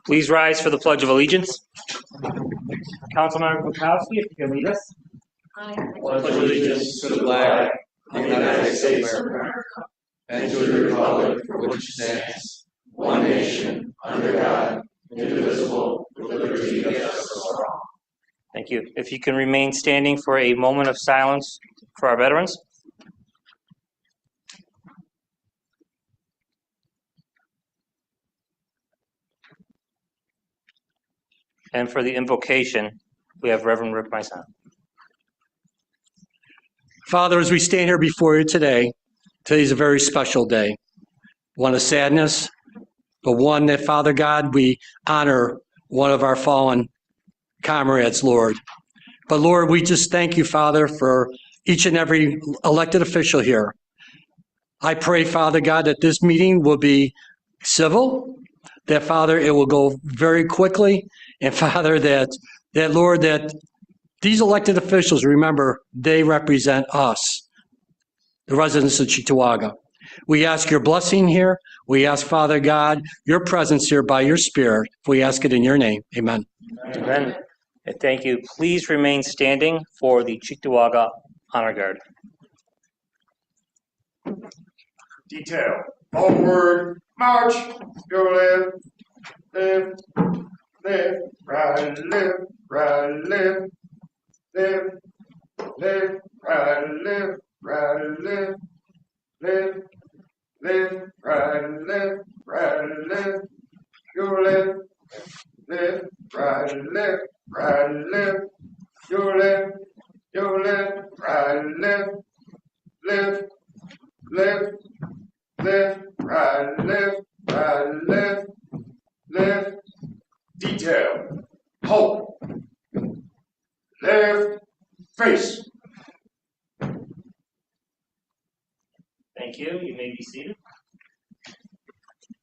Please rise for the Pledge of Allegiance. Councilmember Bukowski, if you can lead us. I pledge allegiance to the flag of the United States of America and to the republic for which it stands, one nation, under God, indivisible, with liberty and justice for all. Thank you. If you can remain standing for a moment of silence for our veterans. And for the invocation, we have Reverend Rick Maison. Father, as we stand here before you today, today's a very special day. One of sadness, but one that, Father God, we honor one of our fallen comrades, Lord. But Lord, we just thank you, Father, for each and every elected official here. I pray, Father God, that this meeting will be civil, that, Father, it will go very quickly, and Father, that Lord, that these elected officials, remember, they represent us, the residents of Cheektowaga. We ask your blessing here. We ask, Father God, your presence here by your Spirit. We ask it in your name. Amen. Amen. And thank you. Please remain standing for the Cheektowaga Honor Guard. Detail. Homeward march. Go left, left, left, right, left, right, left, left, left, right, left, right, left, left, left, right, left, right, left. Go left, left, right, left, right, left. Go left, right, left, left, left, left, right, left, left. Detail. Halt. Left face. Thank you. You may be seated.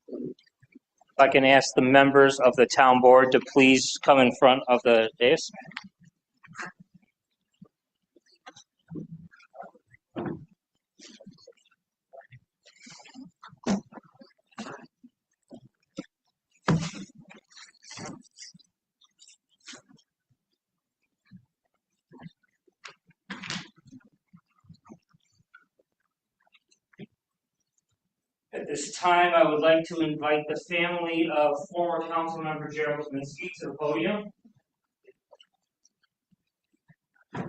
If I can ask the members of the town board to please come in front of the dais. At this time, I would like to invite the family of former council member Gerald Kaminsky to the podium. I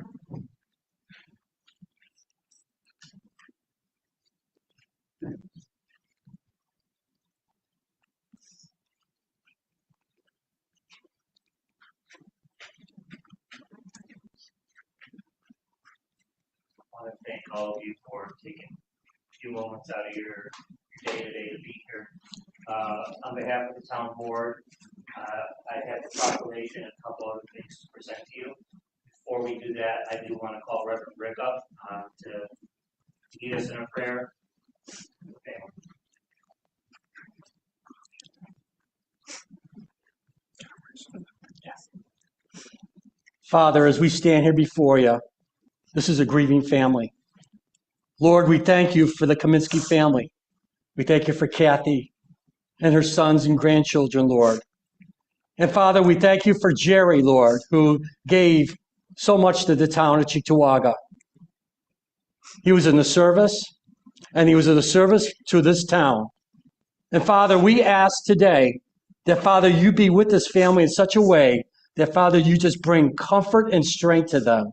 want to thank all of you for taking a few moments out of your day-to-day to be here. On behalf of the town board, I have the proclamation and a couple other things to present to you. Before we do that, I do want to call Reverend Rick up to lead us in a prayer. Okay. Father, as we stand here before you, this is a grieving family. Lord, we thank you for the Kaminsky family. We thank you for Kathy and her sons and grandchildren, Lord. And Father, we thank you for Jerry, Lord, who gave so much to the town of Cheektowaga. He was in the service, and he was in the service to this town. And Father, we ask today that, Father, you be with this family in such a way that, Father, you just bring comfort and strength to them.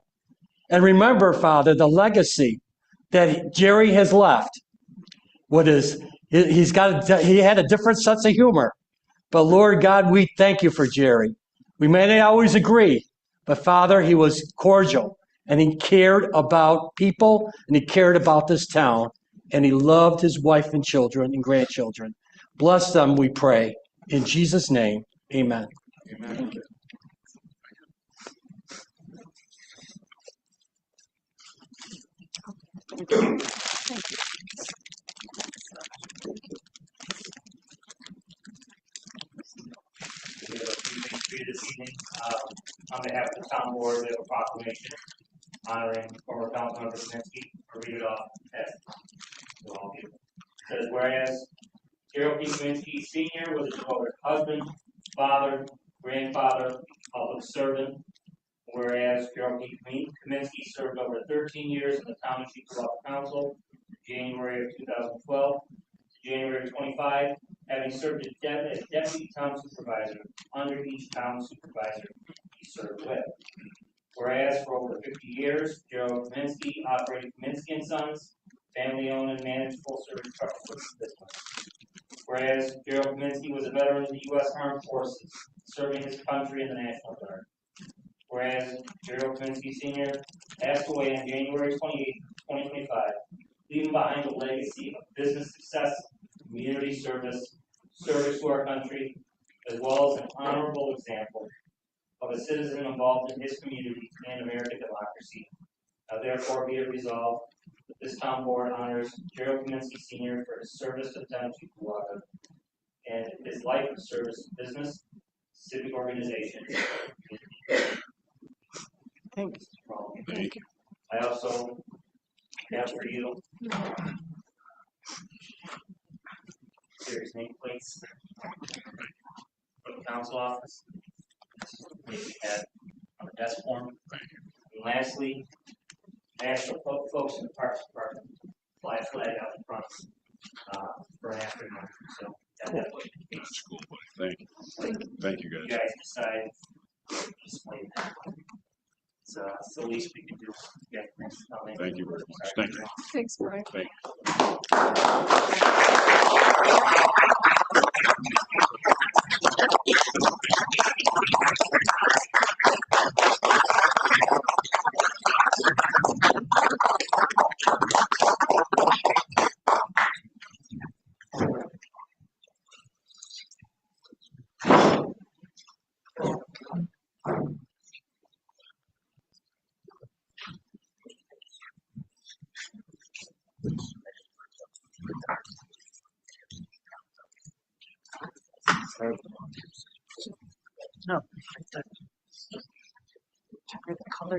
And remember, Father, the legacy that Jerry has left. He had a different sense of humor. But Lord God, we thank you for Jerry. We may not always agree, but Father, he was cordial and he cared about people and he cared about this town and he loved his wife and children and grandchildren. Bless them, we pray. In Jesus' name, amen. Amen. We have a few things for you this evening. On behalf of the town board, we have a proclamation honoring former Councilmember Kaminsky. I'll read it off as to all of you. It says, whereas Gerald P. Kaminsky Sr. was a devoted husband, father, grandfather, public servant. Whereas Gerald P. Kaminsky served over 13 years in the Town of Chickasaw Council, January of 2012 to January 25, having served as deputy town supervisor under each town supervisor he served with. Whereas for over 50 years, Gerald Kaminsky operated Kaminsky & Sons, family-owned and managed full-service truck equipment business. Whereas Gerald Kaminsky was a veteran of the U.S. Armed Forces, serving his country in the National Guard. Whereas Gerald Kaminsky Sr. passed away on January 28, 2025, leaving behind a legacy of business success, community service, service to our country, as well as an honorable example of a citizen involved in his community and American democracy. Now therefore be it resolved that this town board honors Gerald Kaminsky Sr. for his service to the town of Chickawaga and his life of service to business, civic organizations. Thank you. I also have for you series nameplates from the council office. Maybe had on the desk form. And lastly, national folks in the Parks Department fly a flag out in front for an afternoon. So that's Cool. Thank you. Thank you, you guys. guys decide to display that. So it's the least we can do. Yeah, Thank you very much. Thank you. Thanks, Brian. Thank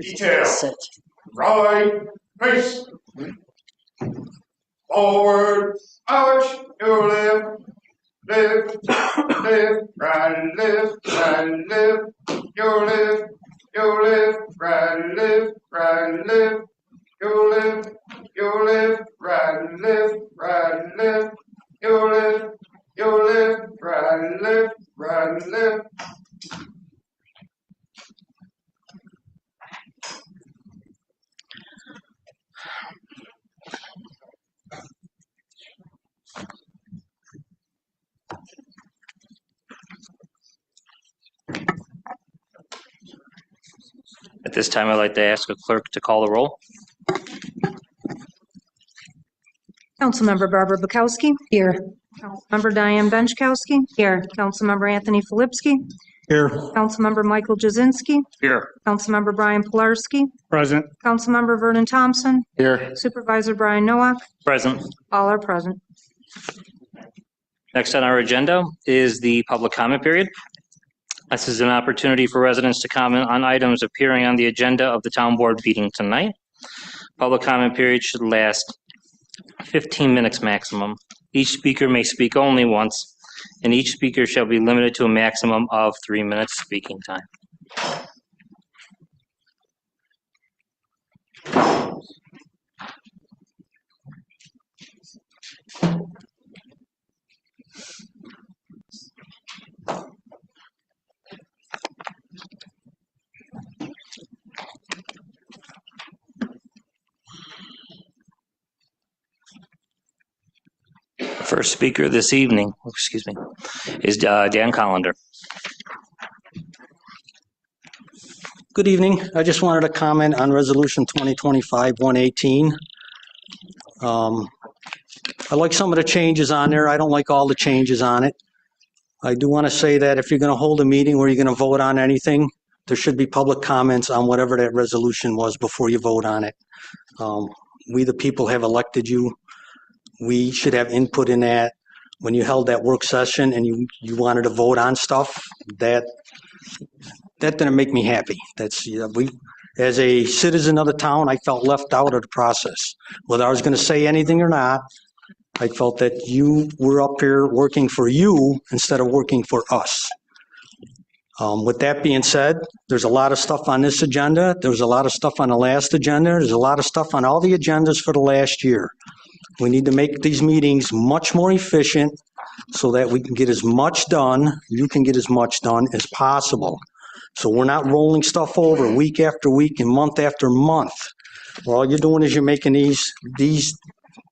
Detail. Sit. Right, face. Forward, march, you live, live, live, right, live, you live, right, live, you live, right, live, you live, right, live. At this time, I'd like to ask a clerk to call the roll. Councilmember Barbara Bukowski. Here. Councilmember Diane Benchkowski. Here. Councilmember Anthony Filipski. Here. Councilmember Michael Jazinski. Here. Councilmember Brian Pilarski. Present. Councilmember Vernon Thompson. Here. Supervisor Brian Nowak. Present. All are present. Next on our agenda is the public comment period. This is an opportunity for residents to comment on items appearing on the agenda of the town board meeting tonight. Public comment period should last 15 minutes maximum. Each speaker may speak only once, and each speaker shall be limited to a maximum of 3 minutes speaking time. First speaker this evening, is Dan Collender. Good evening. I just wanted to comment on Resolution 2025-118. I like some of the changes on there. I don't like all the changes on it. I do want to say that if you're going to hold a meeting where you're going to vote on anything, there should be public comments on whatever that resolution was before you vote on it. We, the people, have elected you. We should have input in that. When you held that work session and you wanted to vote on stuff, that didn't make me happy. As a citizen of the town, I felt left out of the process. Whether I was going to say anything or not, I felt that you were up here working for you instead of working for us. With that being said, there's a lot of stuff on this agenda. There was a lot of stuff on the last agenda. There's a lot of stuff on all the agendas for the last year. We need to make these meetings much more efficient so that we can get as much done, you can get as much done as possible. So we're not rolling stuff over week after week and month after month. Well, all you're doing is you're making these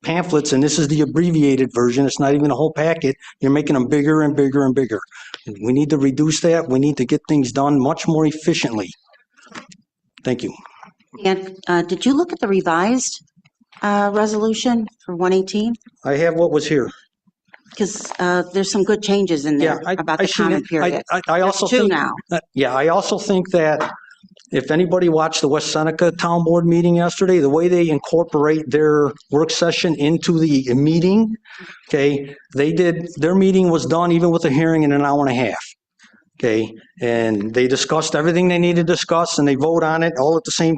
pamphlets, and this is the abbreviated version. It's not even a whole packet. You're making them bigger and bigger and bigger. We need to reduce that. We need to get things done much more efficiently. Thank you. And did you look at the revised resolution for 118? I have what was here. Because there's some good changes in there about the comment period. I also There's two think, now. I also think that if anybody watched the West Seneca Town Board meeting yesterday, the way they incorporate their work session into the meeting, okay, their meeting was done even with a hearing in an hour and a half. Okay, and they discussed everything they needed to discuss and they vote on it all at the same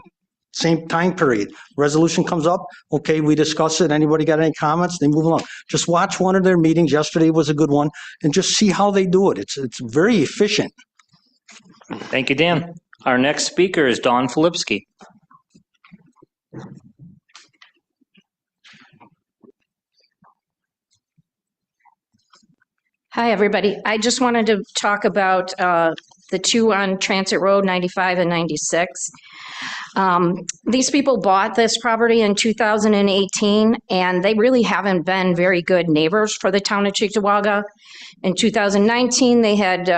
time period. Resolution comes up, okay, we discuss it. Anybody got any comments? They move along. Just watch one of their meetings. Yesterday was a good one, and just see how they do it. It's very efficient. Thank you, Dan. Our next speaker is Dawn Filipski. Hi, everybody. I just wanted to talk about the two on Transit Road, 95 and 96. These people bought this property in 2018, and they really haven't been very good neighbors for the town of Cheektowaga. In 2019, they had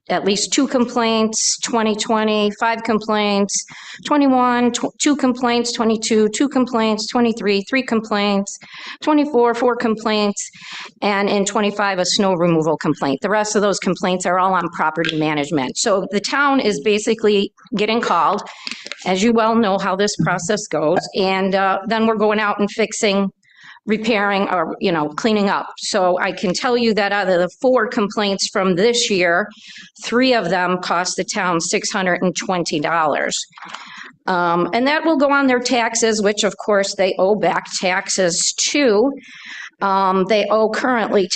at least 2 complaints, 2020, 5 complaints, 21, 2 complaints, 22, 2 complaints, 23, 3 complaints, 24, 4 complaints, and in 25, a snow removal complaint. The rest of those complaints are all on property management. So the town is basically getting called, as you well know how this process goes, and then we're going out and fixing, repairing, or cleaning up. So I can tell you that out of the 4 complaints from this year, 3 of them cost the town $620. And that will go on their taxes, which of course they owe back taxes to. They owe currently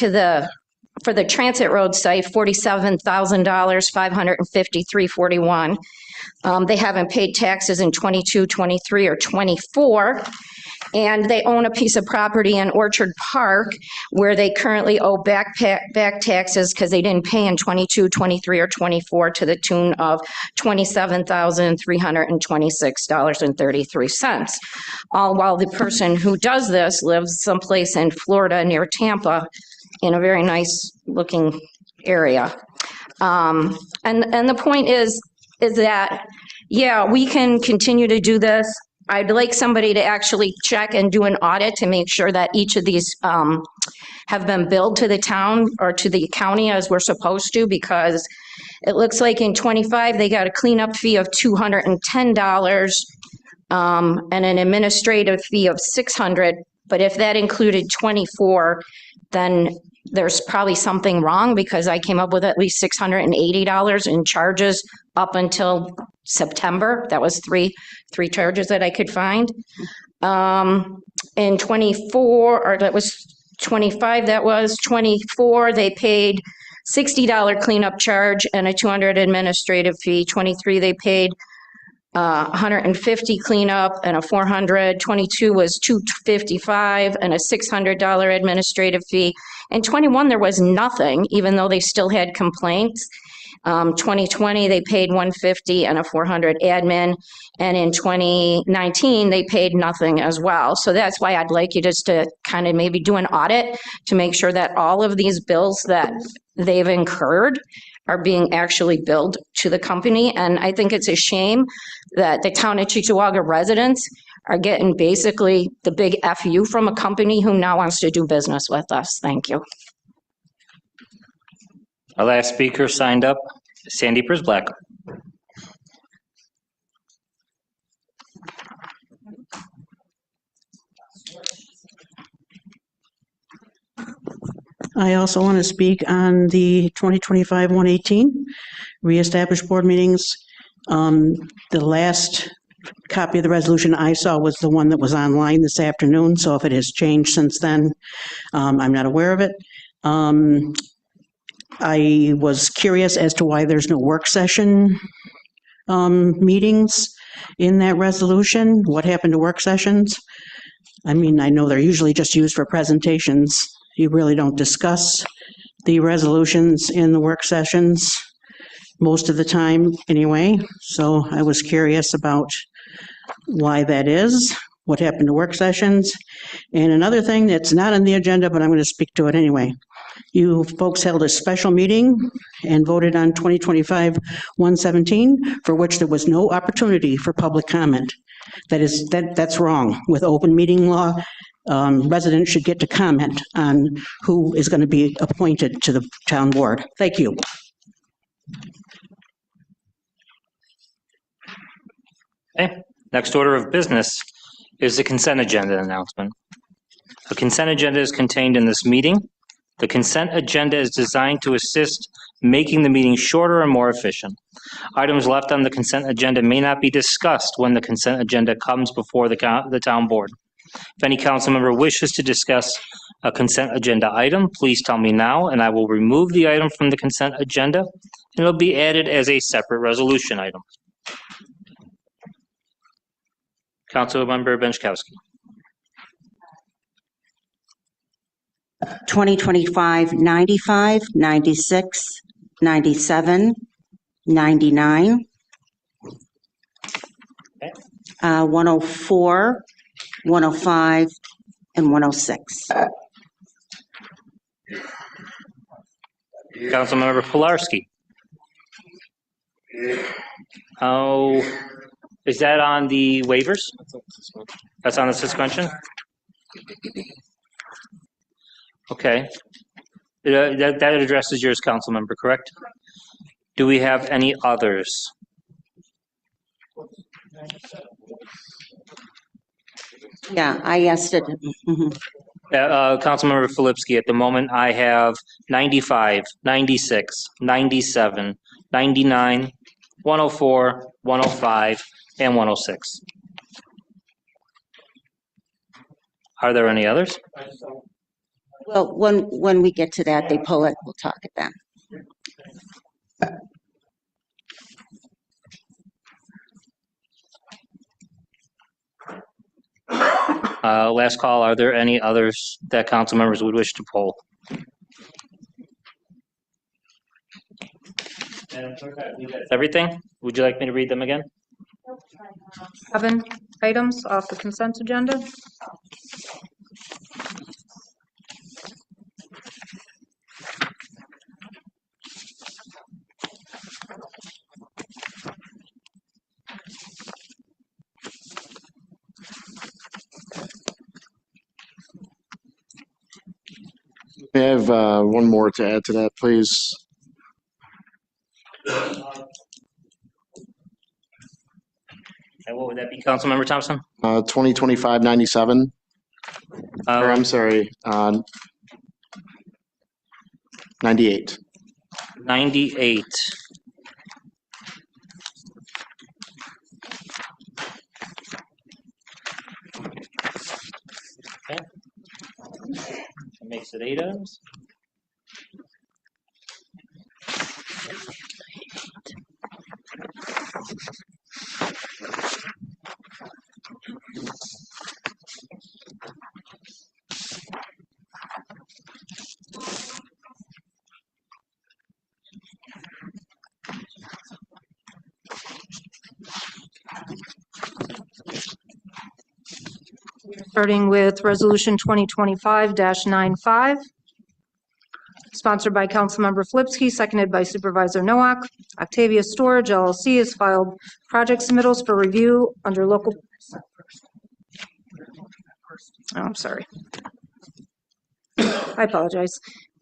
for the Transit Road site, $47,000, $553.41. They haven't paid taxes in 22, 23, or 24. And they own a piece of property in Orchard Park where they currently owe back taxes because they didn't pay in 22, 23, or 24 to the tune of $27,326.33. All while the person who does this lives someplace in Florida near Tampa in a very nice looking area. And the point is that, yeah, we can continue to do this. I'd like somebody to actually check and do an audit to make sure that each of these have been billed to the town or to the county as we're supposed to, because it looks like in 25, they got a cleanup fee of $210 and an administrative fee of $600. But if that included 24, then there's probably something wrong, because I came up with at least $680 in charges up until September. That was three charges that I could find. In 24, or that was 25, that was 24, they paid $60 cleanup charge and a $200 administrative fee. 23, they paid $150 cleanup and a $400. 22 was $255 and a $600 administrative fee. And 21, there was nothing, even though they still had complaints. 2020, they paid 150 and a 400 admin. And in 2019, they paid nothing as well. So that's why I'd like you just to kind of maybe do an audit to make sure that all of these bills that they've incurred are being actually billed to the company. And I think it's a shame that the town of Cheektowaga residents are getting basically the big FU from a company who now wants to do business with us. Thank you. Our last speaker signed up, Sandy Prisblack. I also want to speak on the 2025-118 reestablished board meetings. The last copy of the resolution I saw was the one that was online this afternoon, so if it has changed since then, I'm not aware of it. I was curious as to why there's no work session meetings in that resolution. What happened to work sessions? I mean, I know they're usually just used for presentations. You really don't discuss the resolutions in the work sessions most of the time anyway. So I was curious about why that is, what happened to work sessions. And another thing that's not on the agenda, but I'm going to speak to it anyway. You folks held a special meeting and voted on 2025-117, for which there was no opportunity for public comment. That's wrong. With open meeting law, residents should get to comment on who is going to be appointed to the town board. Thank you. Okay, next order of business is the consent agenda announcement. The consent agenda is contained in this meeting. The consent agenda is designed to assist making the meeting shorter and more efficient. Items left on the consent agenda may not be discussed when the consent agenda comes before the town board. If any council member wishes to discuss a consent agenda item, please tell me now, and I will remove the item from the consent agenda, and it'll be added as a separate resolution item. Councilmember Benchkowski. 2025-95, 96, 97, 99, 104, 105, and 106. Councilmember Pilarski. Oh, is that on the waivers? That's on the suspension? Okay. That addresses yours, Councilmember, correct? Do we have any others? Yeah, I asked it. Mhm. Councilmember Filipski, at the moment I have 95, 96, 97, 99, 104, 105, and 106. Are there any others? Well, when we get to that, they pull it, we'll talk it then. Last call, are there any others that council members would wish to poll? Everything? Would you like me to read them again? 7 items off the consent agenda. I have one more to add to that, please. And what would that be, Councilmember Thompson? 2025-97. Or I'm sorry, 98. 98. Okay. That makes it 8 items. Starting with Resolution 2025-95, sponsored by Councilmember Flipsky, seconded by Supervisor Noack. Octavia Storage LLC has filed project submittals for review under local. Oh, I'm sorry. I apologize.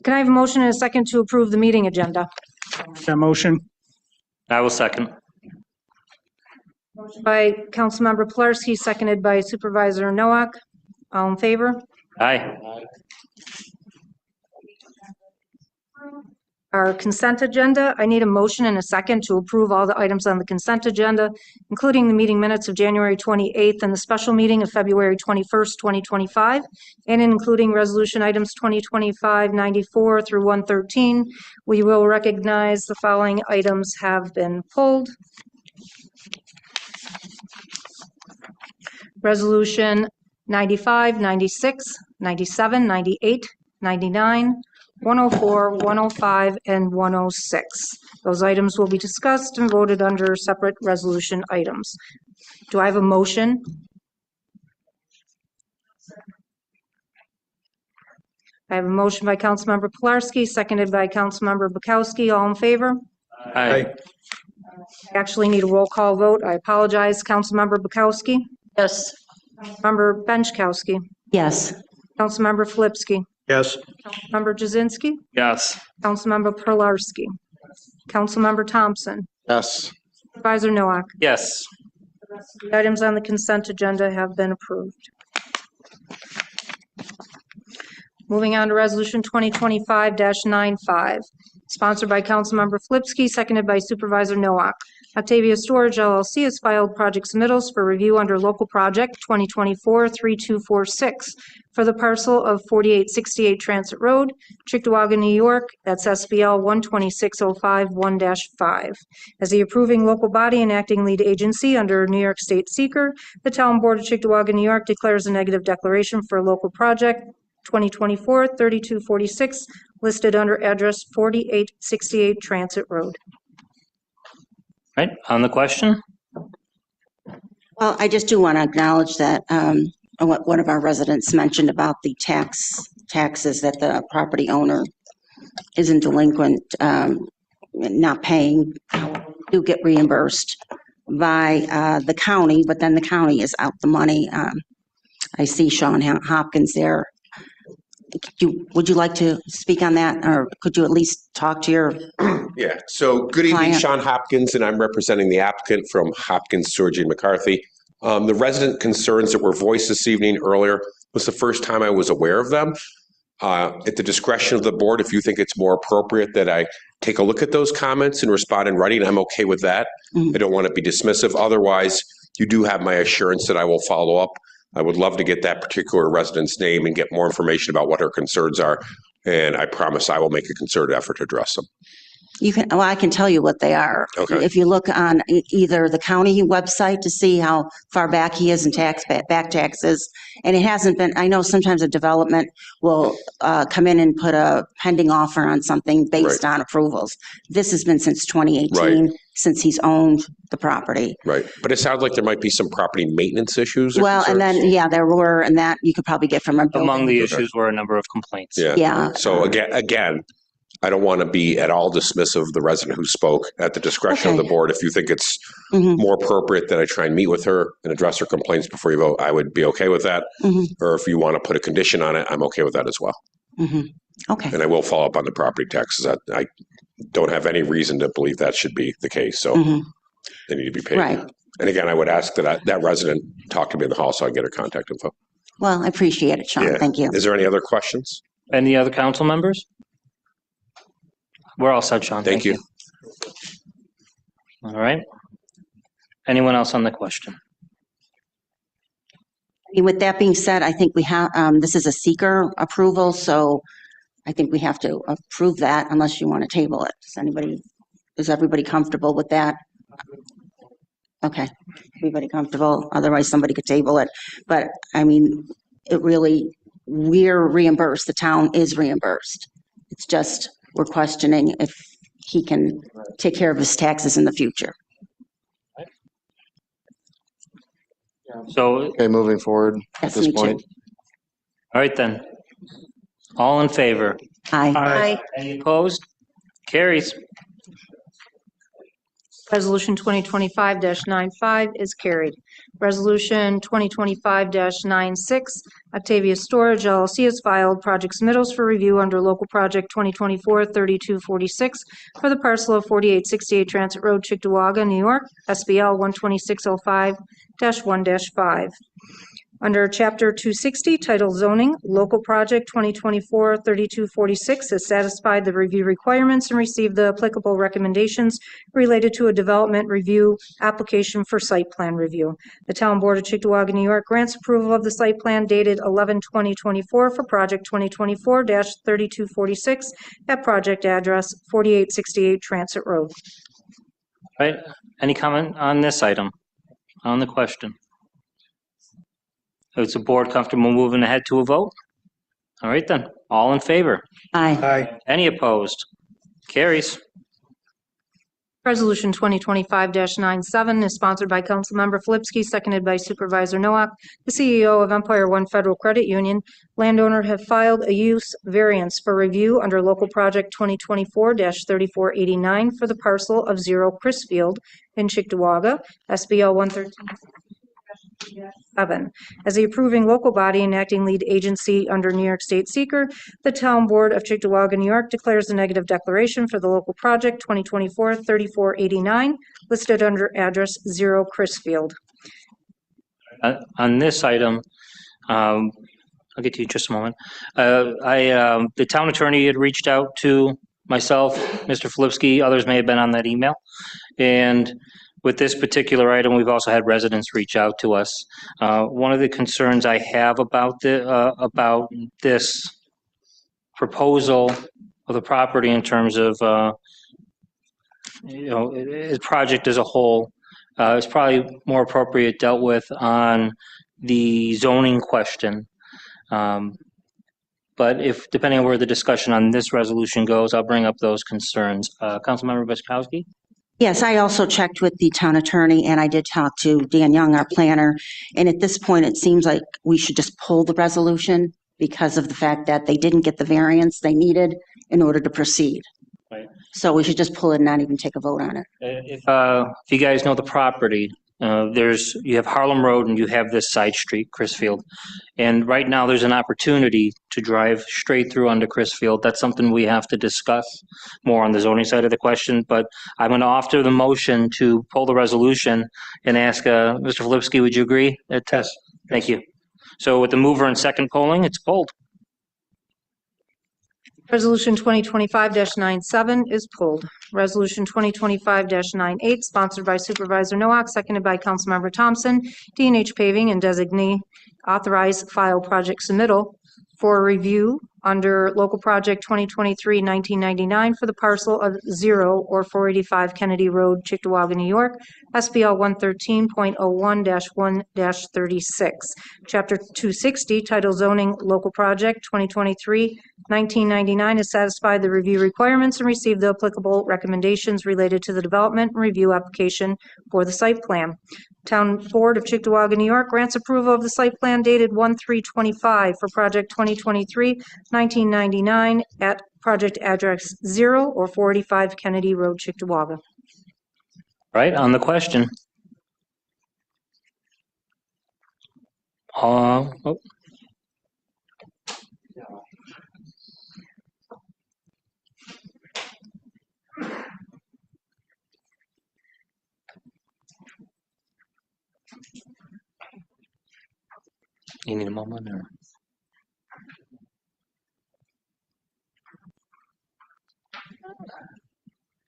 Can I have a motion and a second to approve the meeting agenda? That motion. I will second. By Councilmember Pilarski, seconded by Supervisor Noack. All in favor? Aye. Our consent agenda, I need a motion and a second to approve all the items on the consent agenda, including the meeting minutes of January 28th and the special meeting of February 21st, 2025, and including resolution items 2025-94 through 113. We will recognize the following items have been pulled. Resolution 95, 96, 97, 98, 99, 104, 105, and 106. Those items will be discussed and voted under separate resolution items. Do I have a motion? I have a motion by Councilmember Pilarski, seconded by Councilmember Bukowski. All in favor? Aye. I actually need a roll call vote. I apologize. Councilmember Bukowski? Yes. Councilmember Benchkowski? Yes. Councilmember Flipsky? Yes. Councilmember Jazinski? Yes. Councilmember Pilarski? Councilmember Thompson? Yes. Supervisor Noack? Yes. The items on the consent agenda have been approved. Moving on to Resolution 2025-95, sponsored by Councilmember Flipsky, seconded by Supervisor Noack. Octavia Storage LLC has filed project submittals for review under local project 2024-3246 for the parcel of 4868 Transit Road, Chickawaga, New York. That's SBL 126051-5. As the approving local body and acting lead agency under New York State Seeker, the Town Board of Chickawaga, New York declares a negative declaration for a local project 2024-3246 listed under address 4868 Transit Road. Right, on the question? Well, I just do want to acknowledge that what one of our residents mentioned about the taxes that the property owner isn't delinquent, not paying, do get reimbursed by the county, but then the county is out the money. I see Sean Hopkins there. Would you like to speak on that, or could you at least talk to your Yeah, so good evening, client? Sean Hopkins, and I'm representing the applicant from Hopkins, Georgie and McCarthy. The resident concerns that were voiced this evening earlier was the first time I was aware of them. At the discretion of the board, if you think it's more appropriate that I take a look at those comments and respond in writing, I'm okay with that. I don't want to be dismissive. Otherwise, you do have my assurance that I will follow up. I would love to get that particular resident's name and get more information about what her concerns are. And I promise I will make a concerted effort to address them. Well, I can tell you what they are. Okay. If you look on either the county website to see how far back he is in back taxes, and it hasn't been, I know sometimes a development will come in and put a pending offer on something based on approvals. This has been since 2018, since he's owned the property. Right, but it sounds like there might be some property maintenance issues. Well, and then, yeah, there were, and that you could probably get from a building. Among the issues were a number of complaints. Yeah. So again, I don't want to be at all dismissive of the resident who spoke. At the discretion of the board, if you think it's more appropriate that I try and meet with her and address her complaints before you vote, I would be okay with that. Or if you want to put a condition on it, I'm okay with that as well. Okay. And I will follow up on the property taxes. I don't have any reason to believe that should be the case. So they need to be paid. Right. And again, I would ask that that resident talk to me in the hall so I can get her contact info. Well, I appreciate it, Sean. Yeah. Thank you. Is there any other questions? Any other council members? We're all set, Sean. Thank you. All right. Anyone else on the question? With that being said, I think we have, this is a seeker approval, so I think we have to approve that unless you want to table it. Is everybody comfortable with that? Okay, everybody comfortable? Otherwise, somebody could table it. But I mean, we're reimbursed. The town is reimbursed. It's just, we're questioning if he can take care of his taxes in the future. So, Okay, moving forward at Yes, this me too. point. all right then. All in favor? Aye. Any opposed? Carries. Resolution 2025-95 is carried. Resolution 2025-96, Octavia Storage LLC has filed project submittals for review under local project 2024-3246 for the parcel of 4868 Transit Road, Chickawaga, New York, SBL 12605-1-5. Under Chapter 260, titled Zoning, Local Project 2024-3246 has satisfied the review requirements and received the applicable recommendations related to a development review application for site plan review. The Town Board of Chickawaga, New York grants approval of the site plan dated 11/2024 for Project 2024-3246 at project address 4868 Transit Road. All right, any comment on this item, on the question? Is the board comfortable moving ahead to a vote? All right then, all in favor? Aye. Any opposed? Carries. Resolution 2025-97 is sponsored by Councilmember Flipsky, seconded by Supervisor Noack. The CEO of Empire One Federal Credit Union, landowner have filed a use variance for review under local project 2024-3489 for the parcel of 0 Chrisfield in Chickawaga, SBL 113-7. As the approving local body and acting lead agency under New York State Seeker, the Town Board of Chickawaga, New York declares a negative declaration for the local project 2024-3489 listed under address 0 Chrisfield. On this item, I'll get to you in just a moment. The town attorney had reached out to myself, Mr. Flipsky, others may have been on that email. And with this particular item, we've also had residents reach out to us. One of the concerns I have about this proposal of the property in terms of, the project as a whole, is probably more appropriate dealt with on the zoning question. But if, depending on where the discussion on this resolution goes, I'll bring up those concerns. Councilmember Biskowski? Yes, I also checked with the town attorney and I did talk to Dan Young, our planner. And at this point, it seems like we should just pull the resolution because of the fact that they didn't get the variance they needed in order to proceed. Right. So we should just pull it and not even take a vote on it. If you guys know the property, you have Harlem Road and you have this side street, Chrisfield. And right now there's an opportunity to drive straight through onto Chrisfield. That's something we have to discuss more on the zoning side of the question. But I'm going to offer the motion to pull the resolution and ask Mr. Flipsky, would you agree? Yes. Thank you. So with the mover and second polling, it's pulled. Resolution 2025-97 is pulled. Resolution 2025-98, sponsored by Supervisor Noack, seconded by Councilmember Thompson. D&H Paving and designee authorize file project submittal for review under local project 2023-1999 for the parcel of 0 or 485 Kennedy Road, Chickawaga, New York, SBL 113.01-1-36. Chapter 260, title Zoning, Local Project 2023-1999 has satisfied the review requirements and received the applicable recommendations related to the development and review application for the site plan. Town Board of Chickawaga, New York grants approval of the site plan dated 1/3/25 for project 2023-1999 at project address 0 or 485 Kennedy Road, Chickawaga. Right, on the question. You need a moment or?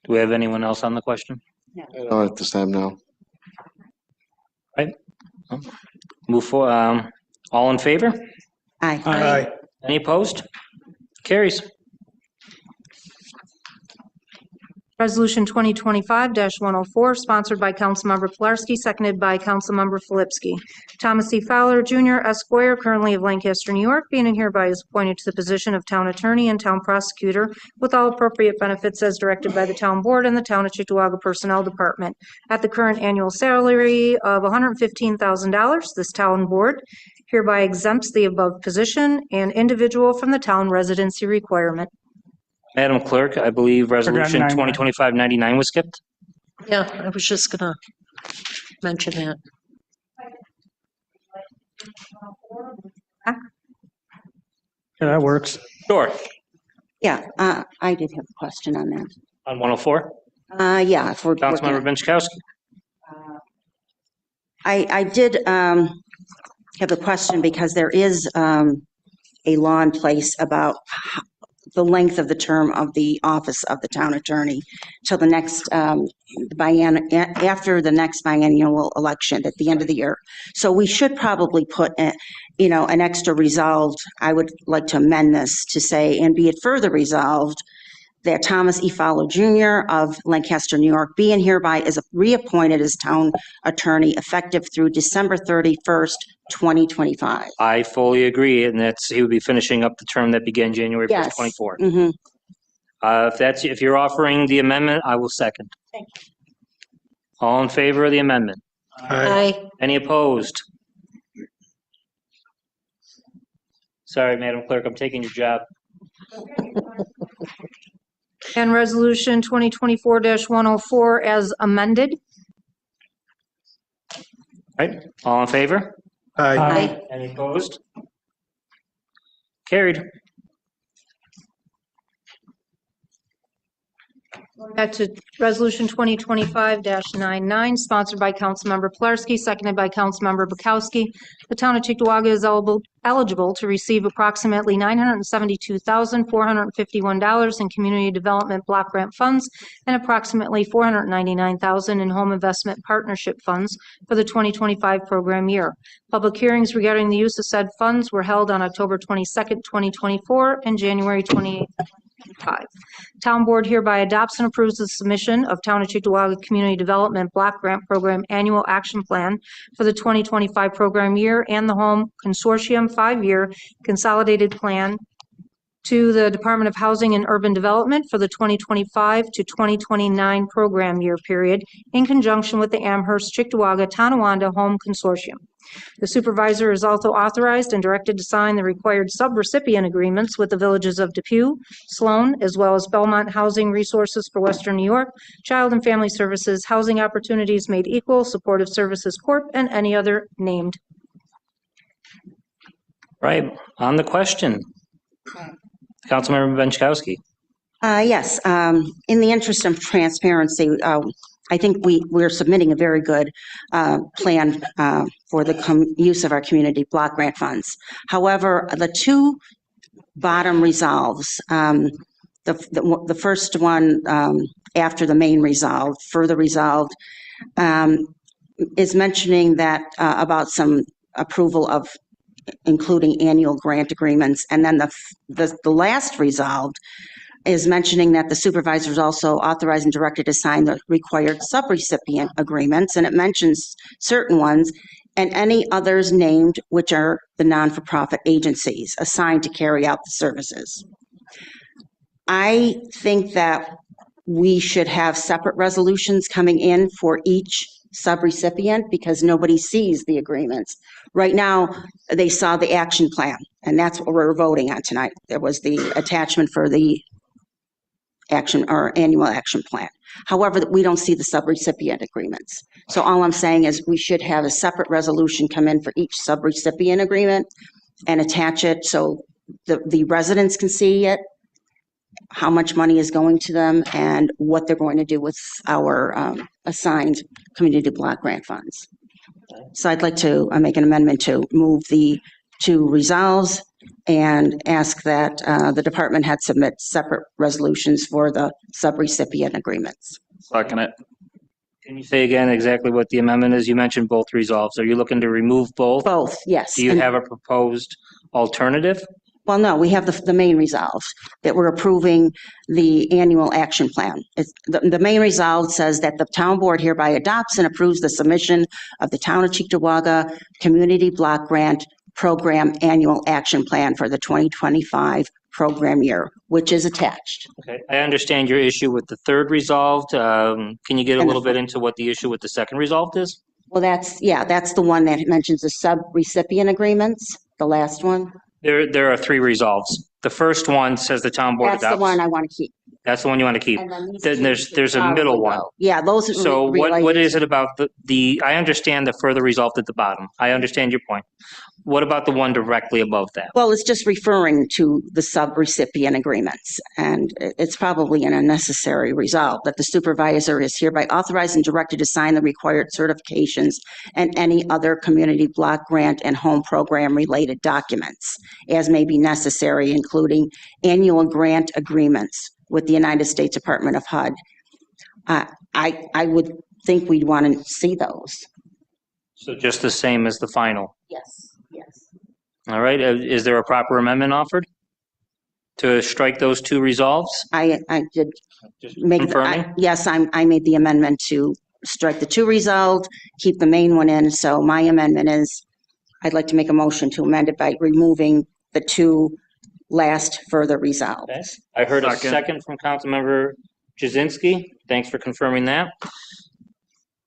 Do we have anyone else on the question? No, at this time, no. Right. Move for, all in favor? Aye. Aye. Any opposed? Carries. Resolution 2025-104, sponsored by Councilmember Pilarski, seconded by Councilmember Filipski. Thomas C. Fowler Jr., Esquire, currently of Lancaster, New York, being and hereby is appointed to the position of Town Attorney and Town Prosecutor with all appropriate benefits as directed by the Town Board and the Town of Cheektowaga Personnel Department. At the current annual salary of $115,000, this Town Board hereby exempts the above position and individual from the town residency requirement. Madam Clerk, I believe Resolution 99. 2025-99 was skipped. Yeah, I was just gonna mention that. Yeah, that works. Sure. Yeah, I did have a question on that. On 104, Yeah, if we're. Councilmember Benchkowski. I did have a question because there is a law in place about the length of the term of the office of the town attorney till the next after the next biennial election at the end of the year. So we should probably put an extra resolved. I would like to amend this to say, and be it further resolved that Thomas E. Fowler Jr. of Lancaster, New York, be and hereby is reappointed as town attorney effective through December 31st, 2025. I fully agree, and he would be finishing up the term that began January 1st, Yes. 24. Mhm. If you're offering the amendment, I will second. Thank All in favor of the amendment? Aye. Any opposed? Sorry, Madam Clerk, I'm taking your job. And Resolution 2024-104 as amended. Right, all in favor? Aye. Any opposed? Carried. Back to Resolution 2025-99, sponsored by Councilmember Pilarski, seconded by Councilmember Bukowski. The town of Cheektowaga is eligible to receive approximately $972,451 in community development block grant funds and approximately $499,000 in home investment partnership funds for the 2025 program year. Public hearings regarding the use of said funds were held on October 22nd, 2024 and January 28th. Town Board hereby adopts and approves the submission of Town of Cheektowaga Community Development Block Grant Program Annual Action Plan for the 2025 program year and the Home Consortium 5-year Consolidated Plan to the Department of Housing and Urban Development for the 2025 to 2029 program year period in conjunction with the Amherst Cheektowaga Tonawanda Home Consortium. The supervisor is also authorized and directed to sign the required subrecipient agreements with the villages of Depew, Sloan, as well as Belmont Housing Resources for Western New York, Child and Family Services, Housing Opportunities Made Equal, Supportive Services Corp., and any other named. Right, on the question. Councilmember Benchkowski. Yes, in the interest of transparency, I think we're submitting a very good plan for the use of our community block grant funds. However, the two bottom resolves, the first one after the main resolve, further resolved, is mentioning that about some approval of including annual grant agreements. And then the last resolved is mentioning that the supervisor is also authorized and directed to sign the required subrecipient agreements, and it mentions certain ones, and any others named, which are the non-for-profit agencies assigned to carry out the services. I think that we should have separate resolutions coming in for each subrecipient because nobody sees the agreements. Right now, they saw the action plan, and that's what we're voting on tonight. There was the attachment for the action or annual action plan. However, we don't see the subrecipient agreements. So all I'm saying is we should have a separate resolution come in for each subrecipient agreement and attach it so the residents can see it, how much money is going to them, and what they're going to do with our assigned community block grant funds. So I'd like to make an amendment to move the two resolves and ask that the department head submit separate resolutions for the subrecipient agreements. Second it. Can you say again exactly what the amendment is? You mentioned both resolves. Are you looking to remove both? Both, yes. Do you have a proposed alternative? Well, no, we have the main resolve, that we're approving the annual action plan. The main resolve says that the town board hereby adopts and approves the submission of the Town of Cheektowaga Community Block Grant Program Annual Action Plan for the 2025 program year, which is attached. Okay, I understand your issue with the third resolved. Can you get a And little bit into what the issue with the second resolved is? Well, that's the one that mentions the sub-recipient agreements, the last one. There are three resolves. The first one says the town board That's adopts. the one I want to keep. That's the one you want to keep. And then these Then two there's a should middle probably one. go. Yeah, those are So what related. is it about I understand the further resolved at the bottom. I understand your point. What about the one directly above that? Well, it's just referring to the sub-recipient agreements, and it's probably an unnecessary resolve that the supervisor is hereby authorized and directed to sign the required certifications and any other community block grant and home program related documents as may be necessary, including annual grant agreements with the United States Department of HUD. I would think we'd want to see those. So just the same as the final. Yes. Yes. All right, is there a proper amendment offered to strike those two resolves? I did Just make, confirming? yes, I made the amendment to strike the two resolved, keep the main one in. So my amendment is, I'd like to make a motion to amend it by removing the two last further resolved. Okay. I heard a Second. second from Councilmember Jazinski. Thanks for confirming that.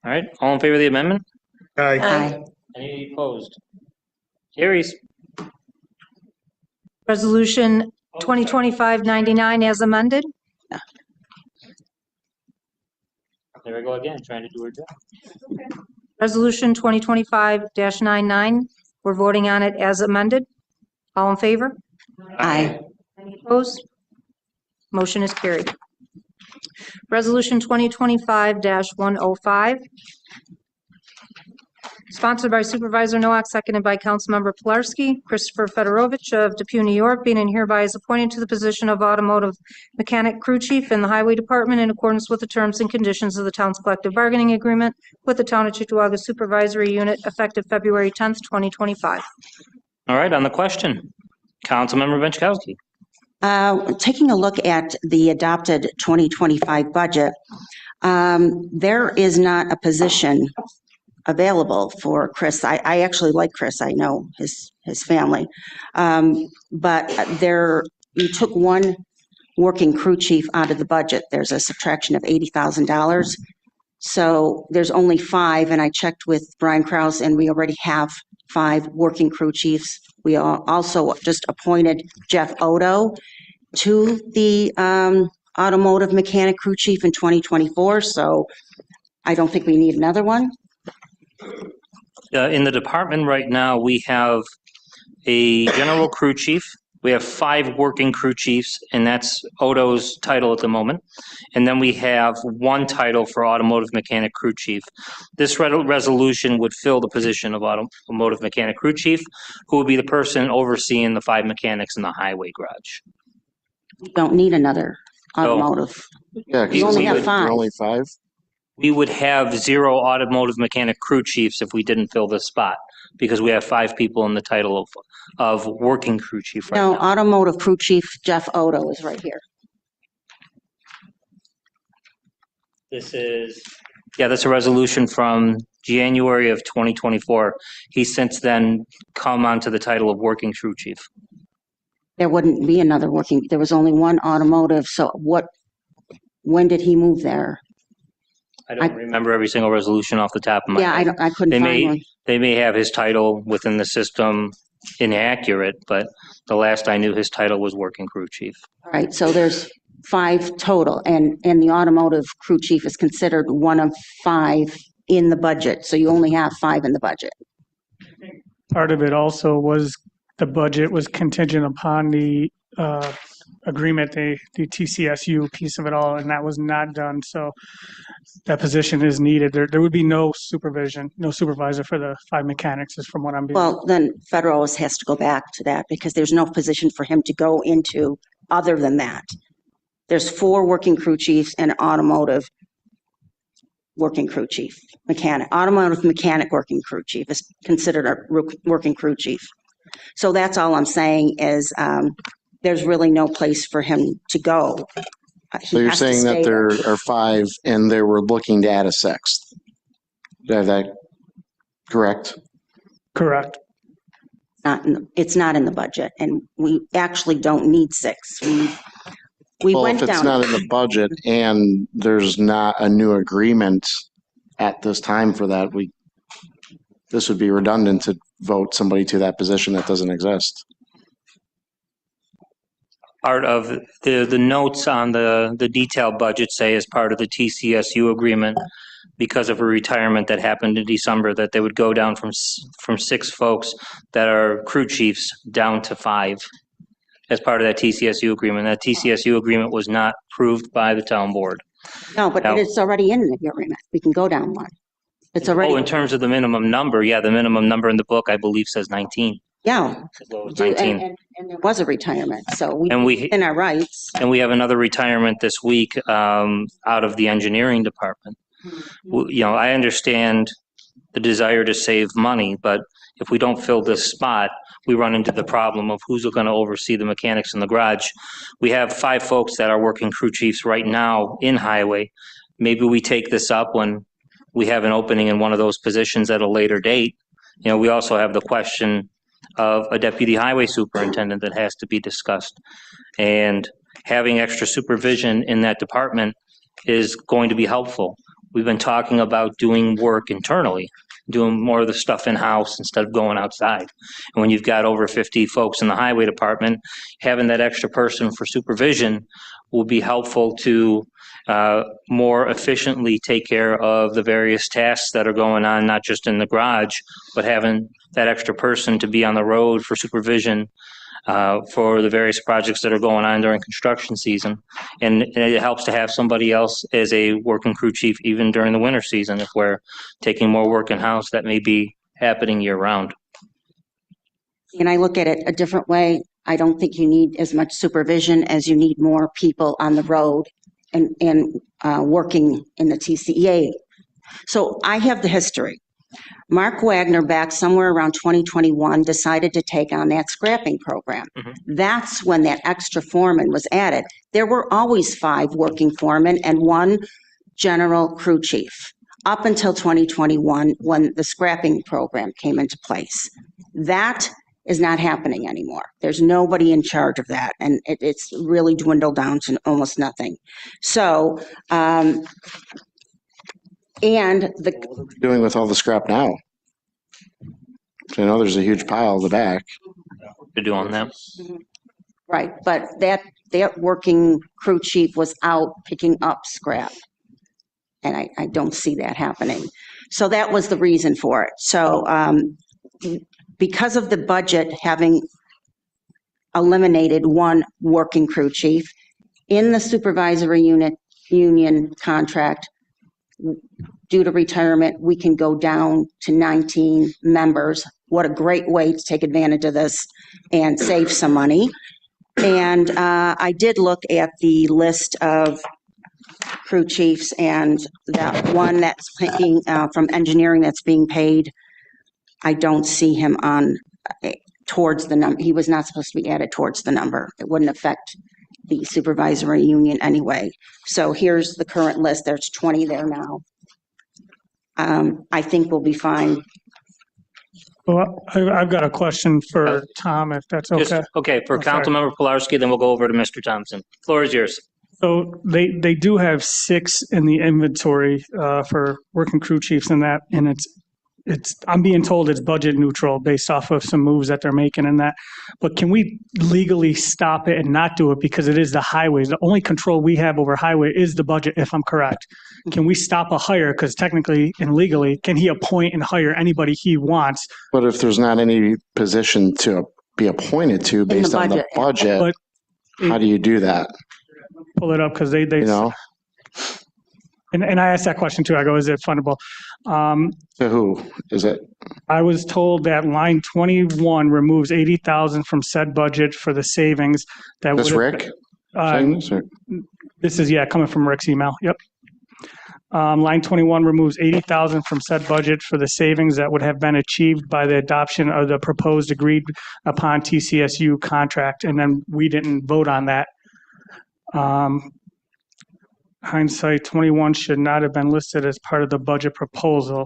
All right, all in favor of the amendment? Aye. Any opposed? Carries. Resolution 2025-99 as amended. There we go again, trying to do her job. Resolution 2025-99, we're voting on it as amended. All in favor? Aye. Any opposed? Motion is carried. Resolution 2025-105, sponsored by Supervisor Nowak, seconded by Councilmember Pilarski. Christopher Fedorovich of Depew, New York, being and hereby is appointed to the position of Automotive Mechanic Crew Chief in the Highway Department in accordance with the terms and conditions of the town's collective bargaining agreement with the Town of Cheektowaga Supervisory Unit effective February 10th, 2025. All right, on the question, Councilmember Benchkowski. Taking a look at the adopted 2025 budget, there is not a position available for Chris. I actually like Chris. I know his family. But you took one working crew chief out of the budget. There's a subtraction of $80,000. So there's only 5, and I checked with Brian Kraus, and we already have 5 working crew chiefs. We also just appointed Jeff Odo to the automotive mechanic crew chief in 2024. So I don't think we need another one. In the department right now, we have a general crew chief. We have 5 working crew chiefs, and that's Odo's title at the moment. And then we have 1 title for automotive mechanic crew chief. This resolution would fill the position of automotive mechanic crew chief, who would be the person overseeing the 5 mechanics in the highway garage. We don't need another automotive. Yeah, 'cause We only have there are 5. only 5. We would have 0 automotive mechanic crew chiefs if we didn't fill this spot, because we have 5 people in the title of working crew chief right No, now. automotive crew chief Jeff Odo is right here. This is, that's a resolution from January of 2024. He's since then come onto the title of working crew chief. There wouldn't be another working, there was only 1 automotive. So when did he move there? I don't remember every single resolution off the top of my Yeah, head. I couldn't find one. They may have his title within the system inaccurate, but the last I knew his title was working crew chief. All right, so there's 5 total, and the automotive crew chief is considered one of 5 in the budget, so you only have 5 in the budget. Part of it also was the budget was contingent upon the agreement, the TCSU piece of it all, and that was not done. So that position is needed. There would be no supervision, no supervisor for the 5 mechanics, is from what I'm being. Well, then Federal has to go back to that because there's no position for him to go into other than that. There's 4 working crew chiefs and automotive working crew chief, mechanic. Automotive mechanic working crew chief is considered a working crew chief. So that's all I'm saying is, there's really no place for him to go. He So you're has to saying that stay there are 5 and they were looking to add a 6th? Is that correct? Correct. It's not in the budget, and we actually don't need 6. We Well, went if it's down. not in the budget and there's not a new agreement at this time for that, this would be redundant to vote somebody to that position that doesn't exist. Part of the notes on the detailed budget say as part of the TCSU agreement, because of a retirement that happened in December, that they would go down from 6 folks that are crew chiefs down to 5 as part of that TCSU agreement. That TCSU agreement was not approved by the town board. No, but Now- it's already in the agreement. We can go down 1. It's already. Oh, in terms of the minimum number, yeah, the minimum number in the book, I believe, says 19. Yeah. As low as Do- 19. And there was a retirement, so And we- in our rights. And we have another retirement this week out of the engineering department. You know, I understand the desire to save money, but if we don't fill this spot, we run into the problem of who's going to oversee the mechanics in the garage. We have 5 folks that are working crew chiefs right now in highway. Maybe we take this up when we have an opening in one of those positions at a later date. You know, we also have the question of a deputy highway superintendent that has to be discussed. And having extra supervision in that department is going to be helpful. We've been talking about doing work internally, doing more of the stuff in-house instead of going outside. And when you've got over 50 folks in the highway department, having that extra person for supervision will be helpful to more efficiently take care of the various tasks that are going on, not just in the garage, but having that extra person to be on the road for supervision for the various projects that are going on during construction season. And it helps to have somebody else as a working crew chief even during the winter season if we're taking more work in-house that may be happening year-round. And I look at it a different way. I don't think you need as much supervision as you need more people on the road and working in the TCEA. So I have the history. Mark Wagner, back somewhere around 2021, decided to take on that scrapping program. That's when that extra foreman was added. There were always 5 working foremen and 1 general crew chief up until 2021 when the scrapping program came into place. That is not happening anymore. There's nobody in charge of that, and it's really dwindled down to almost nothing. So, and the Doing with all the scrap now? I know there's a huge pile in the back. To do on that. right, but that working crew chief was out picking up scrap, and I don't see that happening. So that was the reason for it. So because of the budget having eliminated 1 working crew chief in the supervisory union contract, due to retirement, we can go down to 19 members. What a great way to take advantage of this and save some money. And I did look at the list of crew chiefs, and that one that's picking from engineering that's being paid, I don't see him on towards the number. He was not supposed to be added towards the number. It wouldn't affect the supervisory union anyway. So here's the current list. There's 20 there now. I think we'll be fine. Well, I've got a question for Tom, if that's Just- okay. Okay, for Oh, sorry. Councilmember Pilarski, then we'll go over to Mr. Thompson. Floor is yours. So they do have 6 in the inventory for working crew chiefs and that, and I'm being told it's budget neutral based off of some moves that they're making and that. But can we legally stop it and not do it because it is the highways? The only control we have over highway is the budget, if I'm correct. Can we stop a hire? Because technically and legally, can he appoint and hire anybody he wants? But if there's not any position to be appointed to based on the budget, But how do you do that? pull it up because they You know, and I asked that question too. I go, is it fundable? to who is it? I was told that line 21 removes 80,000 from said budget for the savings that would. This Rick? saying this, or- This is, yeah, coming from Rick's email. Yep. Line 21 removes 80,000 from said budget for the savings that would have been achieved by the adoption of the proposed agreed upon TCSU contract, and then we didn't vote on that. Hindsight 21 should not have been listed as part of the budget proposal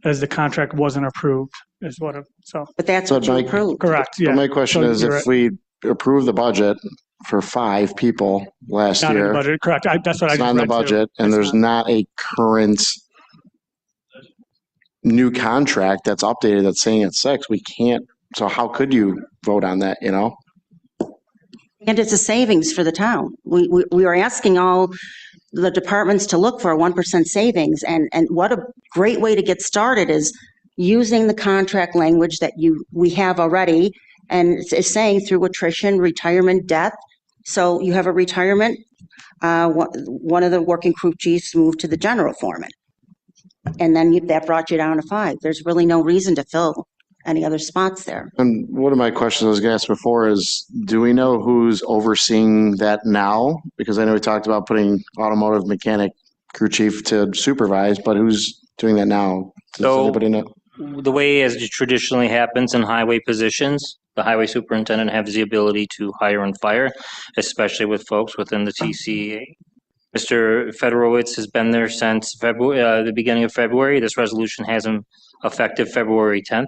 as the contract wasn't approved, is what, so. But that's what you approved. Correct, But yeah. my question So is, you're if we approve the budget for 5 people last Not in the year, budget, correct. That's what I it's just not in the read too. budget, and there's not a current new contract that's updated that's saying it's 6, we can't, so how could you vote on that, you know? And it's a savings for the town. We are asking all the departments to look for a 1% savings, and what a great way to get started is using the contract language that we have already, and it's saying through attrition, retirement, death. So you have a retirement, one of the working crew chiefs moved to the general foreman. And then that brought you down to 5. There's really no reason to fill any other spots there. And one of my questions I was gonna ask before is, do we know who's overseeing that now? Because I know we talked about putting automotive mechanic crew chief to supervise, but who's doing that now? Does So- anybody know? The way as it traditionally happens in highway positions, the highway superintendent has the ability to hire and fire, especially with folks within the TCEA. Mr. Federowitz has been there since February, the beginning of February. This resolution has him effective February 10th.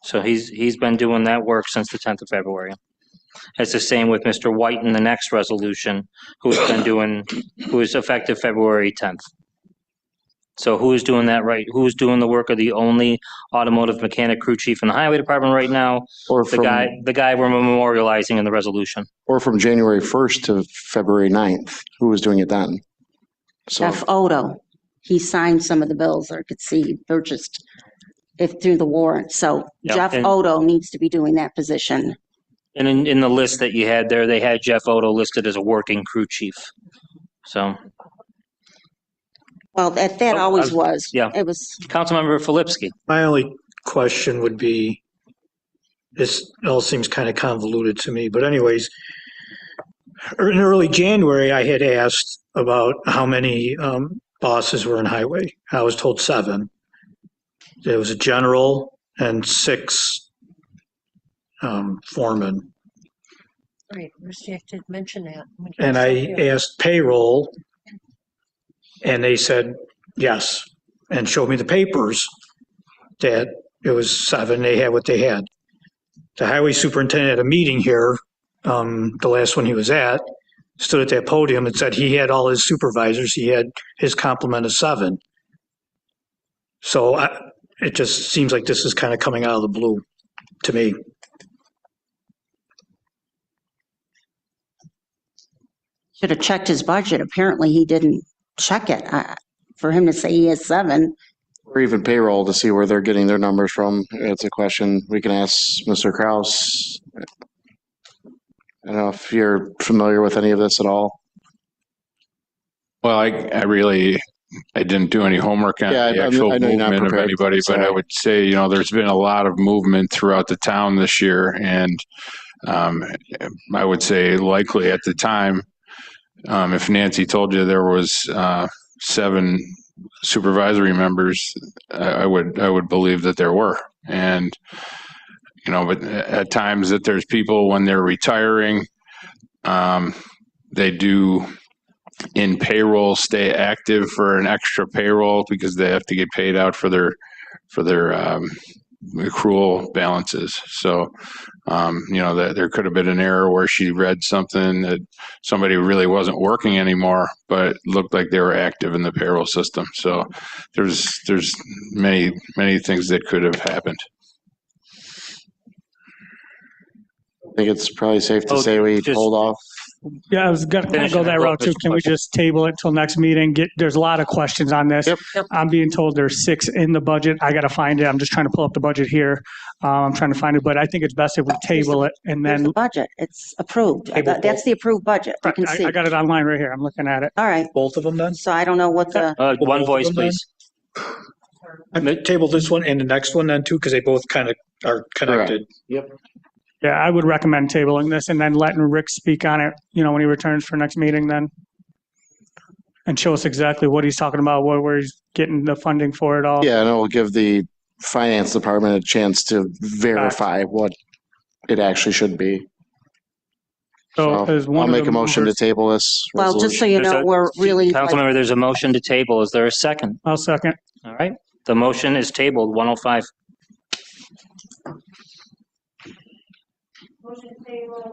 So he's been doing that work since the 10th of February. It's the same with Mr. White in the next resolution, who is effective February 10th. So who is doing that right? Who's doing the work of the only automotive mechanic crew chief in the highway department right now? Or The from, guy we're memorializing in the resolution. or from January 1st to February 9th, who was doing it then? So, Jeff Odo, he signed some of the bills, or could see purchased through the warrant. So Yeah, Jeff and- Odo needs to be doing that position. And in the list that you had there, they had Jeff Odo listed as a working crew chief. So, Well, that Oh, always was. yeah. It was, Councilmember Filipski. My only question would be, this all seems kind of convoluted to me, but anyways, in early January, I had asked about how many bosses were in highway. I was told 7. There was a general and 6 foremen. Right, Rusty did mention that. And I asked payroll, and they said yes, and showed me the papers that it was 7, they had what they had. The highway superintendent at a meeting here, the last one he was at, stood at that podium and said he had all his supervisors, he had his complement of 7. So it just seems like this is kind of coming out of the blue to me. should have checked his budget. Apparently he didn't check it. For him to say he has 7, or even payroll to see where they're getting their numbers from. It's a question we can ask Mr. Kraus. I don't know if you're familiar with any of this at all. Well, I didn't do any homework on Yeah, the I actual know you're not movement of prepared, anybody, but I sorry. would say, there's been a lot of movement throughout the town this year, and I would say likely at the time, if Nancy told you there was 7 supervisory members, I would believe that there were. And but at times that there's people when they're retiring, they do in payroll stay active for an extra payroll because they have to get paid out for their accrual balances. So that there could have been an error where she read something that somebody really wasn't working anymore, but it looked like they were active in the payroll system. So there's many things that could have happened. I think it's probably safe to say we just- hold off. Yeah, I was gonna Finish go and that then go route to too. Mr. Can we just table it till next meeting? There's a lot of questions on this. Yep. I'm being told there's 6 in the budget. I gotta find it. I'm just trying to pull up the budget here. I'm trying to find it, but I think it's best if we table it and there's then. the budget. It's approved. Table That's the approved budget. You can see. I got it online right here. I'm looking at it. All right. Both of them then? So I don't know what the, One voice, Both of them please. I meant table this one and the next one then too, because they both kind of are connected. Yeah, I would recommend tabling this and then letting Rick speak on it, when he returns for next meeting then. and show us exactly what he's talking about, where he's getting the funding for it all. Yeah, and it will give the finance department a chance to verify what it actually should be. So as one I'll of make the a motion to movers- table this. Well, just so resolution. you know, we're really, Councilmember, there's a motion to table. Is there a second? I'll second. All right. The motion is tabled, 105.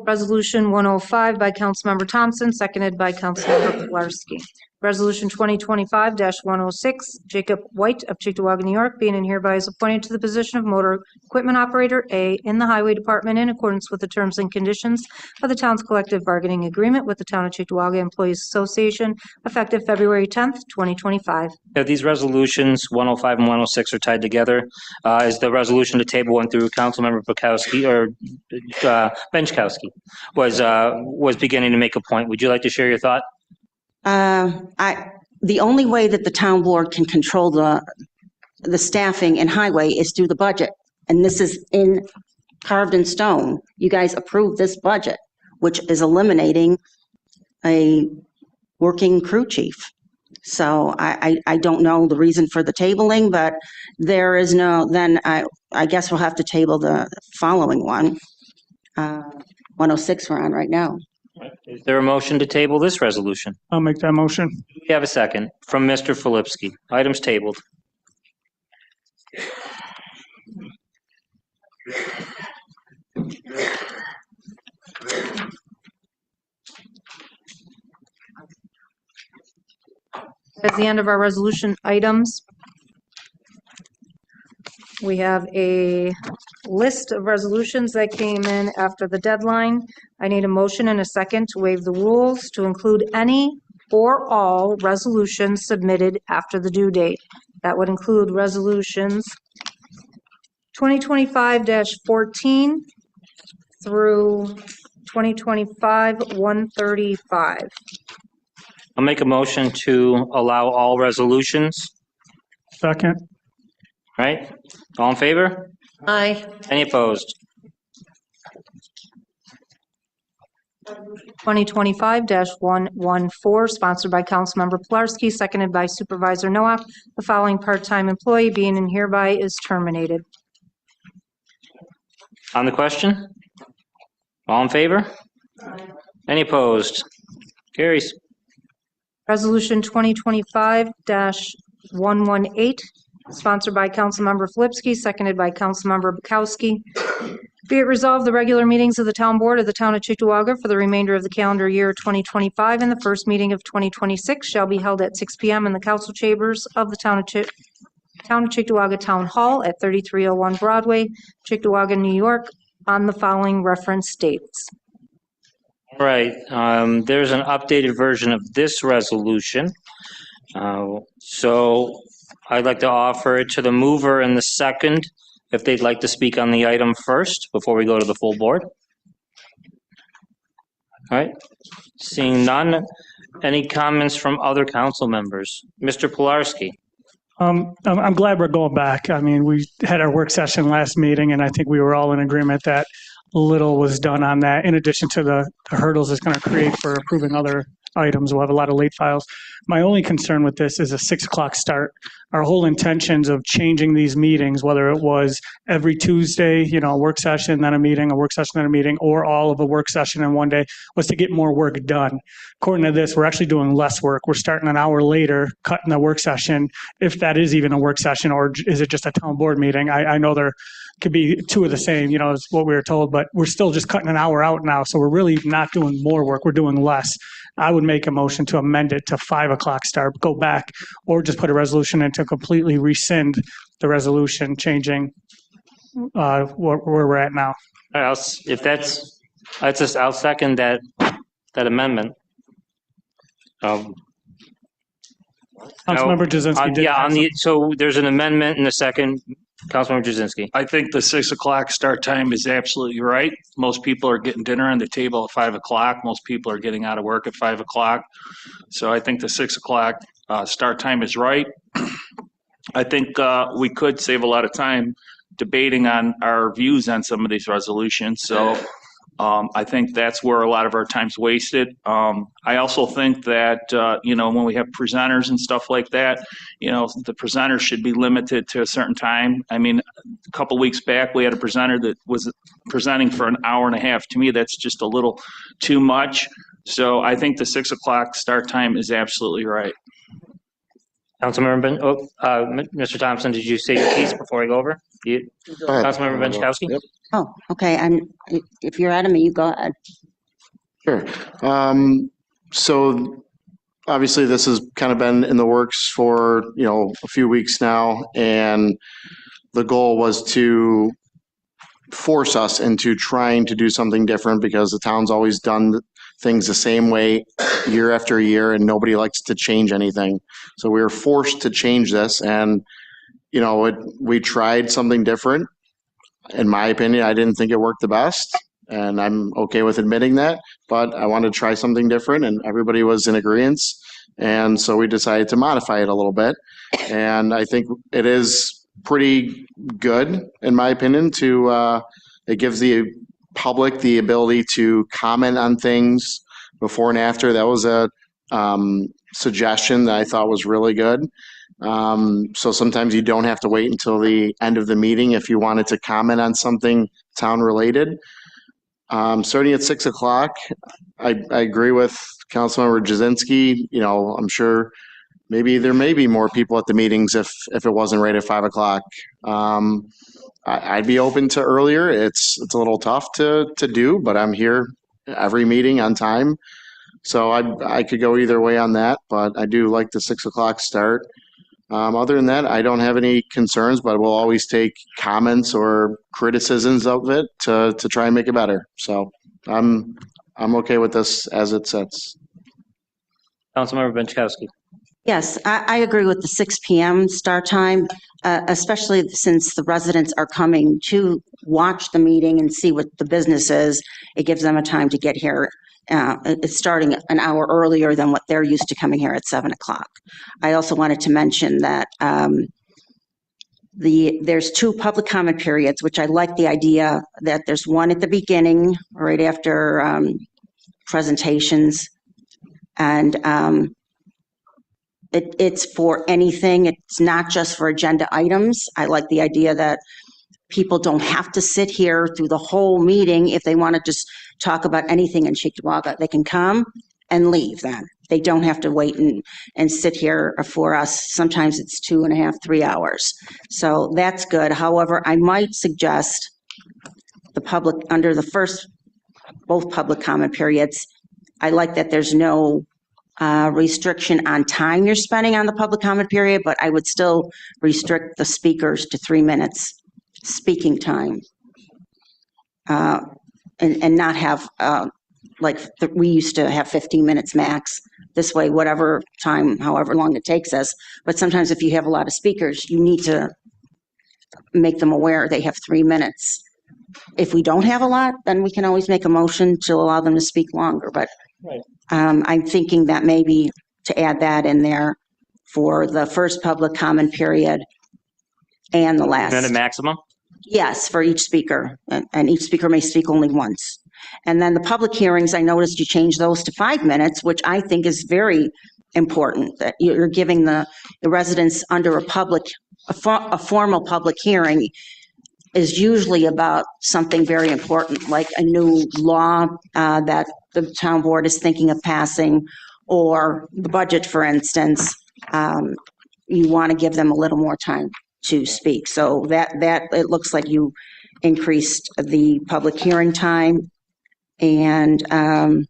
Resolution 105 by Councilmember Thompson, seconded by Councilmember Pilarski. Resolution 2025-106, Jacob White of Chickawaga, New York, being and hereby is appointed to the position of Motor Equipment Operator A in the Highway Department in accordance with the terms and conditions of the town's collective bargaining agreement with the Town of Chickawaga Employees Association, effective February 10th, 2025. Yeah, these resolutions, 105 and 106, are tied together. Is the resolution to table one through Councilmember Bukowski, or Benchkowski, was beginning to make a point. Would you like to share your thought? the only way that the town board can control the staffing in highway is through the budget. And this is carved in stone. You guys approved this budget, which is eliminating a working crew chief. So I don't know the reason for the tabling, but there is no, then I guess we'll have to table the following one. 106 we're on right now. Is there a motion to table this resolution? I'll make that motion. We have a second from Mr. Filipski. Items tabled. That's the end of our resolution items. We have a list of resolutions that came in after the deadline. I need a motion and a second to waive the rules to include any or all resolutions submitted after the due date. That would include resolutions 2025-14 through 2025-135. I'll make a motion to allow all resolutions. Second. Right? All in favor? Aye. Any opposed? 2025-114, sponsored by Councilmember Pilarski, seconded by Supervisor Noack. The following part-time employee being and hereby is terminated. On the question? All in favor? Any opposed? Carries. Resolution 2025-118, sponsored by Councilmember Filipski, seconded by Councilmember Bukowski. Be it resolved, the regular meetings of the Town Board of the Town of Chickawaga for the remainder of the calendar year 2025 and the first meeting of 2026 shall be held at 6 p.m. in the council chambers of the Town of Chickawaga Town Hall at 3301 Broadway, Chickawaga, New York, on the following reference dates. Right. There's an updated version of this resolution. So I'd like to offer it to the mover and the second, if they'd like to speak on the item first before we go to the full board. All right. Seeing none, any comments from other council members? Mr. Pilarski. I'm glad we're going back. I mean, we had our work session last meeting, and I think we were all in agreement that little was done on that, in addition to the hurdles it's going to create for approving other items. We'll have a lot of late files. My only concern with this is a 6 o'clock start. Our whole intentions of changing these meetings, whether it was every Tuesday, a work session, then a meeting, a work session, then a meeting, or all of a work session in one day, was to get more work done. According to this, we're actually doing less work. We're starting an hour later, cutting the work session, if that is even a work session, or is it just a town board meeting? I know there could be two of the same, is what we were told, but we're still just cutting an hour out now, so we're really not doing more work, we're doing less. I would make a motion to amend it to 5 o'clock start, go back, or just put a resolution in to completely rescind the resolution, changing where we're at now. All right, I'll second that amendment. Councilmember Jazinski did. So there's an amendment in a second. Councilmember Jazinski. I think the 6 o'clock start time is absolutely right. Most people are getting dinner on the table at 5 o'clock. Most people are getting out of work at 5 o'clock. So I think the 6 o'clock start time is right. I think we could save a lot of time debating on our views on some of these resolutions. So I think that's where a lot of our time's wasted. I also think that, when we have presenters and stuff like that, the presenters should be limited to a certain time. I mean, a couple weeks back, we had a presenter that was presenting for an hour and a half. To me, that's just a little too much. So I think the 6 o'clock start time is absolutely right. Councilmember, Mr. Thompson, did you say your piece before I go over? Councilmember Benchkowski? Oh, okay, if you're out of me, you go ahead. Sure. So obviously this has kind of been in the works for, a few weeks now, and the goal was to force us into trying to do something different because the town's always done things the same way year after year and nobody likes to change anything. So we were forced to change this, and, we tried something different. In my opinion, I didn't think it worked the best, and I'm okay with admitting that, but I wanted to try something different and everybody was in agreement. And so we decided to modify it a little bit. And I think it is pretty good, in my opinion, it gives the public the ability to comment on things before and after. That was a suggestion that I thought was really good. So sometimes you don't have to wait until the end of the meeting if you wanted to comment on something town related. Starting at 6 o'clock, I agree with Councilmember Jazinski. I'm sure there may be more people at the meetings if it wasn't right at 5 o'clock. I'd be open to earlier. It's a little tough to do, but I'm here every meeting on time. So I could go either way on that, but I do like the 6 o'clock start. Other than that, I don't have any concerns, but we'll always take comments or criticisms of it to try and make it better. So I'm okay with this as it sits. Councilmember Benchkowski. Yes, I agree with the 6 p.m. start time, especially since the residents are coming to watch the meeting and see what the business is. It gives them a time to get here. It's starting an hour earlier than what they're used to coming here at 7 o'clock. I also wanted to mention that there's 2 public comment periods, which I like the idea that there's one at the beginning, right after presentations, and it's for anything. It's not just for agenda items. I like the idea that people don't have to sit here through the whole meeting. If they want to just talk about anything in Cheektowaga, they can come and leave then. They don't have to wait and sit here for us. Sometimes it's 2.5, 3 hours. So that's good. However, I might suggest the public, under the both public comment periods, I like that there's no restriction on time you're spending on the public comment period, but I would still restrict the speakers to 3 minutes speaking time. And not have, we used to have 15 minutes max. This way, whatever time, however long it takes us. But sometimes if you have a lot of speakers, you need to make them aware they have 3 minutes. If we don't have a lot, then we can always make a motion to allow them to speak longer. But I'm thinking that maybe to add that in there for the first public comment period and the last. And then a maximum? Yes, for each speaker, and each speaker may speak only once. And then the public hearings, I noticed you changed those to 5 minutes, which I think is very important, that you're giving the residents under a formal public hearing is usually about something very important, like a new law that the town board is thinking of passing, or the budget, for instance. You want to give them a little more time to speak. So that it looks like you increased the public hearing time. And the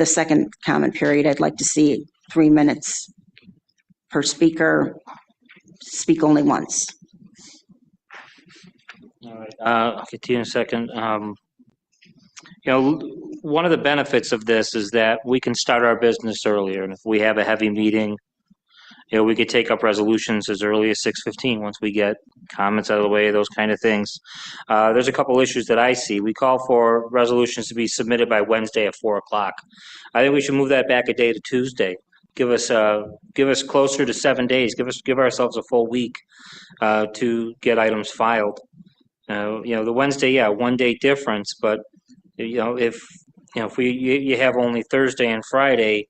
second comment period, I'd like to see 3 minutes per speaker, speak only once. All right, I'll continue in a second. One of the benefits of this is that we can start our business earlier. And if we have a heavy meeting, we could take up resolutions as early as 6:15 once we get comments out of the way, those kind of things. There's a couple issues that I see. We call for resolutions to be submitted by Wednesday at 4 o'clock. I think we should move that back a day to Tuesday. Give us closer to 7 days. Give ourselves a full week to get items filed. The Wednesday, yeah, 1 day difference, but if you have only Thursday and Friday,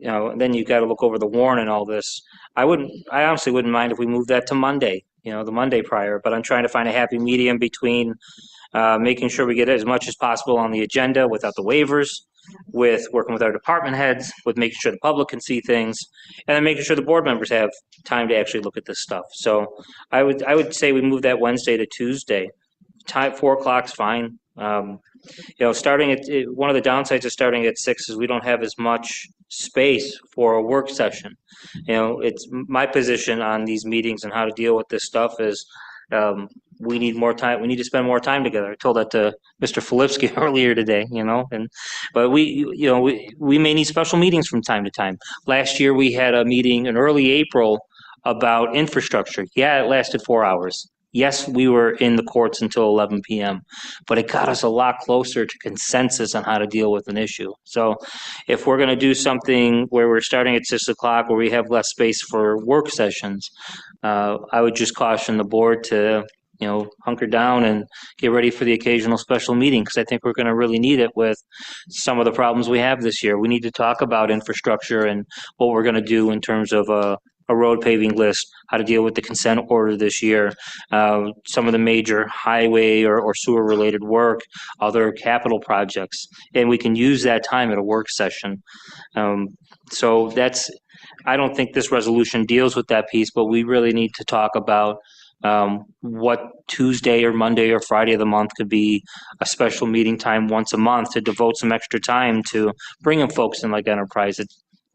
then you got to look over the warrant and all this. I honestly wouldn't mind if we moved that to Monday, the Monday prior, but I'm trying to find a happy medium between making sure we get as much as possible on the agenda without the waivers, with working with our department heads, with making sure the public can see things, and then making sure the board members have time to actually look at this stuff. So I would say we move that Wednesday to Tuesday. 4 o'clock's fine. Starting at one of the downsides of starting at 6 is we don't have as much space for a work session. It's my position on these meetings and how to deal with this stuff is we need more time. We need to spend more time together. I told that to Mr. Filipski earlier today, but we may need special meetings from time to time. Last year we had a meeting in early April about infrastructure. Yeah, it lasted 4 hours. Yes, we were in the courts until 11 p.m., but it got us a lot closer to consensus on how to deal with an issue. So if we're going to do something where we're starting at 6 o'clock where we have less space for work sessions, I would just caution the board to, hunker down and get ready for the occasional special meeting, because I think we're going to really need it with some of the problems we have this year. We need to talk about infrastructure and what we're going to do in terms of a road paving list, how to deal with the consent order this year, some of the major highway or sewer related work, other capital projects, and we can use that time at a work session. So I don't think this resolution deals with that piece, but we really need to talk about what Tuesday or Monday or Friday of the month could be a special meeting time once a month to devote some extra time to bringing folks in like Enterprise that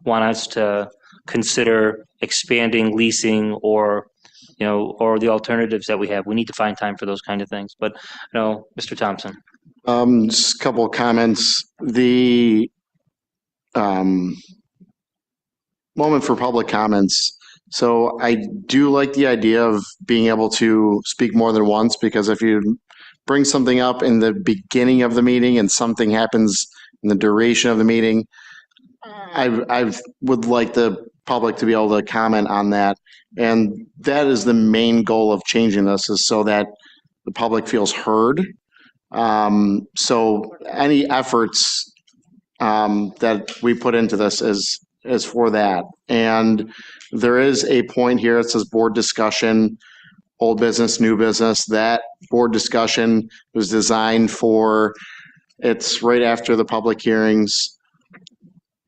want us to consider expanding leasing or the alternatives that we have. We need to find time for those kind of things. But Mr. Thompson. Just a couple of comments. The moment for public comments. So I do like the idea of being able to speak more than once, because if you bring something up in the beginning of the meeting and something happens in the duration of the meeting, I would like the public to be able to comment on that. And that is the main goal of changing this, is so that the public feels heard. So any efforts that we put into this is for that. And there is a point here, it says board discussion, old business, new business. That board discussion was designed for, it's right after the public hearings,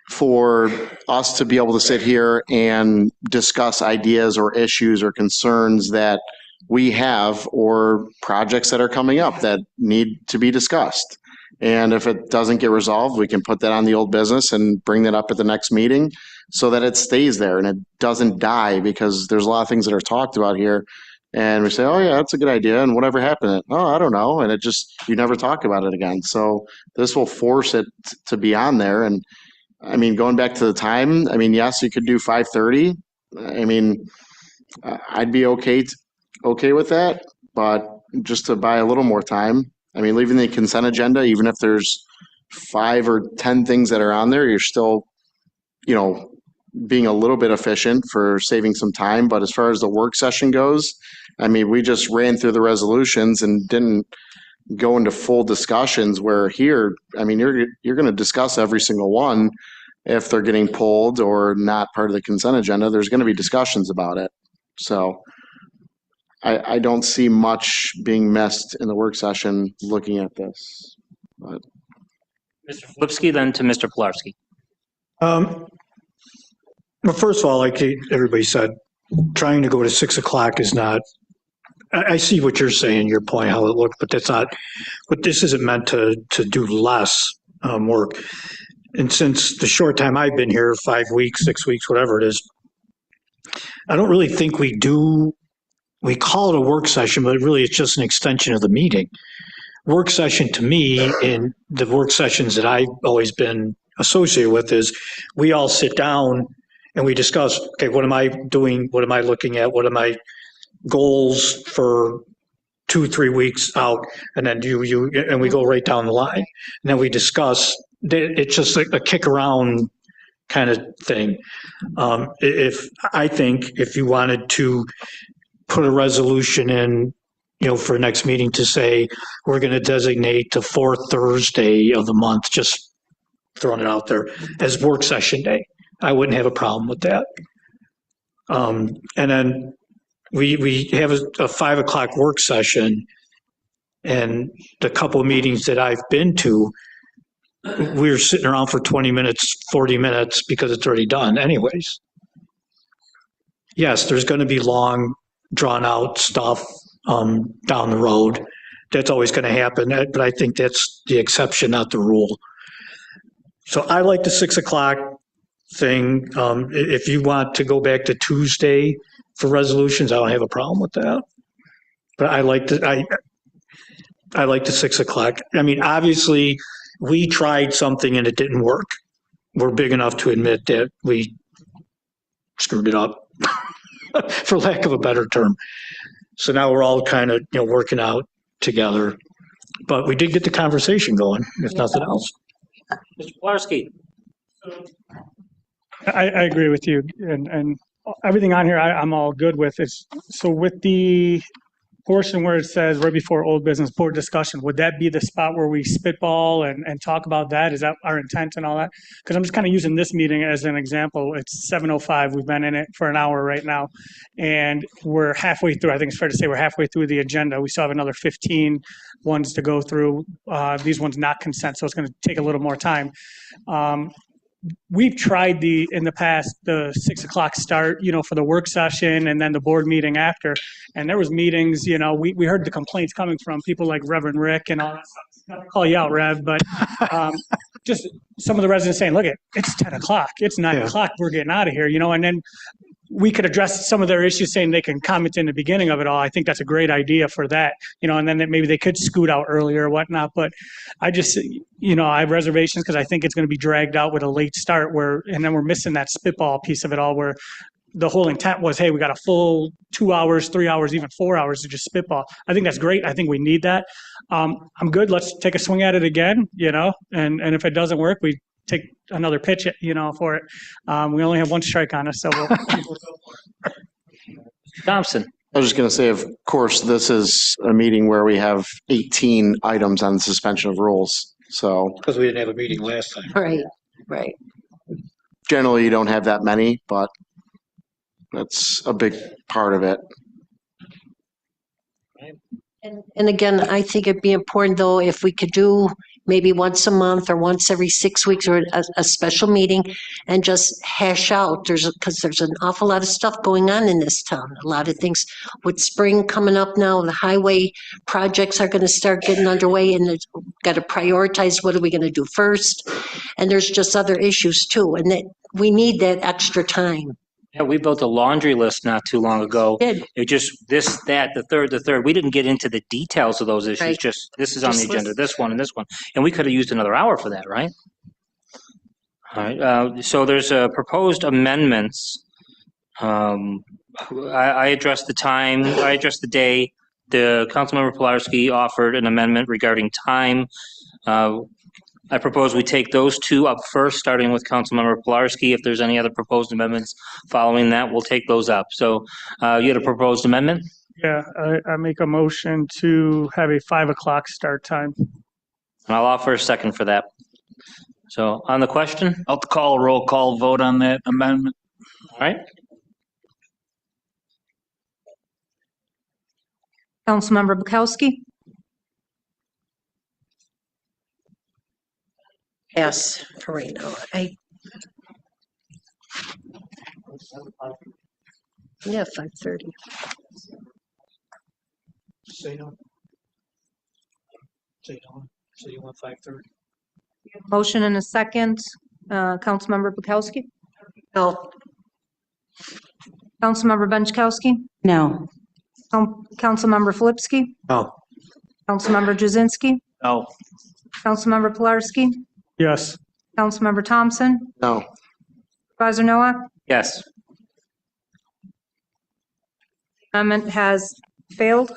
for us to be able to sit here and discuss ideas or issues or concerns that we have, or projects that are coming up that need to be discussed. And if it doesn't get resolved, we can put that on the old business and bring that up at the next meeting so that it stays there and it doesn't die, because there's a lot of things that are talked about here and we say, oh yeah, that's a good idea. And whatever happened? Oh, I don't know. And you never talk about it again. So this will force it to be on there. And I mean, going back to the time, yes, you could do 5:30. I'd be okay with that, but just to buy a little more time. Leaving the consent agenda, even if there's 5 or 10 things that are on there, you're still, being a little bit efficient for saving some time. But as far as the work session goes, we just ran through the resolutions and didn't go into full discussions, where here, you're going to discuss every single one. If they're getting pulled or not part of the consent agenda, there's going to be discussions about it. So I don't see much being missed in the work session looking at this. But. Mr. Filipski, then to Mr. Pilarski. Well, first of all, like everybody said, trying to go to 6 o'clock is not, I see what you're saying, your point, how it looked, but that's not, but this isn't meant to do less work. And since the short time I've been here, 5 weeks, 6 weeks, whatever it is, I don't really think we call it a work session, but really it's just an extension of the meeting. Work session to me, in the work sessions that I've always been associated with, is we all sit down and we discuss, okay, what am I doing? What am I looking at? What are my goals for 2-3 weeks out? And then and we go right down the line. And then we discuss. It's just a kick around kind of thing. I think if you wanted to put a resolution in for next meeting to say, we're going to designate the fourth Thursday of the month, just throwing it out there, as work session day. I wouldn't have a problem with that. And then we have a 5 o'clock work session, and the couple of meetings that I've been to, we're sitting around for 20 minutes, 40 minutes because it's already done anyways. Yes, there's going to be long, drawn out stuff down the road. That's always going to happen, but I think that's the exception, not the rule. So I like the 6 o'clock thing. If you want to go back to Tuesday for resolutions, I don't have a problem with that. But I like the 6 o'clock. I mean, obviously, we tried something and it didn't work. We're big enough to admit that we screwed it up, for lack of a better term. So now we're all kind of, working out together. But we did get the conversation going, if nothing else. Mr. Pilarski. I agree with you, and everything on here I'm all good with. So with the portion where it says right before old business board discussion, would that be the spot where we spitball and talk about that? Is that our intent and all that? Because I'm just kind of using this meeting as an example. It's 7:05. We've been in it for an hour right now, and we're halfway through. I think it's fair to say we're halfway through the agenda. We still have another 15 ones to go through. These ones not consent, so it's going to take a little more time. We've tried in the past, the 6 o'clock start, for the work session and then the board meeting after. And there was meetings, we heard the complaints coming from people like Reverend Rick and all that stuff. I'll call you out, Rev, but just some of the residents saying, look, it's 10 o'clock, it's 9 o'clock, we're getting out of here, and then we could address some of their issues saying they can comment in the beginning of it all. I think that's a great idea for that, and then maybe they could scoot out earlier or whatnot. But I just, I have reservations because I think it's going to be dragged out with a late start and then we're missing that spitball piece of it all where the whole intent was, hey, we got a full 2 hours, 3 hours, even 4 hours to just spitball. I think that's great. I think we need that. I'm good. Let's take a swing at it again, and if it doesn't work, we take another pitch, for it. We only have one strike on us, so we'll go for it. Thompson. I was just going to say, of course, this is a meeting where we have 18 items on the suspension of rules. So because we didn't have a meeting last time. Right. Generally, you don't have that many, but that's a big part of it. And again, I think it'd be important though, if we could do maybe once a month or once every 6 weeks or a special meeting and just hash out, because there's an awful lot of stuff going on in this town. A lot of things with spring coming up now, the highway projects are going to start getting underway and it's got to prioritize what are we going to do first. And there's just other issues too. And that we need that extra time. Yeah, we built a laundry list not too long ago. Did. It just this, that, the third. We didn't get into the details of those issues. Right. Just this is on the Just agenda, list. this one and this one, and we could have used another hour for that, right? All right. So there's proposed amendments. I addressed the time. I addressed the day. The Councilmember Pilarski offered an amendment regarding time. I propose we take those two up first, starting with Councilmember Pilarski. If there's any other proposed amendments following that, we'll take those up. So you had a proposed amendment? Yeah, I make a motion to have a 5 o'clock start time. And I'll offer a second for that. So on the question? I'll call a roll call vote on that amendment. All right. Councilmember Bukowski? Yes, for right now. Yeah, 5:30. Say no. Say no. So you want 5:30? Motion and a second. Councilmember Bukowski? No. Councilmember Benchkowski? No. Councilmember Flipsky? No. Councilmember Jazinski? No. Councilmember Pilarski? Yes. Councilmember Thompson? No. Supervisor Nowak? Yes. Amendment has failed.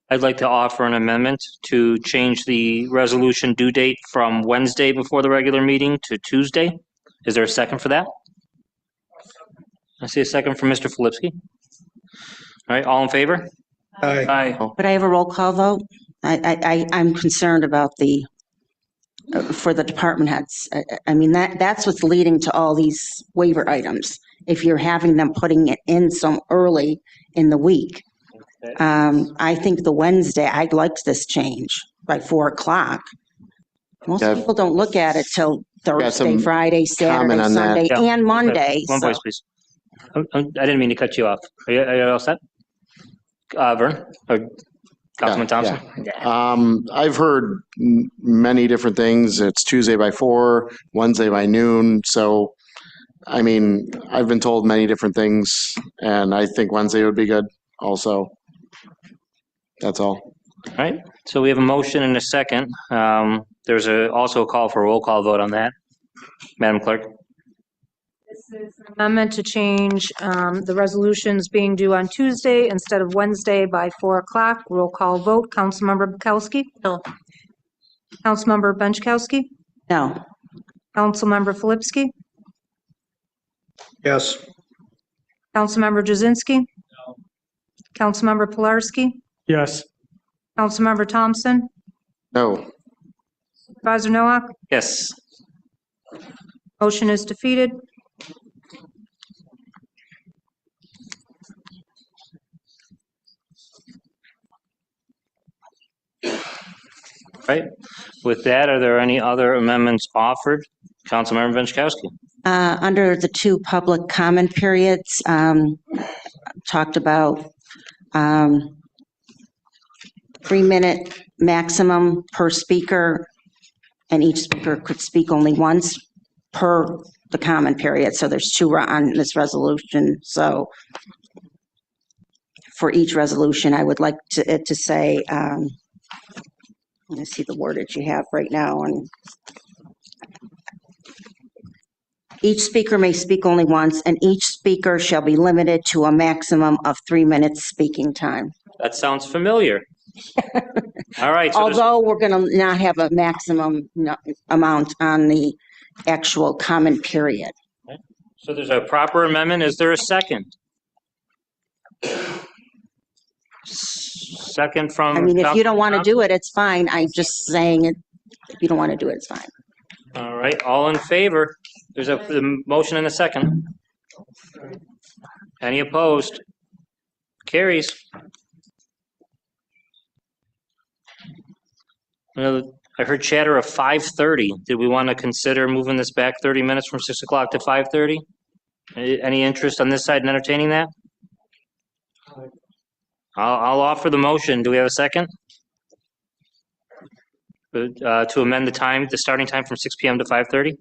I'd like to offer an amendment to change the resolution due date from Wednesday before the regular meeting to Tuesday. Is there a second for that? I see a second from Mr. Flipsky. All right, all in favor? Aye. Could I have a roll call vote? I'm concerned about for the department heads. I mean, that's what's leading to all these waiver items. If you're having them putting it in so early in the week. I think the Wednesday, I'd like this change by 4:00. Most Yeah. people don't look at it till Thursday, some Friday, Saturday, comment on that. Sunday, Yeah. and Monday. One so- voice, please. I didn't mean to cut you off. Are you all set? Vern, or Councilman Thompson? I've heard many different things. It's Tuesday by 4, Wednesday by noon. So, I mean, I've been told many different things, and I think Wednesday would be good also. That's all. All right, so we have a motion and a second. There's also a call for a roll call vote on that. Madam Clerk? This is an amendment to change the resolutions being due on Tuesday instead of Wednesday by 4:00. Roll call vote. Councilmember Bukowski? No. Councilmember Benchkowski? No. Councilmember Filipski? Yes. Councilmember Jazinski? No. Councilmember Pilarski? Yes. Councilmember Thompson? No. Supervisor Nowak? Yes. Motion is defeated. Right. With that, are there any other amendments offered? Councilmember Benchkowski? Under the 2 public comment periods, talked about 3-minute maximum per speaker, and each speaker could speak only once per the comment period. So there's 2 on this resolution. So for each resolution, I would like it to say, let me see the wordage you have right now. And each speaker may speak only once, and each speaker shall be limited to a maximum of 3 minutes speaking time. That sounds familiar. All right. So there's- Although we're going to not have a maximum amount on the actual comment period. So there's a proper amendment. Is there a second? Second from. I mean, if you don't want to Councilman do it, it's fine. I'm just saying it. If you don't want to do it, it's fine. Thompson? All right, all in favor? There's a motion and a second. Any opposed? Carries. I heard chatter of 5:30. Did we want to consider moving this back 30 minutes from 6 o'clock to 5:30? Any interest on this side in entertaining that? I'll offer the motion. Do we have a second? To amend the starting time from 6 PM to 5:30?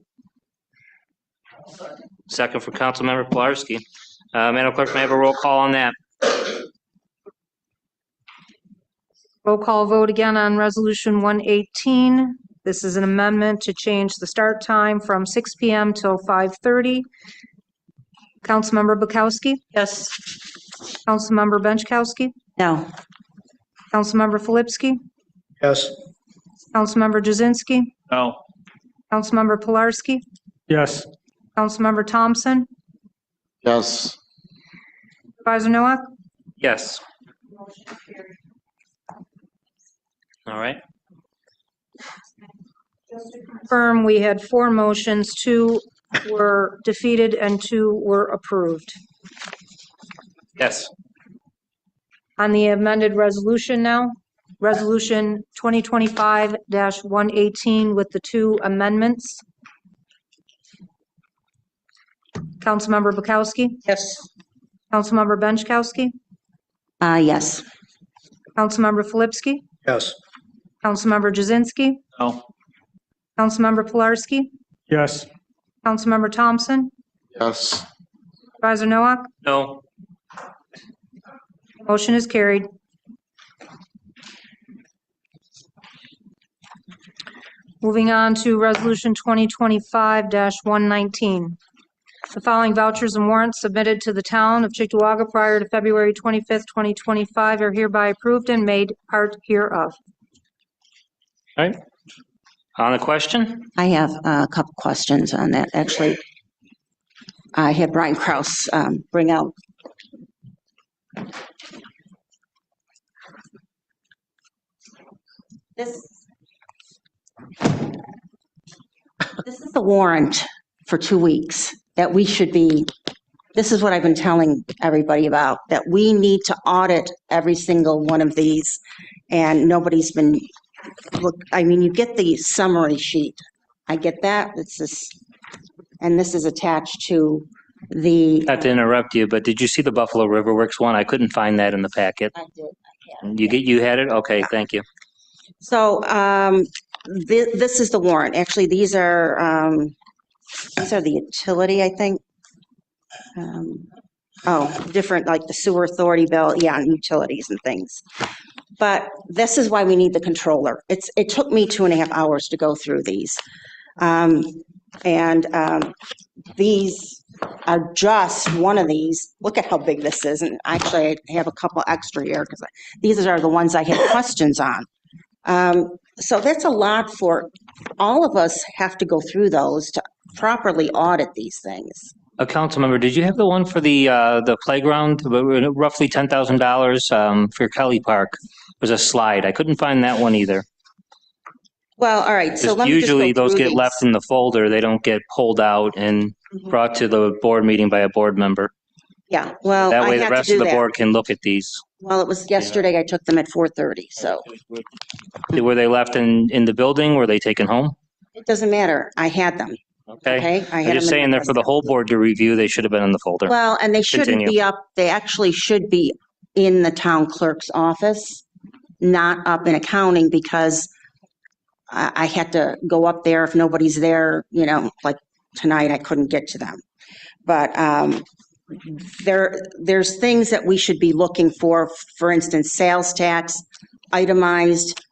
Second for Councilmember Pilarski. Madam Clerk, may I have a roll call on that? Roll call vote again on Resolution 118. This is an amendment to change the start time from 6 PM till 5:30. Councilmember Bukowski? Yes. Councilmember Benchkowski? No. Councilmember Filipski? Yes. Councilmember Jazinski? No. Councilmember Pilarski? Yes. Councilmember Thompson? Yes. Supervisor Nowak? Yes. All right. Confirm, we had 4 motions, 2 were defeated and 2 were approved. Yes. On the amended resolution now, Resolution 2025-118 with the 2 amendments. Councilmember Bukowski? Yes. Councilmember Benchkowski? Yes. Councilmember Filipski? Yes. Councilmember Jazinski? No. Councilmember Pilarski? Yes. Councilmember Thompson? Yes. Supervisor Nowak? No. Motion is carried. Moving on to Resolution 2025-119. The following vouchers and warrants submitted to the town of Cheektowaga prior to February 25th, 2025 are hereby approved and made part hereof. All right. On the question? I have a couple questions on that. Actually, I had Brian Kraus bring out This is the warrant for 2 weeks that we should be, this is what I've been telling everybody about, that we need to audit every single one of these. And nobody's been, look, I mean, you get the summary sheet. I get that. It's this, and this is attached to the. Not to interrupt you, but did you see the Buffalo River Works one? I couldn't find that in the packet. I did. You had it? Okay, thank you. So this is the warrant. Actually, these are the utility, I think. Different, like the sewer authority bill, yeah, and utilities and things. But this is why we need the controller. It took me 2.5 hours to go through these. These are just one of these. Look at how big this is. And actually, I have a couple extra here because these are the ones I had questions on. So that's a lot for all of us have to go through those to properly audit these things. A council member, did you have the one for the playground, roughly $10,000 for Kelly Park? It was a slide. I couldn't find that one either. Well, all right. So let me usually just go those through get these. left in the folder. They don't get pulled out and brought to the board meeting by a board member. Yeah, well, That I way the had to rest do of the that. board can look at these. Well, it was yesterday. I took them at 4:30, so Were they left in the building? Were they taken home? it doesn't matter. I had them. Okay. Okay, I I'm had just them in saying my they're for the whole board to review. They should have been in the folder. Well, and they shouldn't Continue. be up, they actually should be in the town clerk's office, not up in accounting, because I had to go up there if nobody's there, you know, like tonight, I couldn't get to them. But there's things that we should be looking for instance, sales tax, itemized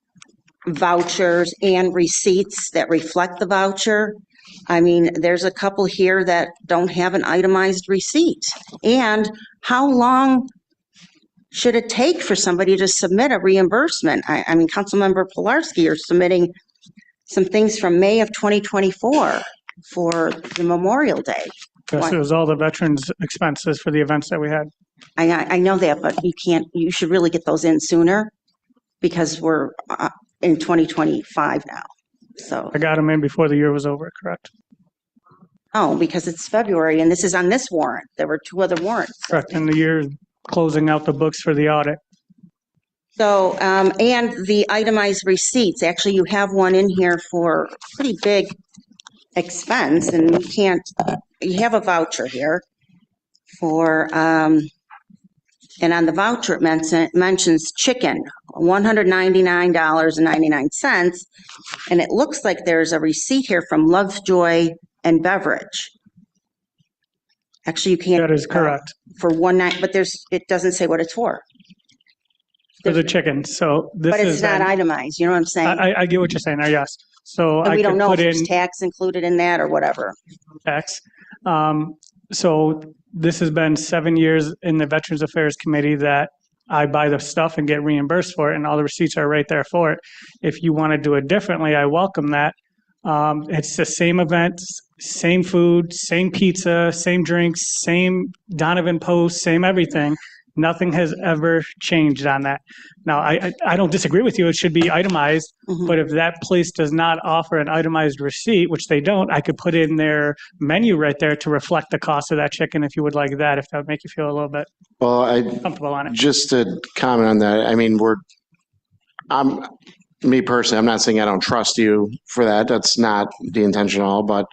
vouchers and receipts that reflect the voucher. I mean, there's a couple here that don't have an itemized receipt. And how long should it take for somebody to submit a reimbursement? I mean, Councilmember Pilarski, you're submitting some things from May of 2024 for the Memorial Day. Yes, it was all the veterans' expenses for the events that we had. I know that, but you should really get those in sooner because we're in 2025 now. So, I got them in before the year was over, correct? oh, because it's February and this is on this warrant. There were 2 other warrants. Correct, and the year closing out the books for the audit. So, and the itemized receipts, actually you have one in here for pretty big expense and you have a voucher here for, and on the voucher it mentions chicken, $199.99. And it looks like there's a receipt here from Lovejoy and Beverage. Actually, you can't. That is correct. For one night, but it doesn't say what it's for. For the chicken, so this But is. it's not itemized, you know what I'm saying? I get what you're saying there, yes. So And I we don't could know put if in there's tax included in that or whatever. tax. So this has been 7 years in the Veterans Affairs Committee that I buy the stuff and get reimbursed for it, and all the receipts are right there for it. If you want to do it differently, I welcome that. It's the same events, same food, same pizza, same drinks, same Donovan Post, same everything. Nothing has ever changed on that. Now, I don't disagree with you. It should be itemized, but if that place does not offer an itemized receipt, which they don't, I could put in their menu right there to reflect the cost of that chicken if you would like that, if that would make you feel a little bit Well, comfortable on it. just to comment on that, I mean, me personally, I'm not saying I don't trust you for that. That's not the intention at all. But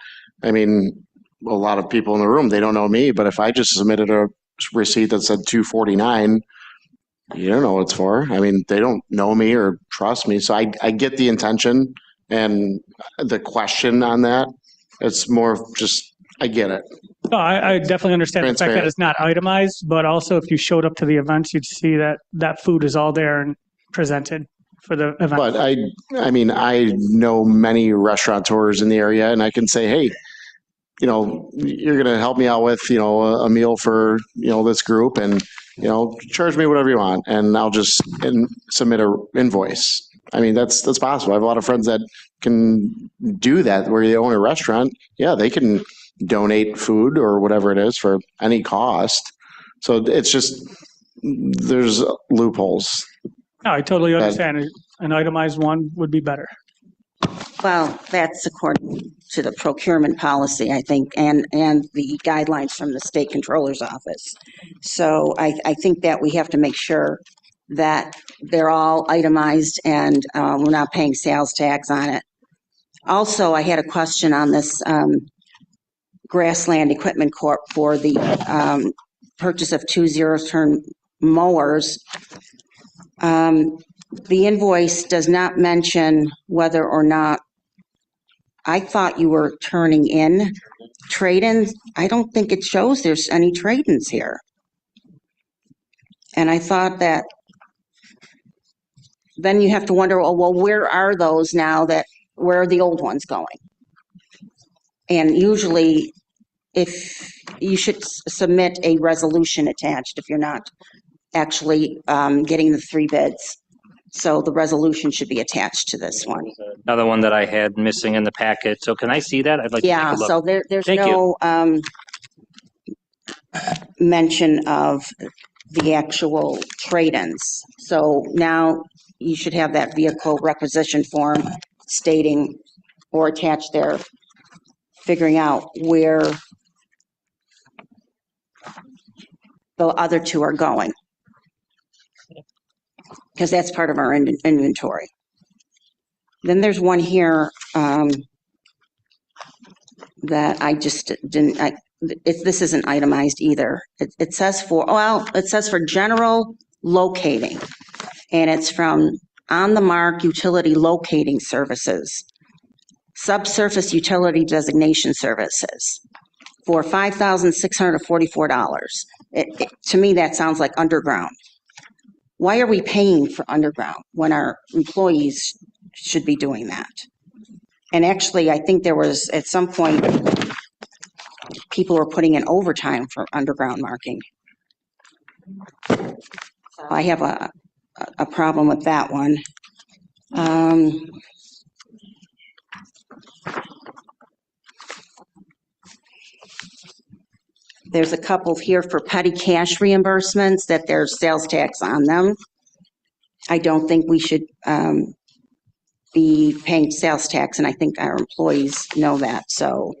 I mean, a lot of people in the room, they don't know me. But if I just submitted a receipt that said $249, you don't know what it's for. I mean, they don't know me or trust me. So I get the intention and the question on that. It's more of just, I get it. No, I definitely understand the fact that Transparent. it's not itemized, but also if you showed up to the events, you'd see that that food is all there and presented for the event. But I mean, I know many restaurateurs in the area and I can say, hey, you know, you're going to help me out with, you know, a meal for, you know, this group and, you know, charge me whatever you want and I'll just submit a invoice. I mean, that's possible. I have a lot of friends that can do that where they own a restaurant. Yeah, they can donate food or whatever it is for any cost. So it's just, there's loopholes. No, I totally understand. An itemized one would be better. Well, that's according to the procurement policy, I think, and the guidelines from the state controller's office. So I think that we have to make sure that they're all itemized and we're not paying sales tax on it. Also, I had a question on this Grassland Equipment Corp. For the purchase of 2 zero-turn mowers. The invoice does not mention whether or not, I thought you were turning in trade-ins. I don't think it shows there's any trade-ins here. And I thought that, then you have to wonder, oh, well, where are those now where are the old ones going? And usually, if you should submit a resolution attached if you're not actually getting the 3 bids. So the resolution should be attached to this one. Another one that I had missing in the packet. So can I see that? I'd like to take a look. So there's Thank no mention of the actual trade-ins. So now you should have that vehicle requisition form stating or attached there, figuring out where the other 2 are going. Because that's part of our inventory. Then there's one here that I just didn't, this isn't itemized either. It says for general locating, and it's from On the Mark Utility Locating Services, Subsurface Utility Designation Services, for $5,644. To me, that sounds like underground. Why are we paying for underground when our employees should be doing that? And actually, I think there was, at some point, people were putting in overtime for underground marking. So I have a problem with that one. There's a couple here for petty cash reimbursements that there's sales tax on them. I don't think we should be paying sales tax, and I think our employees know that. So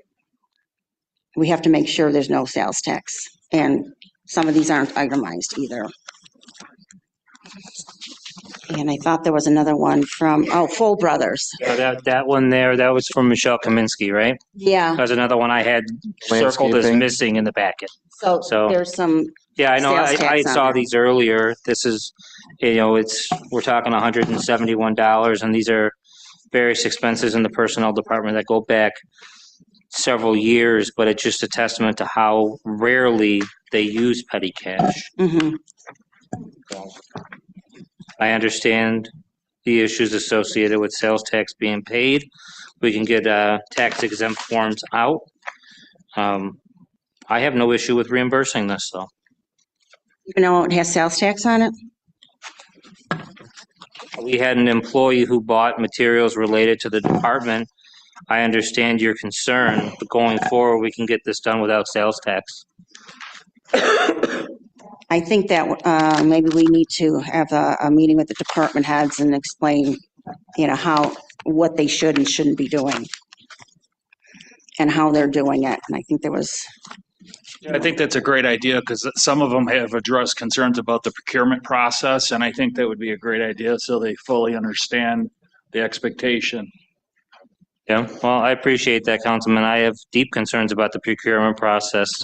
we have to make sure there's no sales tax. And some of these aren't itemized either. And I thought there was another one from, Full Brothers. That one there, that was from Michelle Kaminsky, right? Yeah. That was another one I had circled as Landscaping. missing in the packet. So So- there's some, Yeah, I know. Sales I tax on saw it. these earlier. This is, we're talking $171, and these are various expenses in the personnel department that go back several years, but it's just a testament to how rarely they use petty cash. mhm. I understand the issues associated with sales tax being paid. We can get tax exempt forms out. I have no issue with reimbursing this, though. Even though it has sales tax on it? We had an employee who bought materials related to the department. I understand your concern, but going forward, we can get this done without sales tax. I think that maybe we need to have a meeting with the department heads and explain, what they should and shouldn't be doing and how they're doing it. And I think there was, I think that's a great idea because some of them have addressed concerns about the procurement process, and I think that would be a great idea so they fully understand the expectation. Yeah, well, I appreciate that, Councilman. I have deep concerns about the procurement process.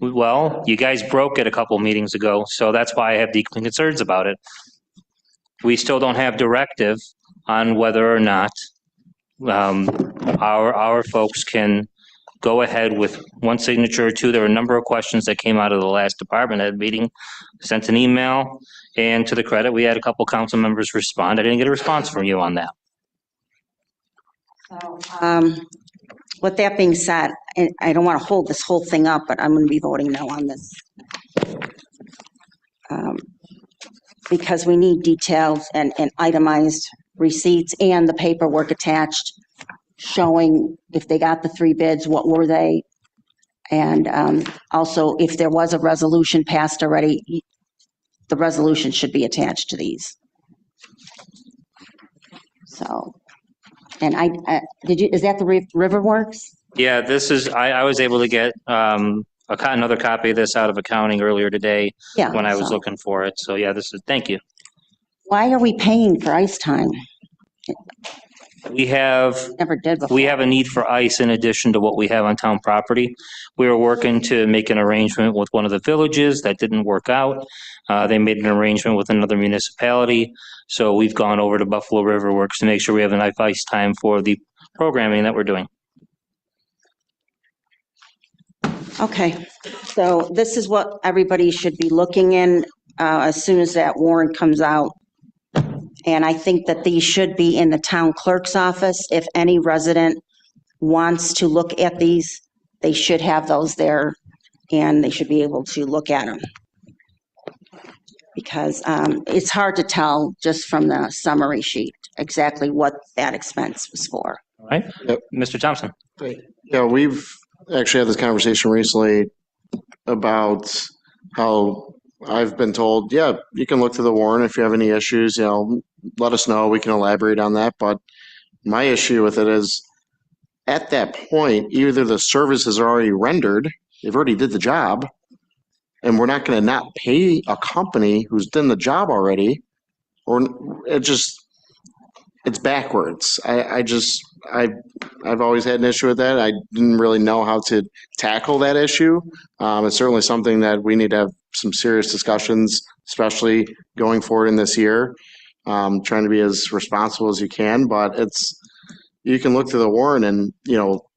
Well, you guys broke it a couple meetings ago, so that's why I have deep concerns about it. We still don't have directive on whether or not our folks can go ahead with one signature or 2. There were a number of questions that came out of the last department head meeting. Sent an email, and to the credit, we had a couple council members respond. I didn't get a response from you on that. with that being said, and I don't want to hold this whole thing up, but I'm going to be voting no on this. Because we need detailed and itemized receipts and the paperwork attached showing if they got the 3 bids, what were they? And also, if there was a resolution passed already, the resolution should be attached to these. So, and is that the Riverworks? Yeah, this is, I was able to get another copy of this out of accounting earlier today Yeah, when I was so- looking for it. So yeah, this is, thank you. Why are we paying for ice time? We have, Never did before. we have a need for ice in addition to what we have on town property. We were working to make an arrangement with one of the villages. That didn't work out. They made an arrangement with another municipality. So we've gone over to Buffalo River Works to make sure we have enough ice time for the programming that we're doing. Okay, so this is what everybody should be looking in as soon as that warrant comes out. And I think that these should be in the town clerk's office. If any resident wants to look at these, they should have those there and they should be able to look at them. Because it's hard to tell just from the summary sheet exactly what that expense was for. All right, Yep. Mr. Thompson. Yeah, we've actually had this conversation recently about how I've been told, yeah, you can look through the warrant if you have any issues, let us know, we can elaborate on that. But my issue with it is at that point, either the service is already rendered, they've already did the job, and we're not going to not pay a company who's done the job already, or it's backwards. I've always had an issue with that. I didn't really know how to tackle that issue. It's certainly something that we need to have some serious discussions, especially going forward in this year. Trying to be as responsible as you can, but you can look through the warrant and,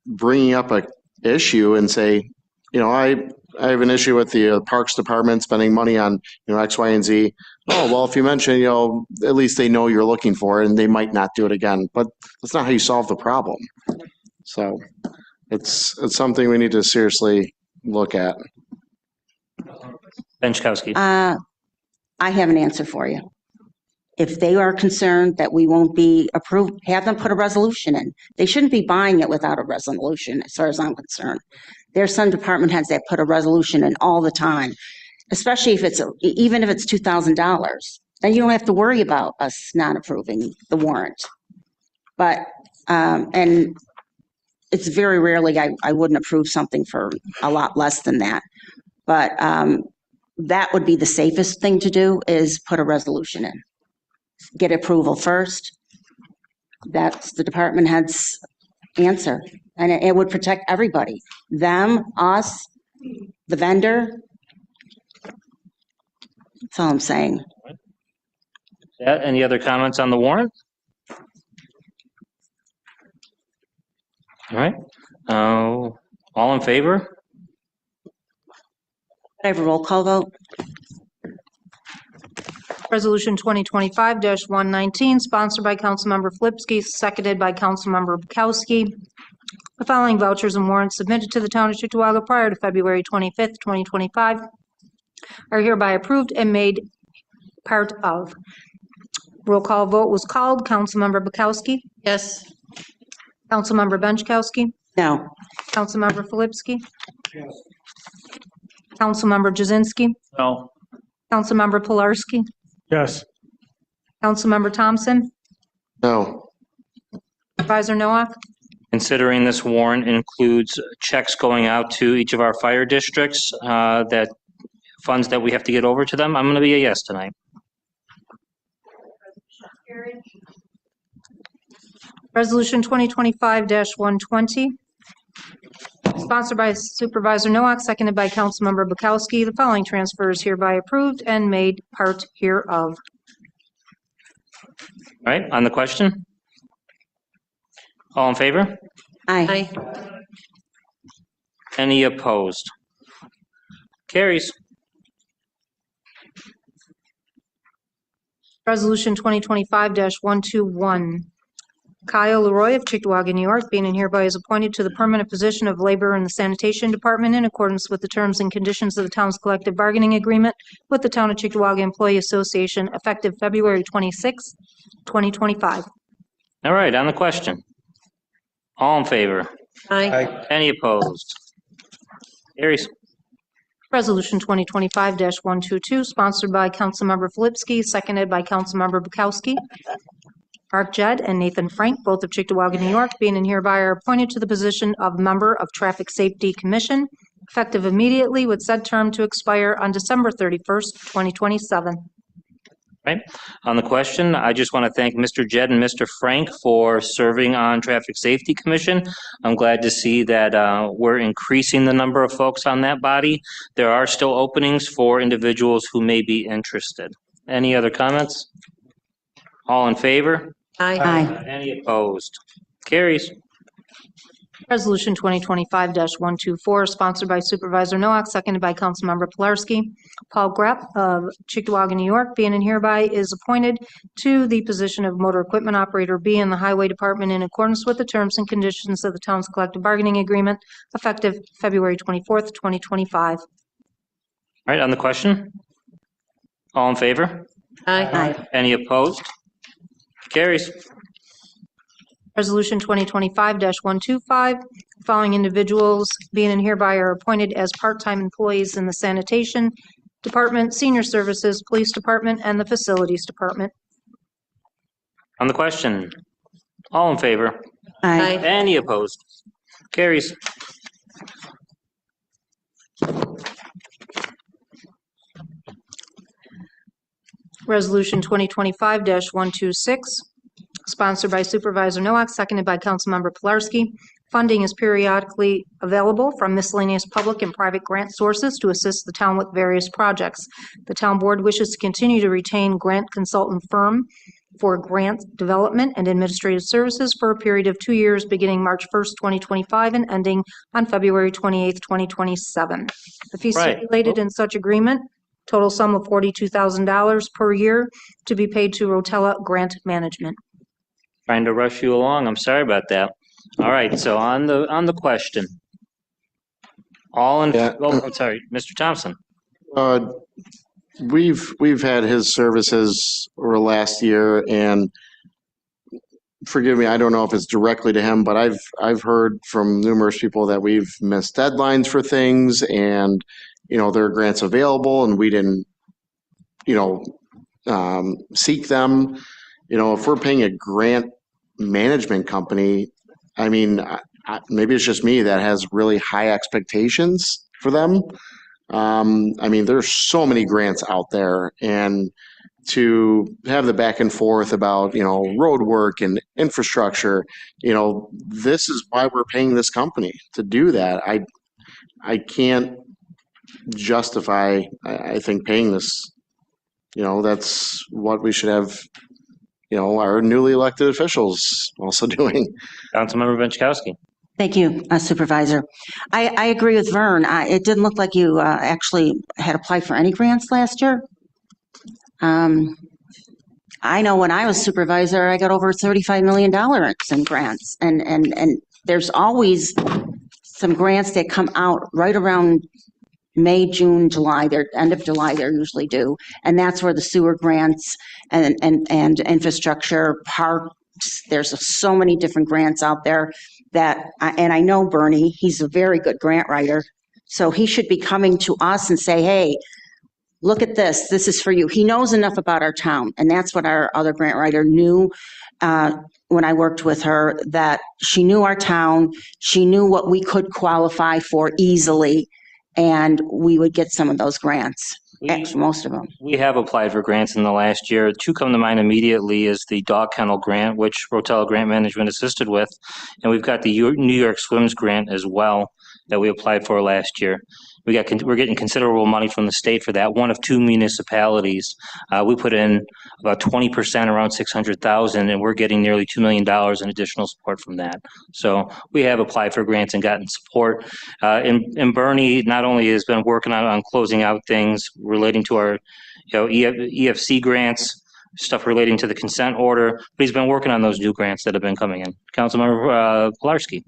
bringing up a issue and say, I have an issue with the Parks Department spending money on, X, Y, and Z. Oh, well, if you mention, at least they know you're looking for it and they might not do it again. But that's not how you solve the problem. So it's something we need to seriously look at. Benchkowski. I have an answer for you. If they are concerned that we won't be approved, have them put a resolution in. They shouldn't be buying it without a resolution, as far as I'm concerned. There's some department heads that put a resolution in all the time, especially even if it's $2,000. Then you don't have to worry about us not approving the warrant. But, and it's very rarely I wouldn't approve something for a lot less than that. But that would be the safest thing to do, is put a resolution in. Get approval first. That's the department head's answer. And it would protect everybody, them, us, the vendor. That's all I'm saying. Yeah, any other comments on the warrant? All right. All in favor? Could I have a roll call vote? Resolution 2025-119, sponsored by Councilmember Flipsky, seconded by Councilmember Bukowski. The following vouchers and warrants submitted to the town of Cheektowaga prior to February 25th, 2025 are hereby approved and made part of. Roll call vote was called. Councilmember Bukowski? Yes. Councilmember Benchkowski? No. Councilmember Flipsky? Yes. Councilmember Jazinski? No. Councilmember Pilarski? Yes. Councilmember Thompson? No. Supervisor Noack? Considering this warrant includes checks going out to each of our fire districts, that funds that we have to get over to them, I'm going to be a yes tonight. Resolution 2025-120, sponsored by Supervisor Noack, seconded by Councilmember Bukowski. The following transfer is hereby approved and made part hereof. All right, on the question? All in favor? Aye. Any opposed? Carries. Resolution 2025-121, Kyle Leroy of Cheektowaga, New York, being and hereby is appointed to the permanent position of labor in the sanitation department in accordance with the terms and conditions of the town's collective bargaining agreement with the Town of Cheektowaga Employee Association effective February 26, 2025. All right, on the question. All in favor? Aye. Any opposed? Carries. Resolution 2025-122, sponsored by Councilmember Flipsky, seconded by Councilmember Bukowski. Mark Jed and Nathan Frank, both of Chickawaga, New York, being and hereby are appointed to the position of member of Traffic Safety Commission, effective immediately with said term to expire on December 31st, 2027. Right. On the question, I just want to thank Mr. Jed and Mr. Frank for serving on Traffic Safety Commission. I'm glad to see that we're increasing the number of folks on that body. There are still openings for individuals who may be interested. Any other comments? All in favor? Aye. Any opposed? Carries. Resolution 2025-124, sponsored by Supervisor Noack, seconded by Councilmember Pilarski. Paul Grapp of Chickawaga, New York, being and hereby is appointed to the position of Motor Equipment Operator B in the Highway Department in accordance with the terms and conditions of the town's collective bargaining agreement, effective February 24th, 2025. All right, on the question? All in favor? Aye. Any opposed? Carries. Resolution 2025-125, following individuals being and hereby are appointed as part-time employees in the Sanitation Department, Senior Services, Police Department, and the Facilities Department. On the question? All in favor? Aye. Any opposed? Carries. Resolution 2025-126, sponsored by Supervisor Noack, seconded by Councilmember Pilarski. Funding is periodically available from miscellaneous public and private grant sources to assist the town with various projects. The town board wishes to continue to retain grant consultant firm for grant development and administrative services for a period of 2 years, beginning March 1st, 2025, and ending on February 28th, 2027. The fee Right. stipulated in such agreement, total sum of $42,000 per year to be paid to Rotella Grant Management. Trying to rush you along. I'm sorry about that. All right, so on the question. All in, oh, I'm sorry, Mr. Thompson. We've had his services over last year, and forgive me, I don't know if it's directly to him, but I've heard from numerous people that we've missed deadlines for things, and there are grants available, and we didn't seek them. If we're paying a grant management company, I mean, maybe it's just me that has really high expectations for them. I mean, there's so many grants out there, and to have the back and forth about, road work and infrastructure, this is why we're paying this company to do that. I can't justify, I think, paying this. That's what we should have, our newly elected officials also doing. Councilmember Benchkowski. Thank you, Supervisor. I agree with Vern. It didn't look like you actually had applied for any grants last year. I know when I was supervisor, I got over $35 million in grants, and there's always some grants that come out right around May, June, July. They're end of July. They're usually due, and that's where the sewer grants and infrastructure, parks. There's so many different grants out there that, and I know Bernie. He's a very good grant writer, so he should be coming to us and say, "Hey, look at this. This is for you." He knows enough about our town, and that's what our other grant writer knew. When I worked with her, that she knew our town, she knew what we could qualify for easily, and we would get some of those grants, most of them. We have applied for grants in the last year. Two come to mind immediately is the dog kennel grant, which Rotella Grant Management assisted with, and we've got the New York Swims grant as well that we applied for last year. We're getting considerable money from the state for that. One of two municipalities. We put in about 20%, around $600,000, and we're getting nearly $2 million in additional support from that. So we have applied for grants and gotten support. And Bernie not only has been working on closing out things relating to our EFC grants, stuff relating to the consent order, but he's been working on those new grants that have been coming in. Councilmember Pilarski.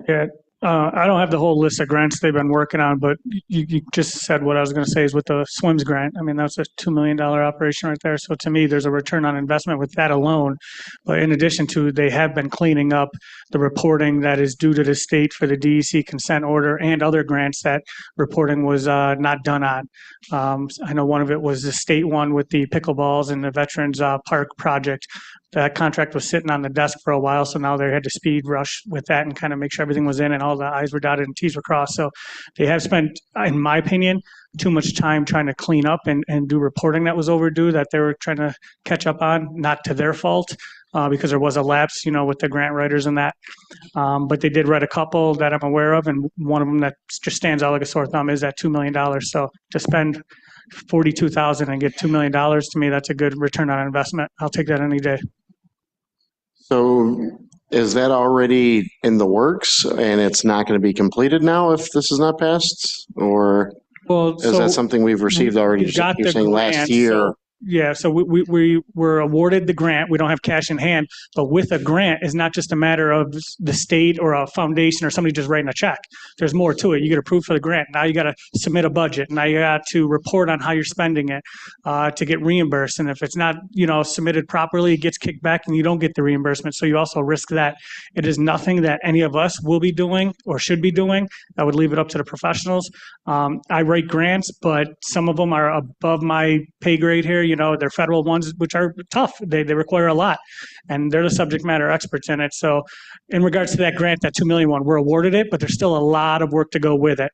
Yeah, I don't have the whole list of grants they've been working on, but you just said what I was going to say is with the SWIMS grant. I mean, that's a $2 million operation right there. So to me, there's a return on investment with that alone. But in addition to, they have been cleaning up the reporting that is due to the state for the DEC consent order and other grants that reporting was not done on. I know one of it was the state one with the pickleballs and the Veterans Park project. That contract was sitting on the desk for a while, so now they had to speed rush with that and kind of make sure everything was in and all the I's were dotted and T's were crossed. So they have spent, in my opinion, too much time trying to clean up and do reporting that was overdue that they were trying to catch up on, not to their fault, because there was a lapse, with the grant writers and that. But they did write a couple that I'm aware of, and one of them that just stands out like a sore thumb is that $2 million. So to spend $42,000 and get $2 million, to me, that's a good return on investment. I'll take that any day. So is that already in the works and it's not going to be completed now if this is not passed? Or is that something we've received already? We got You're the saying last grant, year. so Yeah, so we were awarded the grant. We don't have cash in hand, but with a grant is not just a matter of the state or a foundation or somebody just writing a check. There's more to it. You get approved for the grant. Now you got to submit a budget. Now you got to report on how you're spending it to get reimbursed. And if it's not, submitted properly, it gets kicked back and you don't get the reimbursement. So you also risk that. It is nothing that any of us will be doing or should be doing. I would leave it up to the professionals. I write grants, but some of them are above my pay grade here. They're federal ones, which are tough. They require a lot, and they're the subject matter experts in it. So in regards to that grant, that $2 million one, we're awarded it, but there's still a lot of work to go with it.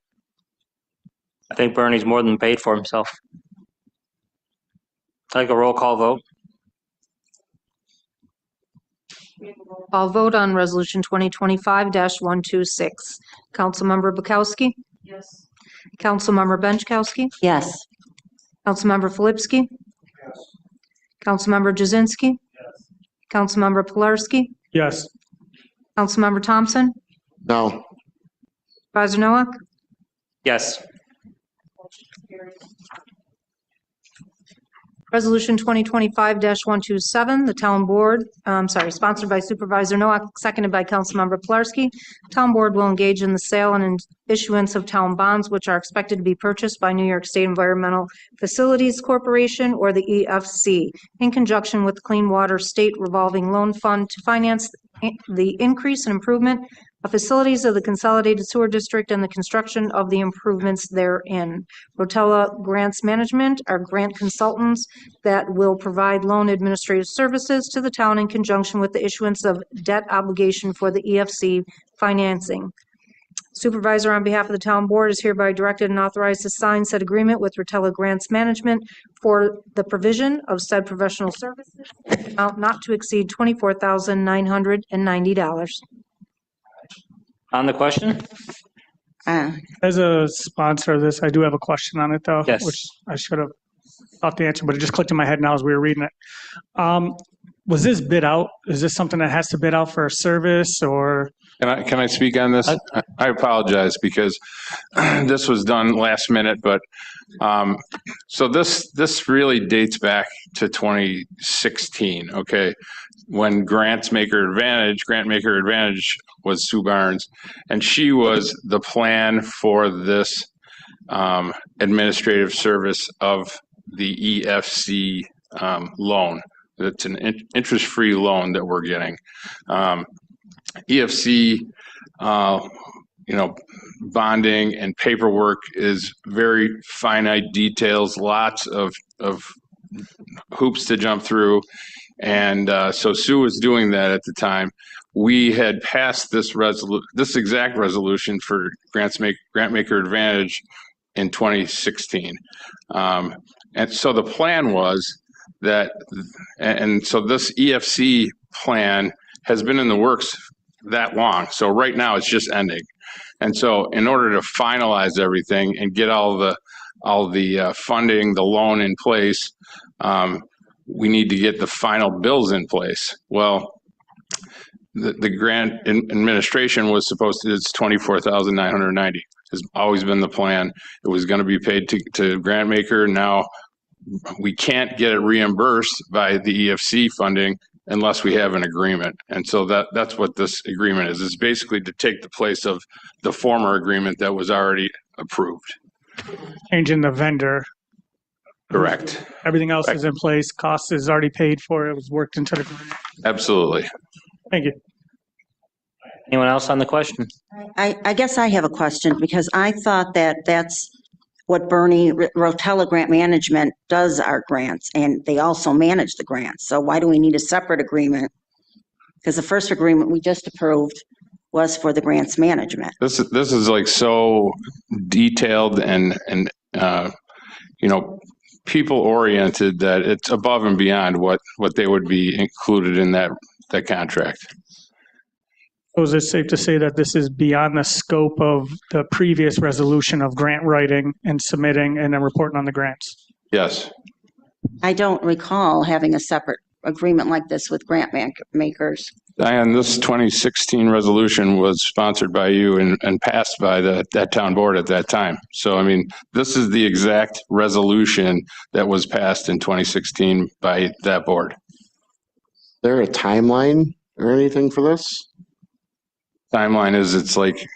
I think Bernie's more than paid for himself. Take a roll call vote. I'll vote on Resolution 2025-126. Councilmember Bukowski? Yes. Councilmember Benchkowski? Yes. Councilmember Filipski? Yes. Councilmember Jazinski? Yes. Councilmember Pilarski? Yes. Councilmember Thompson? No. Supervisor Nowak? Yes. Resolution 2025-127, the Town Board, sponsored by Supervisor Nowak, seconded by Councilmember Pilarski. Town Board will engage in the sale and issuance of town bonds, which are expected to be purchased by New York State Environmental Facilities Corporation, or the EFC, in conjunction with the Clean Water State Revolving Loan Fund to finance the increase and improvement of facilities of the Consolidated Sewer District and the construction of the improvements therein. Rotella Grants Management are grant consultants that will provide loan administrative services to the town in conjunction with the issuance of debt obligation for the EFC financing. Supervisor, on behalf of the Town Board, is hereby directed and authorized to sign said agreement with Rotella Grants Management for the provision of said professional services, amount not to exceed $24,990. On the question? As a sponsor of this, I do have a question on it, though, Yes. which I should have thought the answer, but it just clicked in my head now as we were reading it. Was this bid out? Is this something that has to bid out for a service, or? Can I speak on this? I apologize because this was done last minute, but so this really dates back to 2016. Okay, when Grant Maker Advantage was Sue Barnes, and she was the plan for this administrative service of the EFC loan. It's an interest-free loan that we're getting. EFC, bonding and paperwork is very finite details, lots of hoops to jump through. And so Sue was doing that at the time. We had passed this exact resolution for Grant Maker Advantage in 2016. And so the plan was that, and so this EFC plan has been in the works that long. So right now it's just ending. And so in order to finalize everything and get all the funding, the loan in place, we need to get the final bills in place. Well, the grant administration was supposed to, it's $24,990 has always been the plan. It was going to be paid to Grant Maker. Now we can't get it reimbursed by the EFC funding unless we have an agreement. And so that's what this agreement is. It's basically to take the place of the former agreement that was already approved. Changing the vendor. Correct. Everything else is in place. Cost is already paid for. It was worked into the grant. Absolutely. Thank you. Anyone else on the question? I guess I have a question because I thought that's what Bernie Rotella Grant Management does our grants, and they also manage the grants. So why do we need a separate agreement? Because the first agreement we just approved was for the grants management. This is like so detailed and people oriented that it's above and beyond what they would be included in that contract. So is it safe to say that this is beyond the scope of the previous resolution of grant writing and submitting and then reporting on the grants? Yes. I don't recall having a separate agreement like this with grant makers. Diane, this 2016 resolution was sponsored by you and passed by that town board at that time. So, I mean, this is the exact resolution that was passed in 2016 by that board. Is there a timeline or anything for this? Timeline is it's like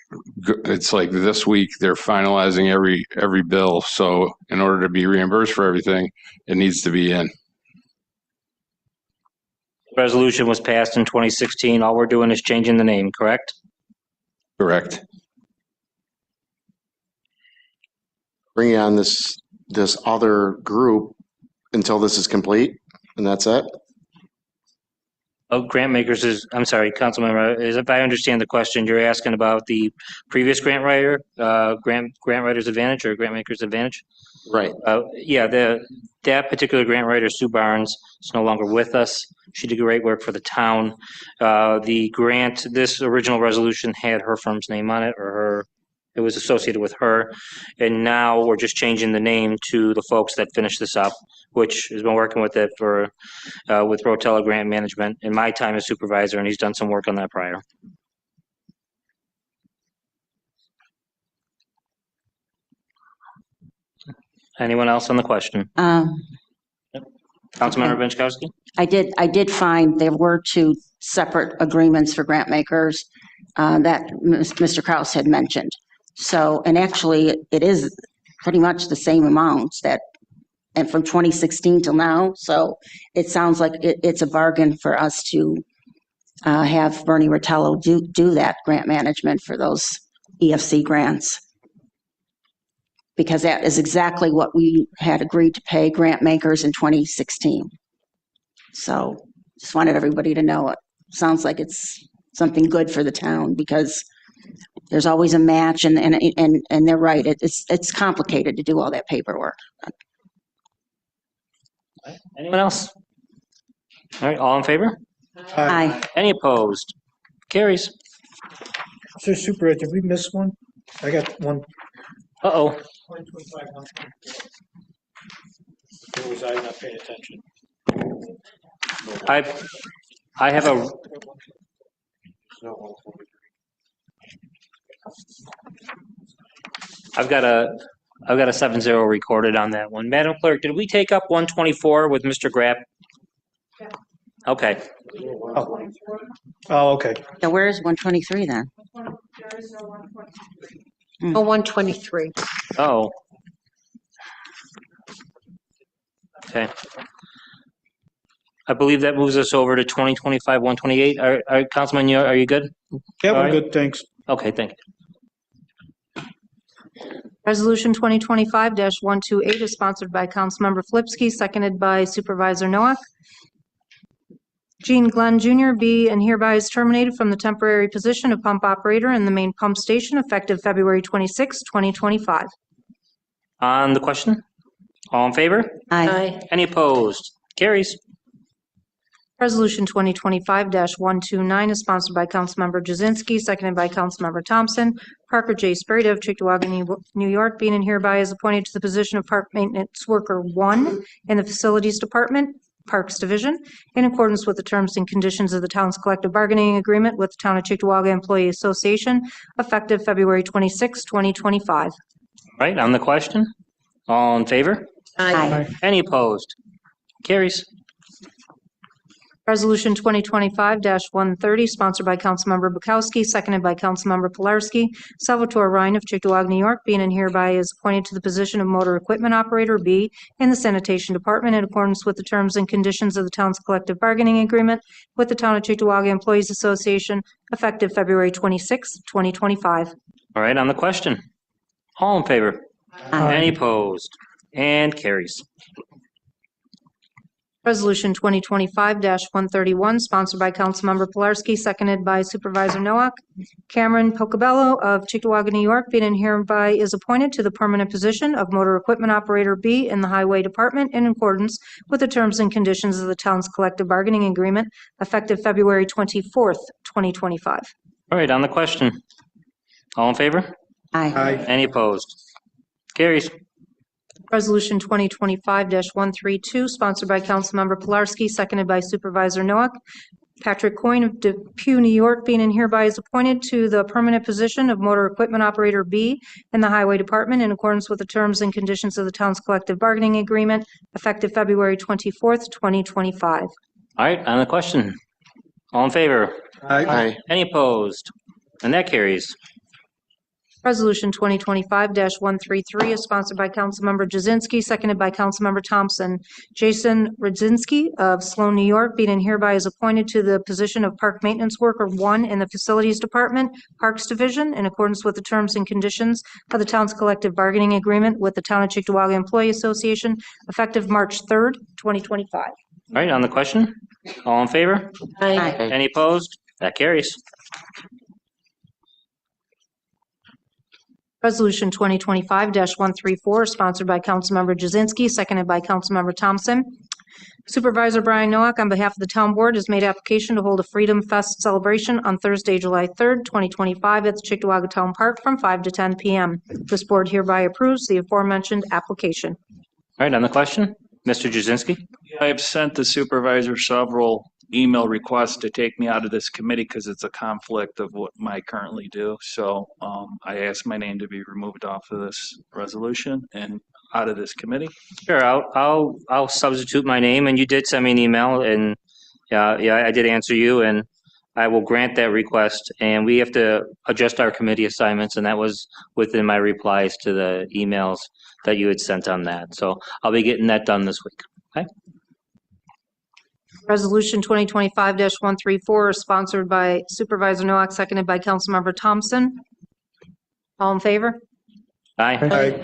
this week they're finalizing every bill. So in order to be reimbursed for everything, it needs to be in. Resolution was passed in 2016. All we're doing is changing the name, correct? Correct. Bringing on this other group until this is complete, and that's it? Oh, grant makers is, I'm sorry, Councilmember, if I understand the question, you're asking about the previous grant writer, grant writer's advantage or grant maker's advantage? Right. Yeah, that particular grant writer, Sue Barnes, is no longer with us. She did great work for the town. The grant, this original resolution had her firm's name on it, or it was associated with her. And now we're just changing the name to the folks that finished this up, which has been working with it with Rotella Grant Management in my time as supervisor, and he's done some work on that prior. Anyone else on the question? Councilmember Benchkowski? I did find there were two separate agreements for grant makers that Mr. Kraus had mentioned. So, and actually it is pretty much the same amounts and from 2016 till now. So it sounds like it's a bargain for us to have Bernie Rotella do that grant management for those EFC grants. Because that is exactly what we had agreed to pay grant makers in 2016. So just wanted everybody to know it. Sounds like it's something good for the town because there's always a match and they're right. It's complicated to do all that paperwork. Anyone else? All right, all in favor? Aye. Any opposed? Carries. So Supervisor, did we miss one? I got one. Uh-oh. Or was I not paying attention? I have a, I've got a 7-0 recorded on that one. Madam Clerk, did we take up 124 with Mr. Grapp? Okay. Oh, okay. Now where is 123 then? Oh, 123. Oh. Okay. I believe that moves us over to 2025-128. Councilman, are you good? Yeah, we're All right. good, thanks. Okay, thank you. Resolution 2025-128 is sponsored by Councilmember Flipsky, seconded by Supervisor Noack. Gene Glenn Jr. be and hereby is terminated from the temporary position of pump operator in the main pump station effective February 26, 2025. On the question? All in favor? Aye. Any opposed? Carries. Resolution 2025-129 is sponsored by Councilmember Jazinski, seconded by Councilmember Thompson. Parker J. Sprayda of Chickawaga, New York, being and hereby is appointed to the position of Park Maintenance Worker 1 in the Facilities Department, Parks Division, in accordance with the terms and conditions of the town's collective bargaining agreement with the Town of Chickawaga Employee Association, effective February 26, 2025. Right, on the question? All in favor? Aye. Any opposed? Carries. Resolution 2025-130, sponsored by Councilmember Bukowski, seconded by Councilmember Pilarski. Salvatore Ryan of Chickawaga, New York, being and hereby is appointed to the position of Motor Equipment Operator B in the Sanitation Department in accordance with the terms and conditions of the town's collective bargaining agreement with the Town of Chickawaga Employees Association, effective February 26, 2025. All right, on the question? All in favor? Any opposed? And carries. Resolution 2025-131, sponsored by Councilmember Pilarski, seconded by Supervisor Noack. Cameron Pocabello of Chickawaga, New York, being and hereby is appointed to the permanent position of Motor Equipment Operator B in the Highway Department in accordance with the terms and conditions of the town's collective bargaining agreement, effective February 24th, 2025. All right, on the question. All in favor? Aye. Any opposed? Carries. Resolution 2025-132, sponsored by Councilmember Pilarski, seconded by Supervisor Noack. Patrick Coyne of Depew, New York, being and hereby is appointed to the permanent position of Motor Equipment Operator B in the Highway Department in accordance with the terms and conditions of the town's collective bargaining agreement, effective February 24th, 2025. All right, on the question. All in favor? Aye. Any opposed? And that carries. Resolution 2025-133 is sponsored by Councilmember Jazinski, seconded by Councilmember Thompson. Jason Radzinski of Sloan, New York, being and hereby is appointed to the position of Park Maintenance Worker 1 in the Facilities Department, Parks Division, in accordance with the terms and conditions of the town's collective bargaining agreement with the Town of Cheektowaga Employee Association, effective March 3rd, 2025. All right, on the question. All in favor? Aye. Any opposed? That carries. Resolution 2025-134, sponsored by Councilmember Jazinski, seconded by Councilmember Thompson. Supervisor Brian Noack, on behalf of the Town Board, has made application to hold a Freedom Fest celebration on Thursday, July 3rd, 2025, at the Cheektowaga Town Park from 5 to 10 p.m. This board hereby approves the aforementioned application. All right, on the question. Mr. Jazinski? I have sent the supervisor several email requests to take me out of this committee because it's a conflict of what I currently do. So I asked my name to be removed off of this resolution and out of this committee. Sure, I'll substitute my name, and you did send me an email, and yeah, I did answer you, and I will grant that request, and we have to adjust our committee assignments, and that was within my replies to the emails that you had sent on that. So I'll be getting that done this week. Okay. Resolution 2025-134 is sponsored by Supervisor Noack, seconded by Councilmember Thompson. All in favor? Aye.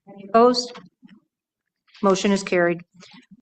Any opposed? Motion is carried.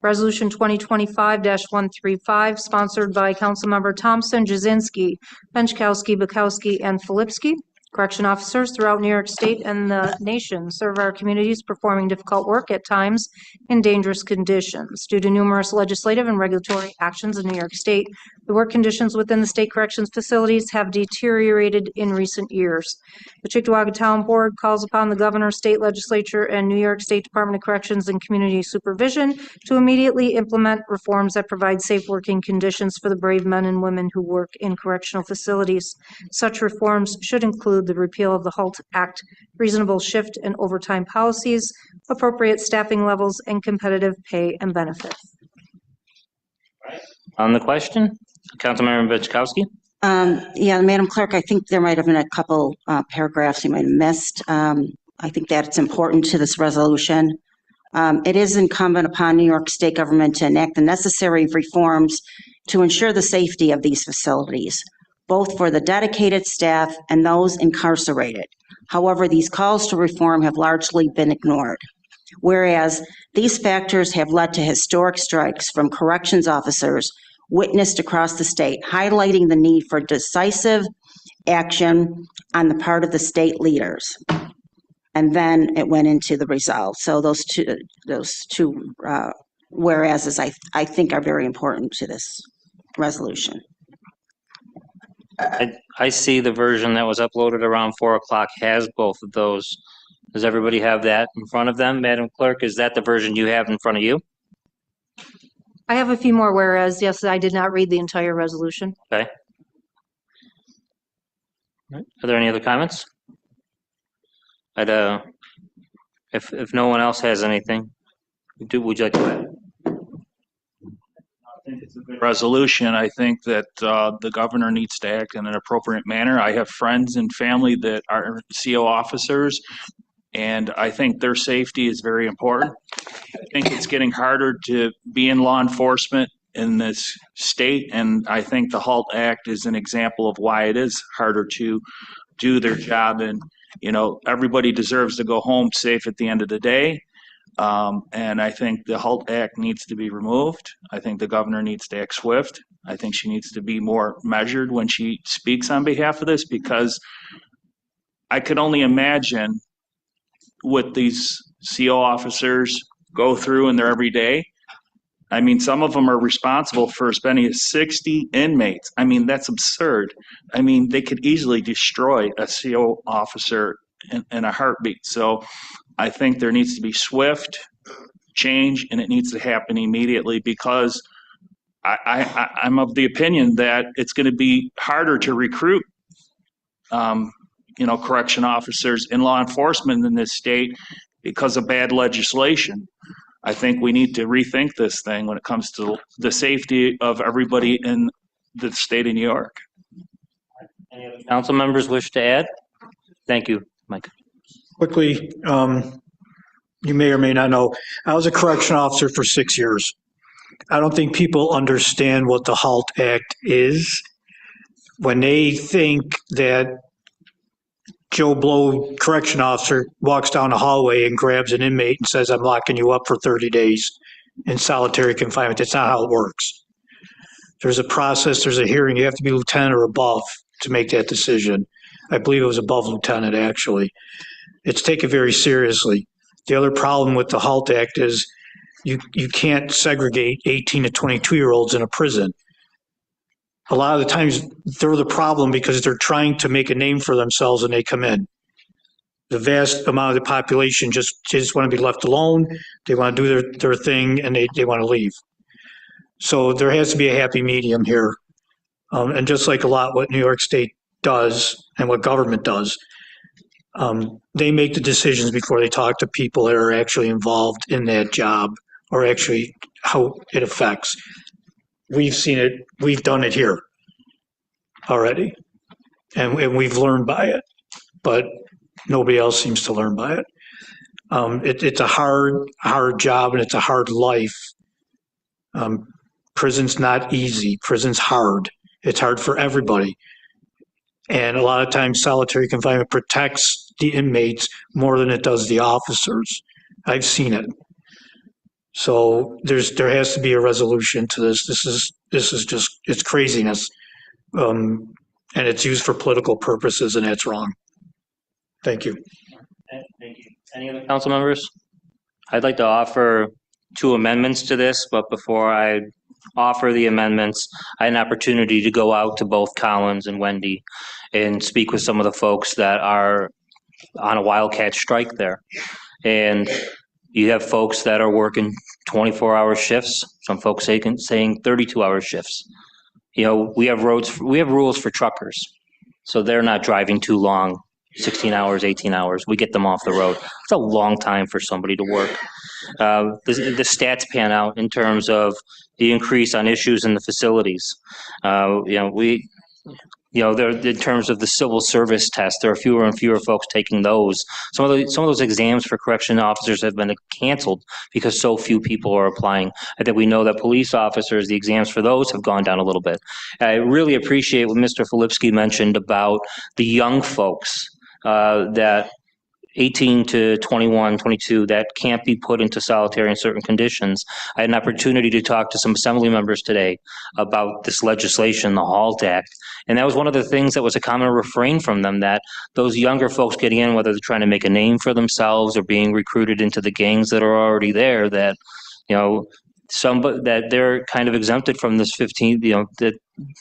Resolution 2025-135, sponsored by Councilmember Thompson, Jazinski, Benchkowski, Bukowski, and Filipski. Correction officers throughout New York State and the nation serve our communities performing difficult work at times in dangerous conditions. Due to numerous legislative and regulatory actions in New York State, the work conditions within the state corrections facilities have deteriorated in recent years. The Cheektowaga Town Board calls upon the governor, state legislature, and New York State Department of Corrections and Community Supervision to immediately implement reforms that provide safe working conditions for the brave men and women who work in correctional facilities. Such reforms should include the repeal of the HALT Act, reasonable shift and overtime policies, appropriate staffing levels, and competitive pay and benefits. On the question, Councilmember Benchkowski? Yeah, Madam Clerk, I think there might have been a couple paragraphs you might have missed. I think that it's important to this resolution. It is incumbent upon New York State government to enact the necessary reforms to ensure the safety of these facilities, both for the dedicated staff and those incarcerated. However, these calls to reform have largely been ignored. Whereas these factors have led to historic strikes from corrections officers witnessed across the state, highlighting the need for decisive action on the part of the state leaders. And then it went into the resolve. So those two whereases I think are very important to this resolution. I see the version that was uploaded around 4 o'clock has both of those. Does everybody have that in front of them, Madam Clerk? Is that the version you have in front of you? I have a few more whereas. Yes, I did not read the entire resolution. Okay. Are there any other comments? If no one else has anything, would you like to? Resolution, I think that the governor needs to act in an appropriate manner. I have friends and family that are CO officers, and I think their safety is very important. I think it's getting harder to be in law enforcement in this state, and I think the HALT Act is an example of why it is harder to do their job everybody deserves to go home safe at the end of the day. And I think the HALT Act needs to be removed. I think the governor needs to act swift. I think she needs to be more measured when she speaks on behalf of this, because I could only imagine what these CO officers go through in their everyday. I mean, some of them are responsible for as many as 60 inmates. I mean, that's absurd. I mean, they could easily destroy a CO officer in a heartbeat. So I think there needs to be swift change, and it needs to happen immediately, because I'm of the opinion that it's going to be harder to recruit, correction officers in law enforcement in this state because of bad legislation. I think we need to rethink this thing when it comes to the safety of everybody in the state of New York. Any other council members wish to add? Thank you, Mike. Quickly, you may or may not know, I was a correction officer for 6 years. I don't think people understand what the HALT Act is. When they think that Joe Blow, correction officer, walks down the hallway and grabs an inmate and says, I'm locking you up for 30 days in solitary confinement. That's not how it works. There's a process, there's a hearing. You have to be lieutenant or above to make that decision. I believe it was above lieutenant, actually. It's taken very seriously. The other problem with the HALT Act is you can't segregate 18 to 22-year-olds in a prison. A lot of the times they're the problem because they're trying to make a name for themselves when they come in. The vast amount of the population just want to be left alone. They want to do their thing, and they want to leave. So there has to be a happy medium here. And just like a lot what New York State does and what government does, they make the decisions before they talk to people that are actually involved in that job or actually how it affects. We've seen it, we've done it here already, and we've learned by it, but nobody else seems to learn by it. It's a hard job, and it's a hard life. Prison's not easy. Prison's hard. It's hard for everybody. And a lot of times solitary confinement protects the inmates more than it does the officers. I've seen it. So there has to be a resolution to this. This is just, it's craziness. And it's used for political purposes, and that's wrong. Thank you. Thank you. Any other council members? I'd like to offer 2 amendments to this, but before I offer the amendments, I had an opportunity to go out to both Collins and Wendy and speak with some of the folks that are on a wildcat strike there. And you have folks that are working 24-hour shifts, some folks saying 32-hour shifts. We have rules for truckers, so they're not driving too long, 16 hours, 18 hours. We get them off the road. It's a long time for somebody to work. The stats pan out in terms of the increase on issues in the facilities. In terms of the civil service test, there are fewer and fewer folks taking those. Some of those exams for correction officers have been canceled because so few people are applying. I think we know that police officers, the exams for those have gone down a little bit. I really appreciate what Mr. Filipski mentioned about the young folks that 18 to 21, 22, that can't be put into solitary in certain conditions. I had an opportunity to talk to some assembly members today about this legislation, the HALT Act. And that was one of the things that was a common refrain from them, that those younger folks getting in, whether they're trying to make a name for themselves or being recruited into the gangs that are already there, that, that they're kind of exempted from this 15, that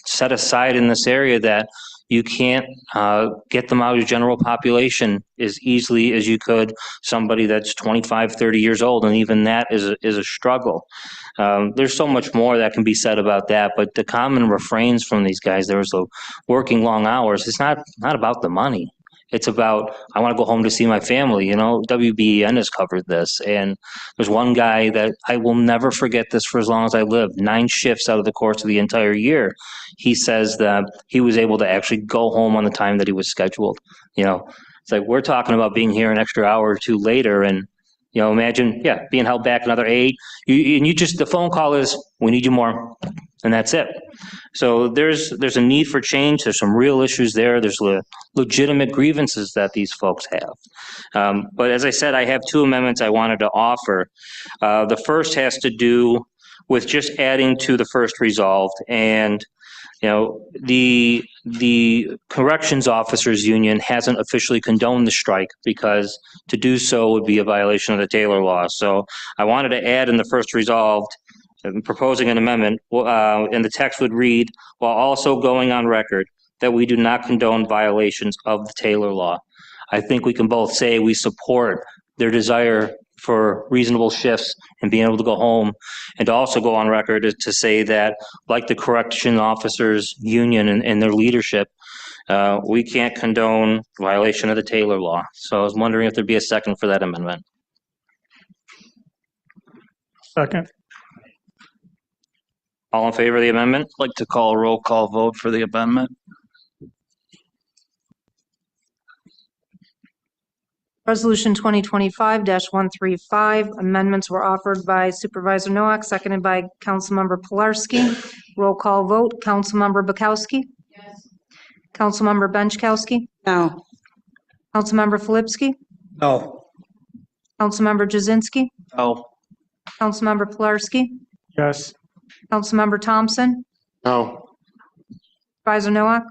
set aside in this area, that you can't get them out of general population as easily as you could somebody that's 25, 30 years old, and even that is a struggle. There's so much more that can be said about that, but the common refrains from these guys, there was the working long hours. It's not about the money. It's about, I want to go home to see my family. WBEN has covered this. And there's one guy that I will never forget this for as long as I live, 9 shifts out of the course of the entire year. He says that he was able to actually go home on the time that he was scheduled. It's like, we're talking about being here an extra hour or two later, and You know, imagine, being held back another 8. The phone call is, we need you more, and that's it. So there's a need for change. There's some real issues there. There's legitimate grievances that these folks have. But as I said, I have 2 amendments I wanted to offer. The first has to do with just adding to the first resolved, and the Corrections Officers Union hasn't officially condoned the strike because to do so would be a violation of the Taylor Law. So I wanted to add in the first resolved, proposing an amendment, and the text would read, while also going on record that we do not condone violations of the Taylor Law. I think we can both say we support their desire for reasonable shifts and being able to go home, and to also go on record to say that, like the Correction Officers Union and their leadership, we can't condone violation of the Taylor Law. So I was wondering if there'd be a second for that amendment. Second. All in favor of the amendment? I'd like to call a roll call vote for the amendment. Resolution 2025-135, amendments were offered by Supervisor Nowak, seconded by Councilmember Pilarski. Roll call vote, Councilmember Bukowski? Yes. Councilmember Benchkowski? No. Councilmember Filipski? No. Councilmember Jazinski? No. Councilmember Pilarski? Yes. Councilmember Thompson? No. Supervisor Nowak?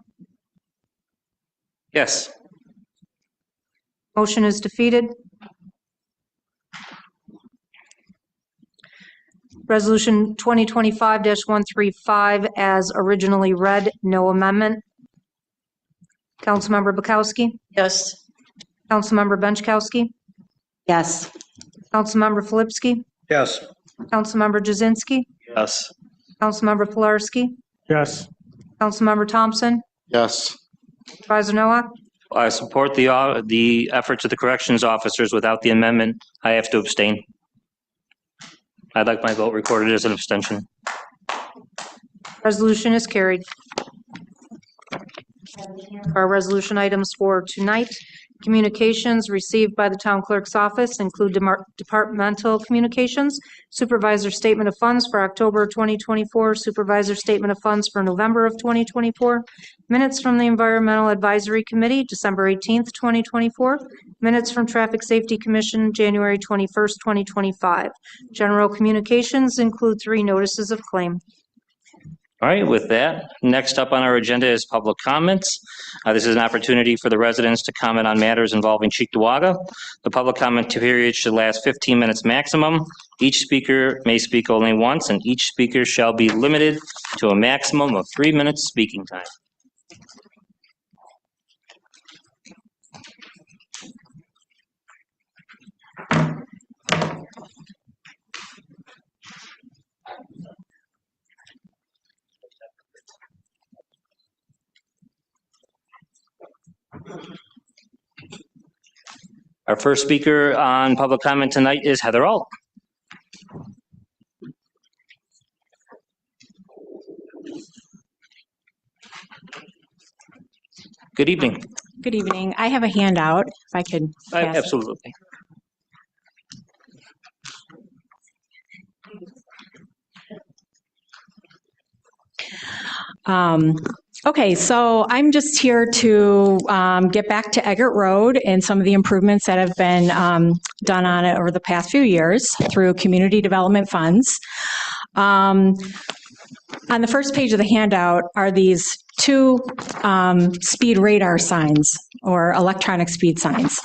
Yes. Motion is defeated. Resolution 2025-135 as originally read, no amendment. Councilmember Bukowski? Yes. Councilmember Benchkowski? Yes. Councilmember Filipski? Yes. Councilmember Jazinski? Yes. Councilmember Pilarski? Yes. Councilmember Thompson? Yes. Supervisor Nowak? I support the efforts of the corrections officers. Without the amendment, I have to abstain. I'd like my vote recorded as an abstention. Resolution is carried. Our resolution items for tonight. Communications received by the town clerk's office include departmental communications, supervisor statement of funds for October 2024, supervisor statement of funds for November of 2024, minutes from the Environmental Advisory Committee, December 18th, 2024, minutes from Traffic Safety Commission, January 21st, 2025. General communications include 3 notices of claim. All right, with that, next up on our agenda is public comments. This is an opportunity for the residents to comment on matters involving Cheektowaga. The public comment period should last 15 minutes maximum. Each speaker may speak only once, and each speaker shall be limited to a maximum of 3 minutes speaking time. Our first speaker on public comment tonight is Heather Alt. Good evening. Good evening. I have a handout, if I could pass it. Absolutely. Okay, so I'm just here to get back to Eggert Road and some of the improvements that have been done on it over the past few years through community development funds. On the first page of the handout are these 2 speed radar signs, or electronic speed signs.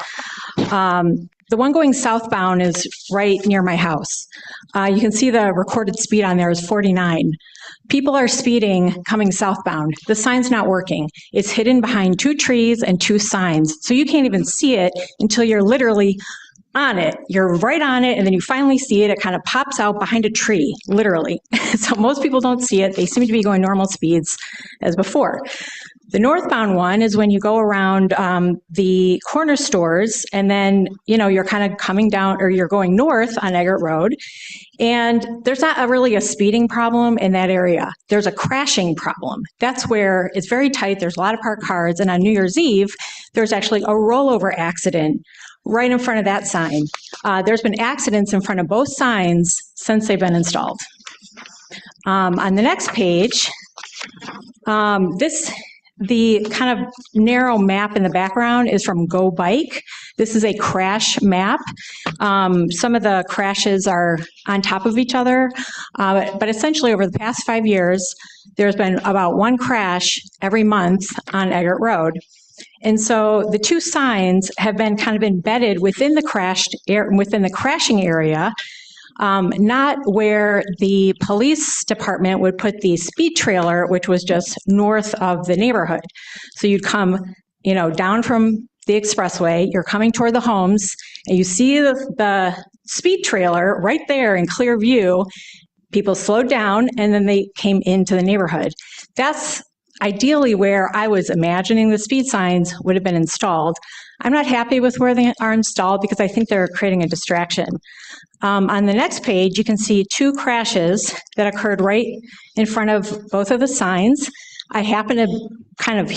The one going southbound is right near my house. You can see the recorded speed on there is 49. People are speeding coming southbound. The sign's not working. It's hidden behind 2 trees and 2 signs. So you can't even see it until you're literally on it. You're right on it, and then you finally see it. It kind of pops out behind a tree, literally. So most people don't see it. They seem to be going normal speeds as before. The northbound one is when you go around the corner stores, and then, you're kind of coming down, or you're going north on Eggert Road, and there's not really a speeding problem in that area. There's a crashing problem. That's where it's very tight. There's a lot of parked cars, and on New Year's Eve, there's actually a rollover accident right in front of that sign. There's been accidents in front of both signs since they've been installed. On the next page, the kind of narrow map in the background is from Go Bike. This is a crash map. Some of the crashes are on top of each other, but essentially over the past 5 years, there's been about one crash every month on Eggert Road. And so the two signs have been kind of embedded within the crashing area, not where the police department would put the speed trailer, which was just north of the neighborhood. So you'd come, down from the expressway, you're coming toward the homes, and you see the speed trailer right there in clear view. People slowed down, and then they came into the neighborhood. That's ideally where I was imagining the speed signs would have been installed. I'm not happy with where they are installed because I think they're creating a distraction. On the next page, you can see two crashes that occurred right in front of both of the signs. I happen to kind of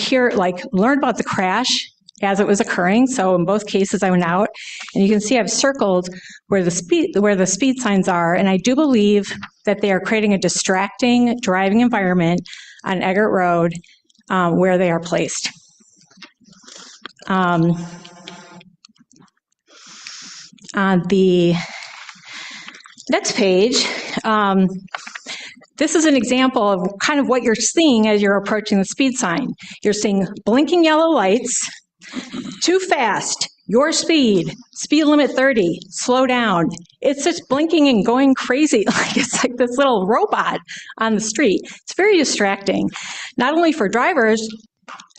learn about the crash as it was occurring. So in both cases, I went out, and you can see I've circled where the speed signs are, and I do believe that they are creating a distracting driving environment on Eggert Road where they are placed. On the next page, this is an example of kind of what you're seeing as you're approaching the speed sign. You're seeing blinking yellow lights, too fast, your speed limit 30, slow down. It's just blinking and going crazy. It's like this little robot on the street. It's very distracting, not only for drivers,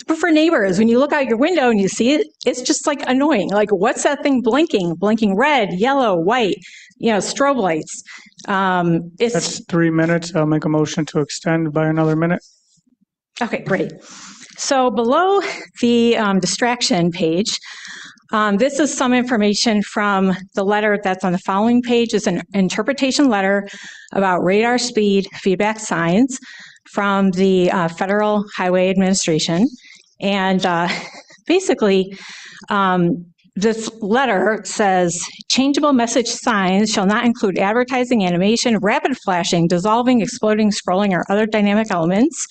but for neighbors. When you look out your window and you see it, it's just like annoying. Like, what's that thing blinking? Blinking red, yellow, white, strobe lights. That's 3 minutes. I'll make a motion to extend by another minute. Okay, great. So below the distraction page, this is some information from the letter that's on the following page. It's an interpretation letter about radar speed feedback signs from the Federal Highway Administration. And basically, this letter says, changeable message signs shall not include advertising, animation, rapid flashing, dissolving, exploding, scrolling, or other dynamic elements.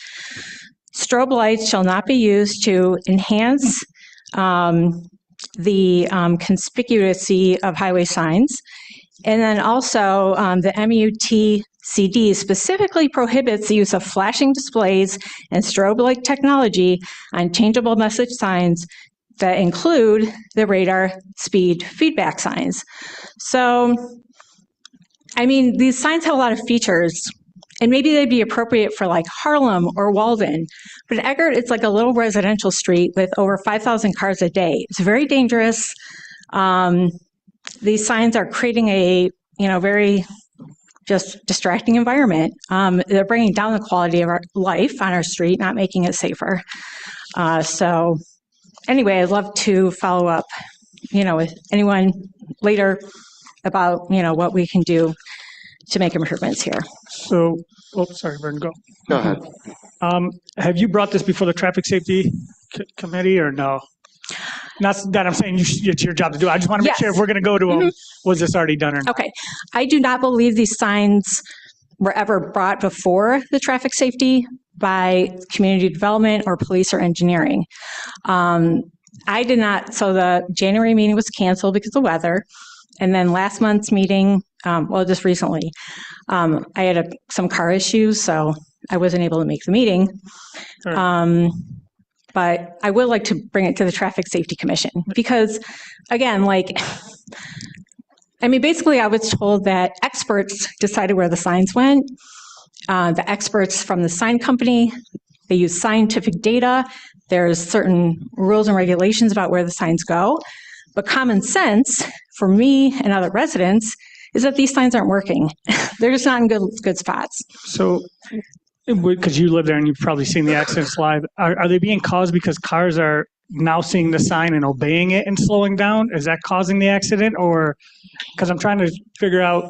Strobe lights shall not be used to enhance the conspicuity of highway signs. And then also the MUTCD specifically prohibits the use of flashing displays and strobe-like technology on changeable message signs that include the radar speed feedback signs. So, these signs have a lot of features, and maybe they'd be appropriate for like Harlem or Walden. But in Eggert, it's like a little residential street with over 5,000 cars a day. It's very dangerous. These signs are creating a, very just distracting environment. They're bringing down the quality of our life on our street, not making it safer. So anyway, I'd love to follow up, with anyone later about, what we can do to make improvements here. So, sorry, Vernon, go. Go ahead. Have you brought this before the Traffic Safety Committee or no? Not that I'm saying it's your job to do. I just want to make sure if we're going to go to them, was this already done or not? Okay. I do not believe these signs were ever brought before the traffic safety by community development or police or engineering. I did not, so the January meeting was canceled because of weather. And then last month's meeting, just recently, I had some car issues, so I wasn't able to make the meeting. But I would like to bring it to the Traffic Safety Commission because, again, basically I was told that experts decided where the signs went. The experts from the sign company, they use scientific data. There's certain rules and regulations about where the signs go. But common sense for me and other residents is that these signs aren't working. They're just not in good spots. So, because you live there and you've probably seen the accidents live, are they being caused because cars are now seeing the sign and obeying it and slowing down? Is that causing the accident? Or, because I'm trying to figure out,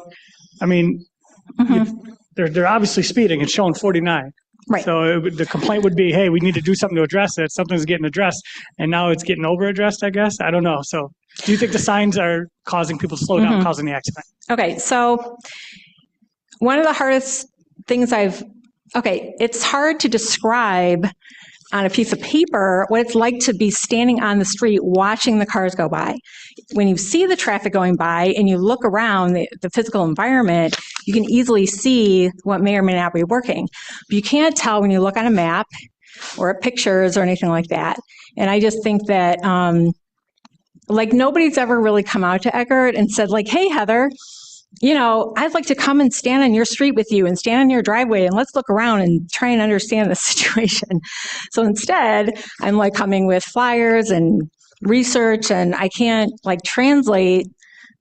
they're obviously speeding and showing 49. Right. So the complaint would be, hey, we need to do something to address it. Something's getting addressed, and now it's getting over addressed, I guess. I don't know. So Do you think the signs are causing people to slow down, Mhm. causing the accident? Okay, so one of the hardest things it's hard to describe on a piece of paper what it's like to be standing on the street watching the cars go by. When you see the traffic going by and you look around the physical environment, you can easily see what may or may not be working. But you can't tell when you look on a map or at pictures or anything like that. And I just think that, nobody's ever really come out to Eggert and said, like, hey, Heather, I'd like to come and stand on your street with you and stand on your driveway and let's look around and try and understand the situation. So instead, I'm like coming with flyers and research, and I can't translate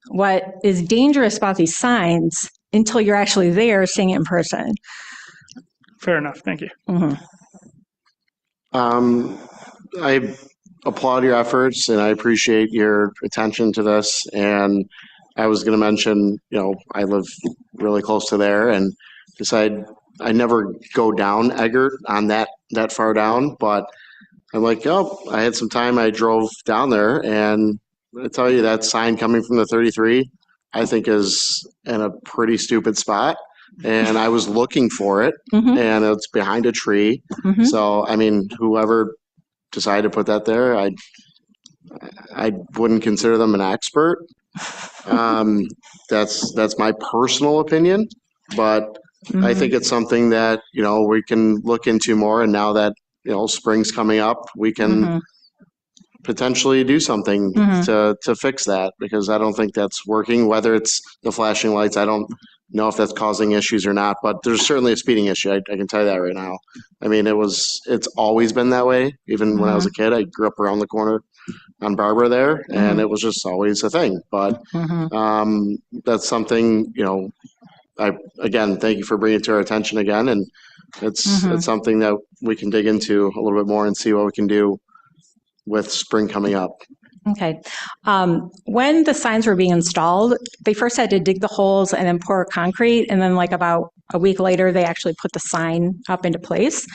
what is dangerous about these signs until you're actually there seeing it in person. Fair enough. Thank you. Mhm. I applaud your efforts and I appreciate your attention to this. And I was going to mention, I live really close to there and I never go down Eggert on that far down, but I'm like, I had some time. I drove down there and I tell you that sign coming from the 33, I think is in a pretty stupid spot. And I was looking for it and it's behind a tree. So, I mean, whoever decided to put that there, I wouldn't consider them an expert. That's my personal opinion, but I think it's something that, we can look into more. And now that, spring's coming up, we can potentially do something to fix that, because I don't think that's working, whether it's the flashing lights. I don't know if that's causing issues or not, but there's certainly a speeding issue. I can tell you that right now. I mean, it's always been that way. Even when I was a kid, I grew up around the corner on Barbara there, and it was just always a thing. But that's something, again, thank you for bringing it to our attention again. And it's something that we can dig into a little bit more and see what we can do with spring coming up. Okay. When the signs were being installed, they first had to dig the holes and then pour concrete. And then about a week later, they actually put the sign up into place.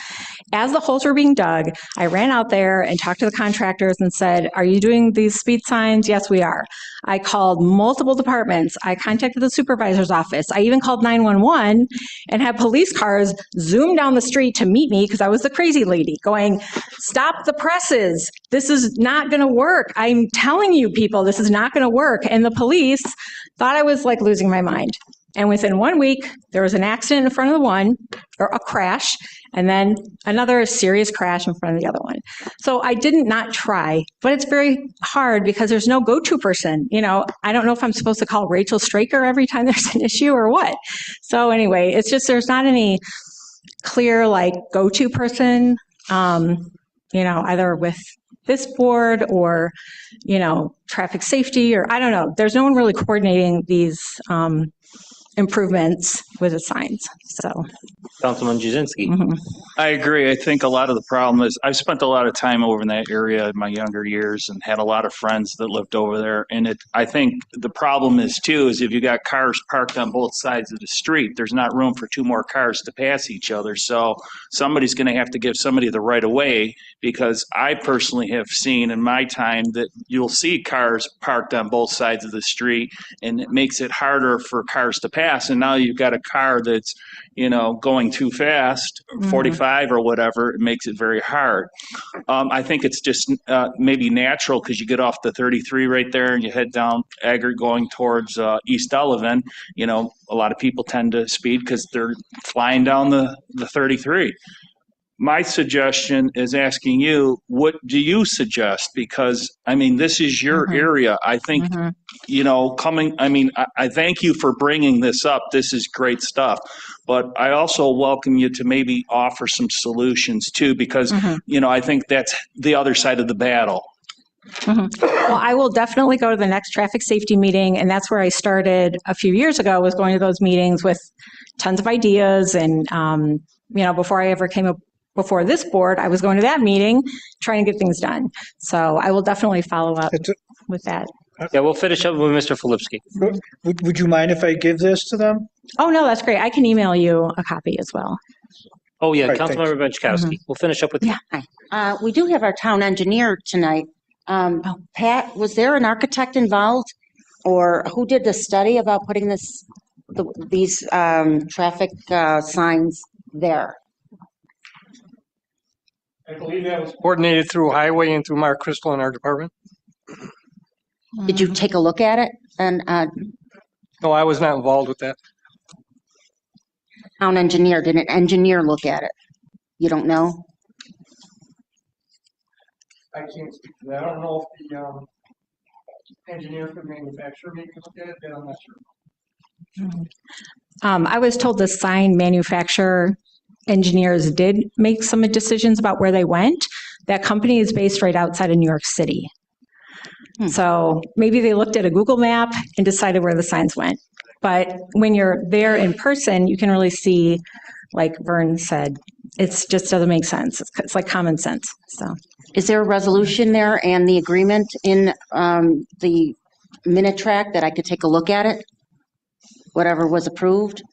As the holes were being dug, I ran out there and talked to the contractors and said, are you doing these speed signs? Yes, we are. I called multiple departments. I contacted the supervisor's office. I even called 911 and had police cars zoom down the street to meet me because I was the crazy lady going, stop the presses. This is not going to work. I'm telling you people, this is not going to work. And the police thought I was losing my mind. And within 1 week, there was an accident in front of the one, or a crash, and then another serious crash in front of the other one. So I didn't not try, but it's very hard because there's no go-to person. I don't know if I'm supposed to call Rachel Straker every time there's an issue or what. So anyway, it's just there's not any clear go-to person, either with this board or, traffic safety, or I don't know. There's no one really coordinating these improvements with the signs. So, Councilman Jazinski. I agree. I think a lot of the problem is I've spent a lot of time over in that area in my younger years and had a lot of friends that lived over there. And I think the problem is if you got cars parked on both sides of the street, there's not room for two more cars to pass each other. So somebody's going to have to give somebody the right of way, because I personally have seen in my time that you'll see cars parked on both sides of the street, and it makes it harder for cars to pass. And now you've got a car that's, going too fast, 45 or whatever, it makes it very hard. I think it's just maybe natural because you get off the 33 right there and you head down Eggert going towards East Delavan. A lot of people tend to speed because they're flying down the 33. My suggestion is asking you, what do you suggest? Because, this is your area. I think, I thank you for bringing this up. This is great stuff. But I also welcome you to maybe offer some solutions too, because, I think that's the other side of the battle. Well, I will definitely go to the next traffic safety meeting. And that's where I started a few years ago, was going to those meetings with tons of ideas. And, before I ever came up before this board, I was going to that meeting, trying to get things done. So I will definitely follow up with that. Yeah, we'll finish up with Mr. Filipski. Would you mind if I give this to them? Oh, no, that's great. I can email you a copy as well. Oh, yeah, All right, Councilmember Benchkowski. We'll finish up with you. We do have our town engineer tonight. Pat, was there an architect involved? Or who did the study about putting these traffic signs there? I believe that was coordinated through Highway and through Mark Crystal in our department. Did you take a look at it? And No, I was not involved with that. town engineer, did an engineer look at it? You don't know? I can't speak to that. I don't know if the engineer for the manufacturer maybe looked at it, but I'm not sure. I was told the sign manufacturer engineers did make some decisions about where they went. That company is based right outside of New York City. So maybe they looked at a Google map and decided where the signs went. But when you're there in person, you can really see, like Vern said, it just doesn't make sense. It's like common sense, so. Is there a resolution there and the agreement in the minute track that I could take a look at it? Whatever was approved?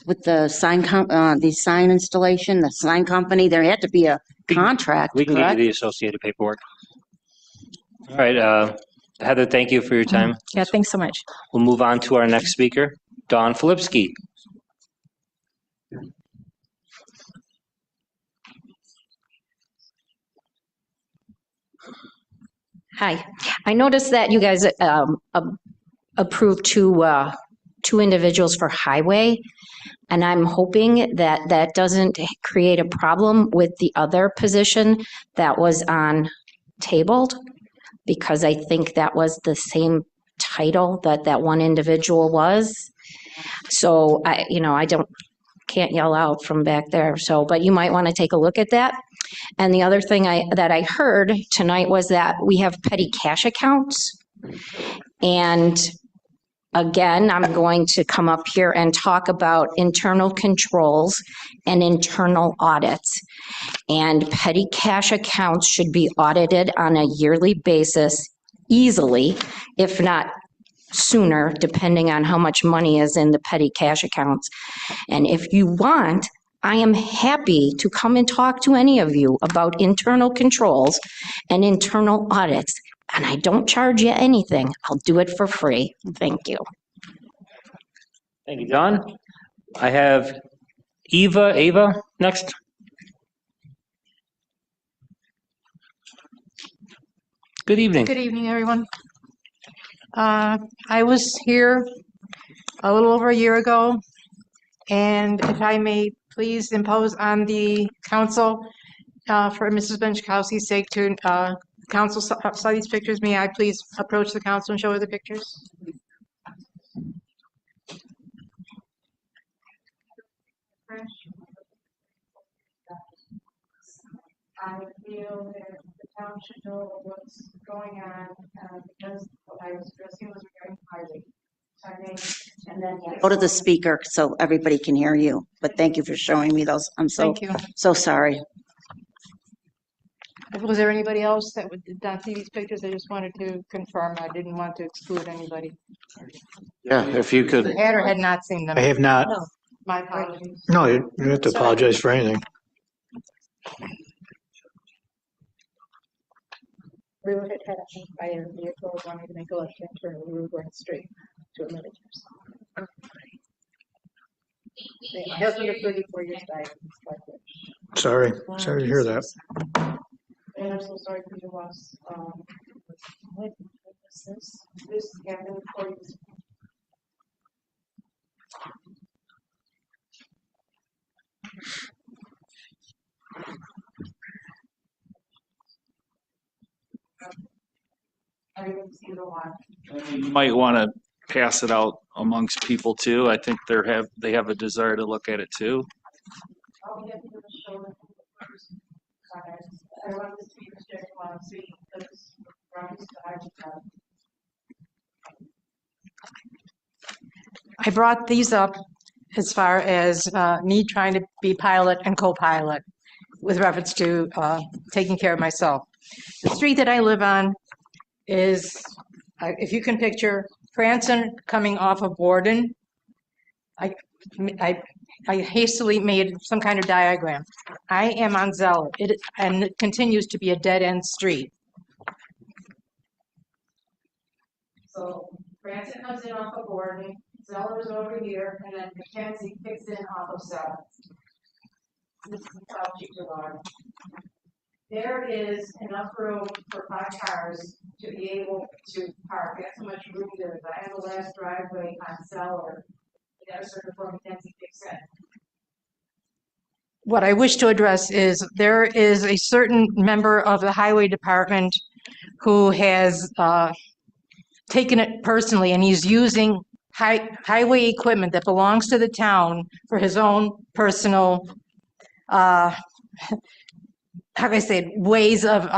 With the sign installation, the sign company, there had to be a contract, We can get correct? you the associated paperwork. All right, Heather, thank you for your time. Yeah, thanks so much. We'll move on to our next speaker, Dawn Filipski. Hi, I noticed that you guys approved two individuals for highway, and I'm hoping that that doesn't create a problem with the other position that was on tabled, because I think that was the same title that one individual was. So I can't yell out from back there, but you might want to take a look at that. And the other thing that I heard tonight was that we have petty cash accounts. And again, I'm going to come up here and talk about internal controls and internal audits. And petty cash accounts should be audited on a yearly basis easily, if not sooner, depending on how much money is in the petty cash accounts. And if you want, I am happy to come and talk to any of you about internal controls and internal audits. And I don't charge you anything. I'll do it for free. Thank you. Thank you, Dawn. I have Ava next. Good evening. Good evening, everyone. I was here a little over a year ago, and if I may please impose on the council, for Mrs. Benchkowski's sake, to council saw these pictures, may I please approach the council and show her the pictures? I feel that the town should know what's going on, because what I was addressing was regarding highway. And then, yes. Go to the speaker so everybody can hear you. But thank you for showing me those. I'm Thank you. so sorry. Was there anybody else that did not see these pictures? I just wanted to confirm. I didn't want to exclude anybody. Yeah, if you could. Had or had not seen them. I have not. No. My apologies. No, you don't have to apologize for anything. We were hit by a vehicle wanting to make a left turn. We were going straight to a military. My husband of 34 years died. Sorry to hear that. And I'm so sorry for your loss. What is this? This happened before you. I didn't see the one. You might want to pass it out amongst people too. I think they have a desire to look at it too. I'll be able to show them first. I want to see the check while see this from the side. I brought these up as far as me trying to be pilot and co-pilot with reference to taking care of myself. The street that I live on is, if you can picture Cranston coming off of Borden. I I hastily made some kind of diagram. I am on Zeller, and it continues to be a dead-end street. So Branson comes in off of Gordon, Zeller's over here, and then Mackenzie kicks in off of Seventh. This is South Chickasaw. There is enough room for 5 cars to be able to park. That's how much room there is. I have the last driveway on Zeller. That's sort of where Mackenzie kicks in. What I wish to address is there is a certain member of the highway department who has taken it personally, and he's using highway equipment that belongs to the town for his own personal, how can I say it, ways of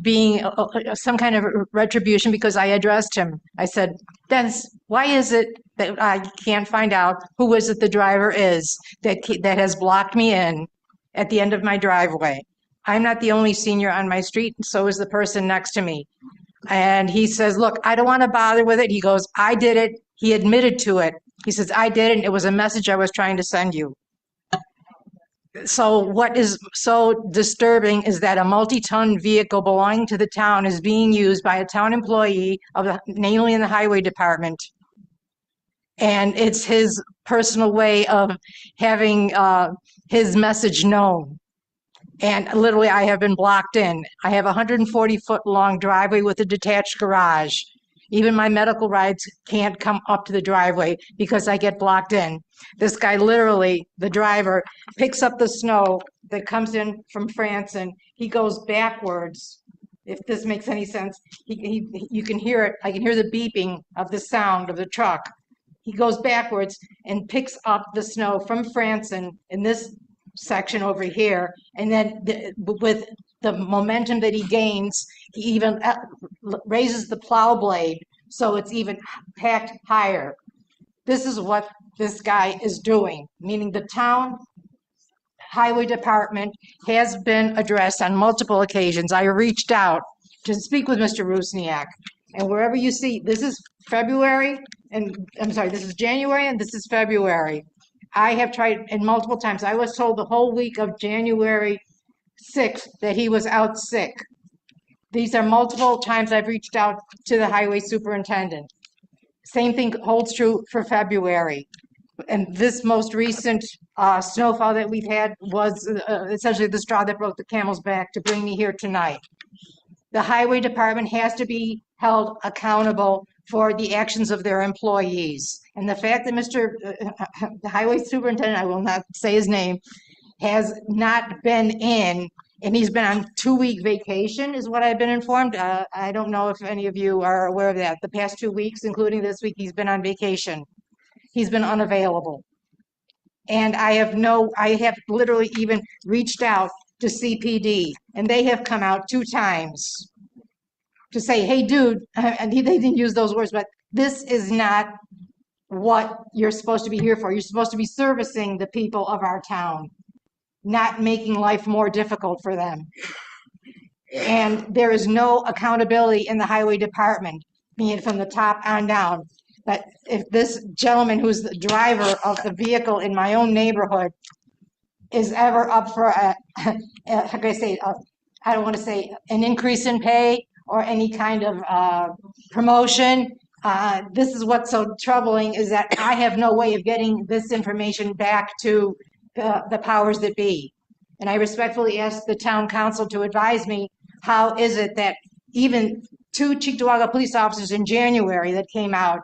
being some kind of retribution, because I addressed him. I said, Dennis, why is it that I can't find out who is it the driver is that has blocked me in at the end of my driveway? I'm not the only senior on my street, and so is the person next to me. And he says, look, I don't want to bother with it. He goes, I did it. He admitted to it. He says, I did it. It was a message I was trying to send you. So what is so disturbing is that a multi-ton vehicle belonging to the town is being used by a town employee namely in the highway department. And it's his personal way of having his message known. And literally, I have been blocked in. I have a 140-foot long driveway with a detached garage. Even my medical rides can't come up to the driveway because I get blocked in. This guy literally, the driver, picks up the snow that comes in from Franson. He goes backwards, if this makes any sense. You can hear it. I can hear the beeping of the sound of the truck. He goes backwards and picks up the snow from Franson in this section over here, and then with the momentum that he gains, he even raises the plow blade so it's even packed higher. This is what this guy is doing, meaning the town highway department has been addressed on multiple occasions. I reached out to speak with Mr. Rusniak, and wherever you see, this is February, and I'm sorry, this is January and this is February. I have tried, and multiple times, I was told the whole week of January 6th that he was out sick. These are multiple times I've reached out to the highway superintendent. Same thing holds true for February. And this most recent snowfall that we've had was essentially the straw that broke the camel's back to bring me here tonight. The highway department has to be held accountable for the actions of their employees. And the fact that the highway superintendent, I will not say his name, has not been in, and he's been on 2-week vacation is what I've been informed. I don't know if any of you are aware of that. The past 2 weeks, including this week, he's been on vacation. He's been unavailable. And I have literally even reached out to CPD, and they have come out 2 times to say, hey, dude, and they didn't use those words, but this is not what you're supposed to be here for. You're supposed to be servicing the people of our town, not making life more difficult for them. And there is no accountability in the highway department, being from the top on down. But if this gentleman who's the driver of the vehicle in my own neighborhood is ever up for how can I say, I don't want to say an increase in pay or any kind of promotion, this is what's so troubling, is that I have no way of getting this information back to the powers that be. And I respectfully ask the town council to advise me, how is it that even 2 Cheektowaga police officers in January that came out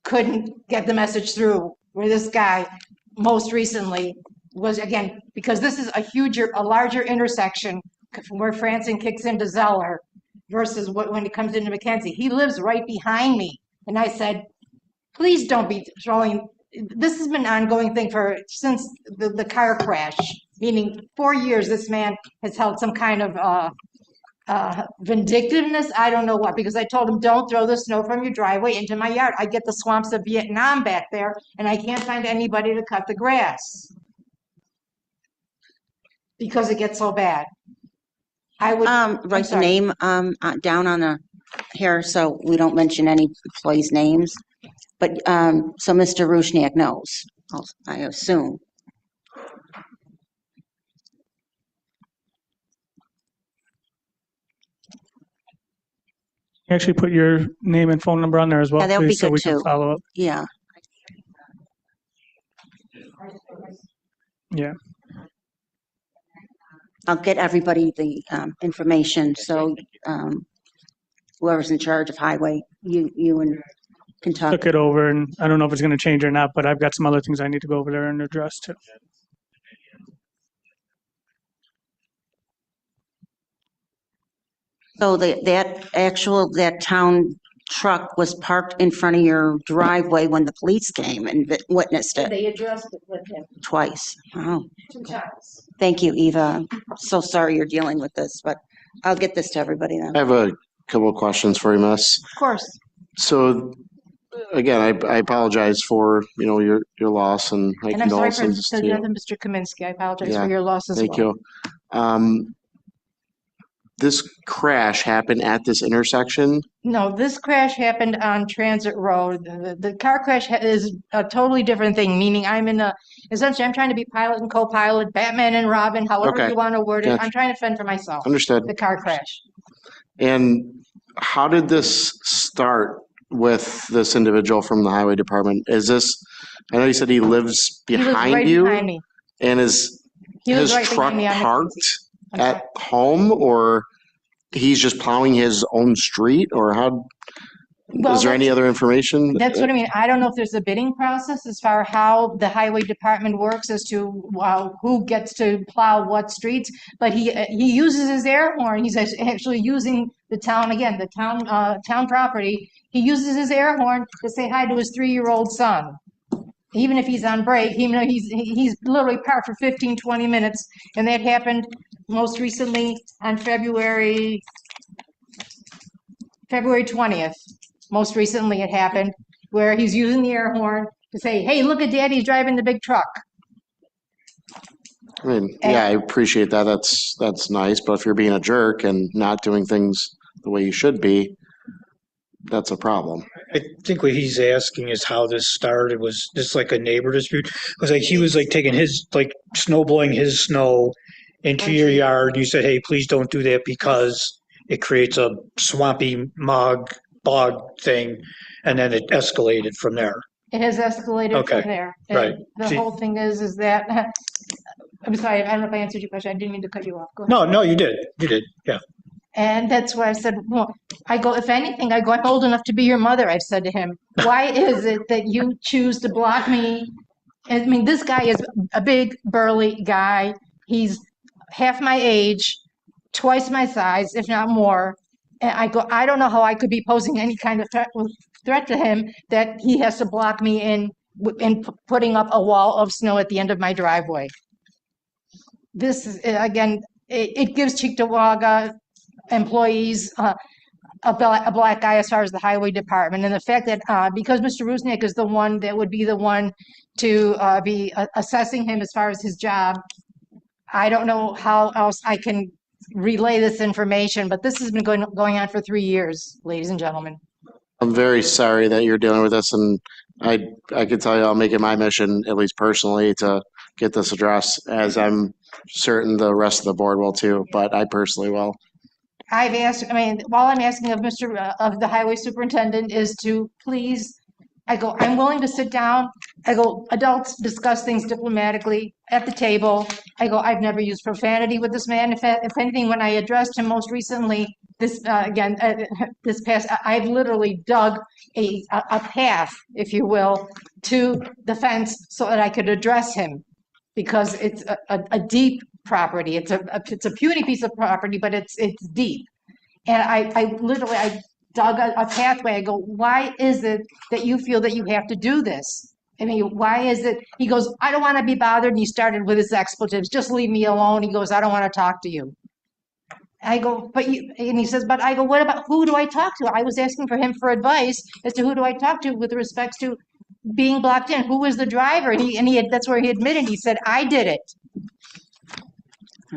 couldn't get the message through, where this guy most recently was, again, because this is a larger intersection from where Franson kicks into Zeller versus when it comes into Mackenzie. He lives right behind me. And I said, please don't be throwing, this has been an ongoing thing since the car crash, meaning 4 years this man has held some kind of vindictiveness, I don't know what, because I told him, don't throw the snow from your driveway into my yard. I get the swamps of Vietnam back there, and I can't find anybody to cut the grass because it gets so bad. I would write the name down on the here so we don't mention any employees' names. But so Mr. Rusniak knows, I assume. Actually put your name and phone number on there as well, Yeah, that would be please, so good we can too. follow up. Yeah. Yeah. I'll get everybody the information, so whoever's in charge of highway, you and can talk. Look it over, and I don't know if it's going to change or not, but I've got some other things I need to go over there and address too. So that town truck was parked in front of your driveway when the police came and witnessed it They addressed it with him twice. Oh, 2 times. thank you, Eva. I'm so sorry you're dealing with this, but I'll get this to everybody then. I have a couple of questions for you, Miss. Of course. So again, I apologize for, your loss and my And I'm sorry for condolences the to you. death of Mr. Kaminsky. I apologize Yeah, for your loss as well. Thank you. This crash happened at this intersection. No, this crash happened on Transit Road. The car crash is a totally different thing, meaning essentially I'm trying to be pilot and co-pilot, Batman and Robin, however Okay. you want to word it. Gotcha. I'm trying to fend for myself. Understood. The car crash. And how did this start with this individual from the highway department? I know you said he lives He lives behind right you, behind me. and is He lives his right truck behind me on the parked I'm at home, or he's just plowing his own street, or how? Well, Is there any other information? That's what I mean. I don't know if there's a bidding process as far how the highway department works as to who gets to plow what streets, but he uses his air horn. He's actually using the town, again, the town property. He uses his air horn to say hi to his 3-year-old son. Even if he's on break, even though he's literally parked for 15, 20 minutes, and that happened most recently on February 20th. Most recently it happened where he's using the air horn to say, hey, look at Daddy's driving the big truck. I mean, yeah, I appreciate that. That's nice. But if you're being a jerk and not doing things the way you should be, that's a problem. I think what he's asking is how this started. Was this like a neighbor dispute? It was like he was like taking his, like snow blowing his snow into your yard. You said, hey, please don't do that because it creates a swampy bog thing. And then it escalated from there. It has escalated Okay. from there. Right. The whole thing is that, I'm sorry, I don't know if I answered your question. I didn't mean to cut you off. Go ahead. No, you did. You did. Yeah. And that's why I said, well, if anything, I'm old enough to be your mother, I've said to him. Why is it that you choose to block me? I mean, this guy is a big, burly guy. He's half my age, twice my size, if not more. And I don't know how I could be posing any kind of threat to him that he has to block me in putting up a wall of snow at the end of my driveway. This is, again, it gives Cheektowaga employees a black eye as far as the highway department. And the fact that because Mr. Rusniak is the one that would be the one to be assessing him as far as his job, I don't know how else I can relay this information, but this has been going on for 3 years, ladies and gentlemen. I'm very sorry that you're dealing with this, and I can tell you I'll make it my mission, at least personally, to get this addressed, as I'm certain the rest of the board will too, but I personally will. I've asked, all I'm asking of of the highway superintendent is to please, I'm willing to sit down. Adults discuss things diplomatically at the table. I've never used profanity with this man. If anything, when I addressed him most recently, this past, I've literally dug a path, if you will, to the fence so that I could address him, because it's a deep property. It's a puny piece of property, but it's deep. And I literally dug a pathway. I go, why is it that you feel that you have to do this? I mean, why is it? He goes, I don't want to be bothered. And he started with his expletives. Just leave me alone. He goes, I don't want to talk to you. I go, and he says, but I go, what about, who do I talk to? I was asking for him for advice as to who do I talk to with respects to being blocked in. Who was the driver? And that's where he admitted. He said, I did it.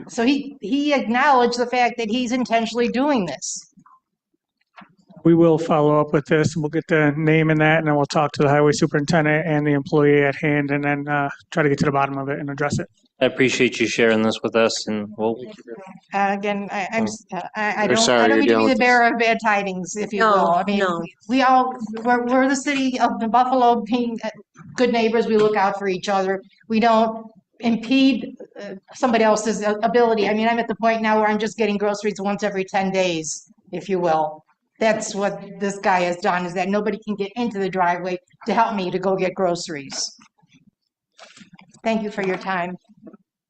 So he acknowledged the fact that he's intentionally doing this. We will follow up with this. We'll get the name in that, and then we'll talk to the highway superintendent and the employee at hand, and then try to get to the bottom of it and address it. I appreciate you sharing this with us, and we'll Again, I We're don't, sorry I don't you're mean to dealing be the with bearer of bad tidings, if you No, will. I mean, no. we're the city of the Buffalo, being good neighbors, we look out for each other. We don't impede somebody else's ability. I mean, I'm at the point now where I'm just getting groceries once every 10 days, if you will. That's what this guy has done, is that nobody can get into the driveway to help me to go get groceries. Thank you for your time.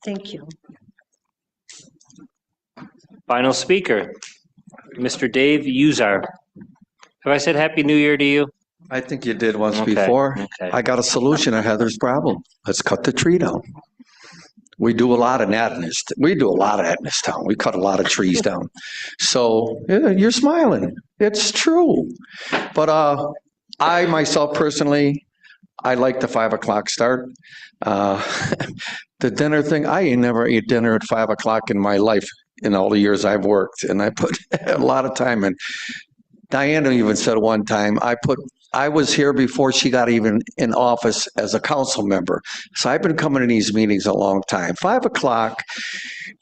Thank you. final speaker, Mr. Dave Uzar. Have I said Happy New Year to you? I think you did once Okay, before. okay. I got a solution to Heather's problem. Let's cut the tree down. We do a lot of that in this. We do a lot of that in this town. We cut a lot of trees down. So yeah, you're smiling. It's true. But I myself personally, I like the 5 o'clock start. The dinner thing, I ain't never ate dinner at 5 o'clock in my life in all the years I've worked, and I put a lot of time in. Diana even said one time, I was here before she got even in office as a council member. So I've been coming to these meetings a long time. 5 o'clock,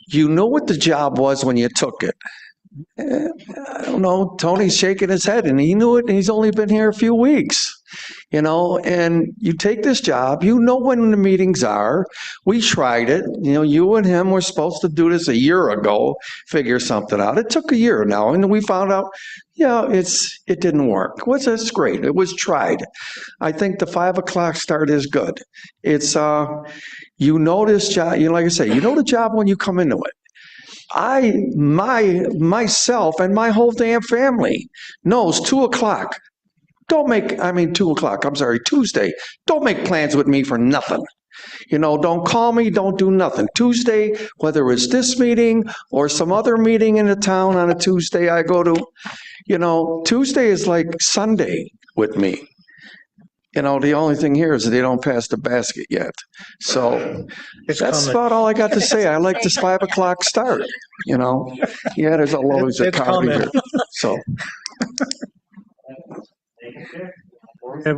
you know what the job was when you took it. I don't know, Tony's shaking his head and he knew it and he's only been here a few weeks. You know, and you take this job, you know when the meetings are. We tried it, you know, you and him were supposed to do this a year ago, figure something out. It took a year now, and we found out, yeah, it didn't work. It's great. It was tried. I think the 5 o'clock start is good. It's, you know this job, you know, like I say, you know the job when you come into it. Myself and my whole damn family knows 2 o'clock. 2 o'clock, I'm sorry, Tuesday. Don't make plans with me for nothing. You know, don't call me, don't do nothing. Tuesday, whether it's this meeting or some other meeting in the town on a Tuesday I go to, you know, Tuesday is like Sunday with me. You know, the only thing here is they don't pass the basket yet. So that's about all I got to say. I like this 5 o'clock start, you know. Yeah, there's always a coffee here. So.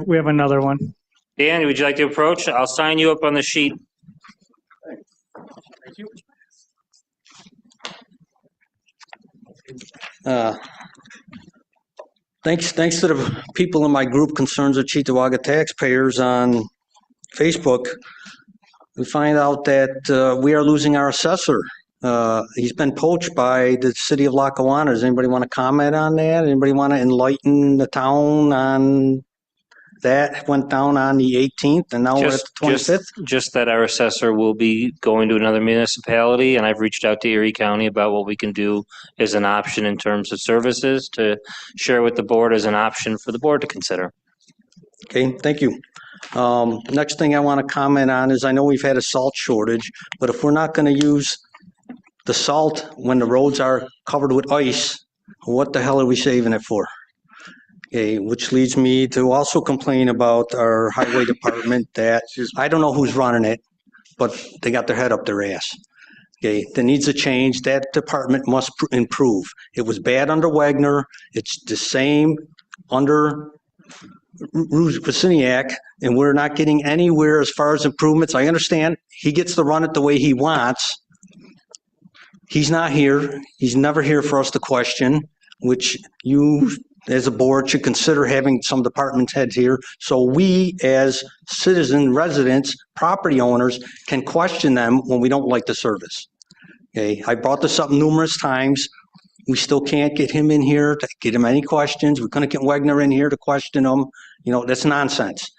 We have another one. Dan, would you like to approach? I'll sign you up on the sheet. Thank you. Thanks to the people in my group Concerns of Cheektowaga Taxpayers on Facebook, we find out that we are losing our assessor. He's been poached by the city of Lackawanna. Does anybody want to comment on that? Anybody want to enlighten the town on that? Went down on the 18th and now we're at the 25th? Just that our assessor will be going to another municipality, and I've reached out to Erie County about what we can do as an option in terms of services to share with the board as an option for the board to consider. Okay, thank you. Next thing I want to comment on is I know we've had a salt shortage, but if we're not going to use the salt when the roads are covered with ice, what the hell are we saving it for? Okay, which leads me to also complain about our highway department that I don't know who's running it, but they got their head up their ass. Okay, that needs a change. That department must improve. It was bad under Wagner. It's the same under Rusiniak, and we're not getting anywhere as far as improvements. I understand he gets to run it the way he wants. He's not here. He's never here for us to question, which you as a board should consider having some department heads here so we as citizen residents, property owners can question them when we don't like the service. Okay, I brought this up numerous times. We still can't get him in here to get him any questions. We couldn't get Wagner in here to question him. You know, that's nonsense.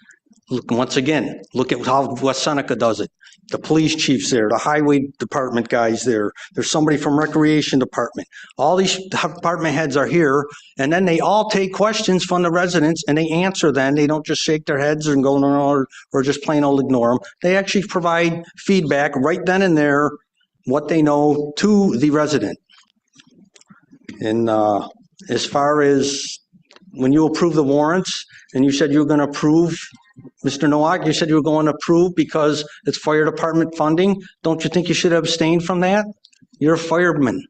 Look, once again, look at how West Seneca does it. The police chief's there, the highway department guy's there. There's somebody from recreation department. All these department heads are here, and then they all take questions from the residents and they answer them. They don't just shake their heads and go, no, or just plain old ignore them. They actually provide feedback right then and there, what they know to the resident. And as far as when you approve the warrants, and you said you were going to approve, Mr. Nowak, you said you were going to approve because it's fire department funding. Don't you think you should abstain from that? You're a fireman.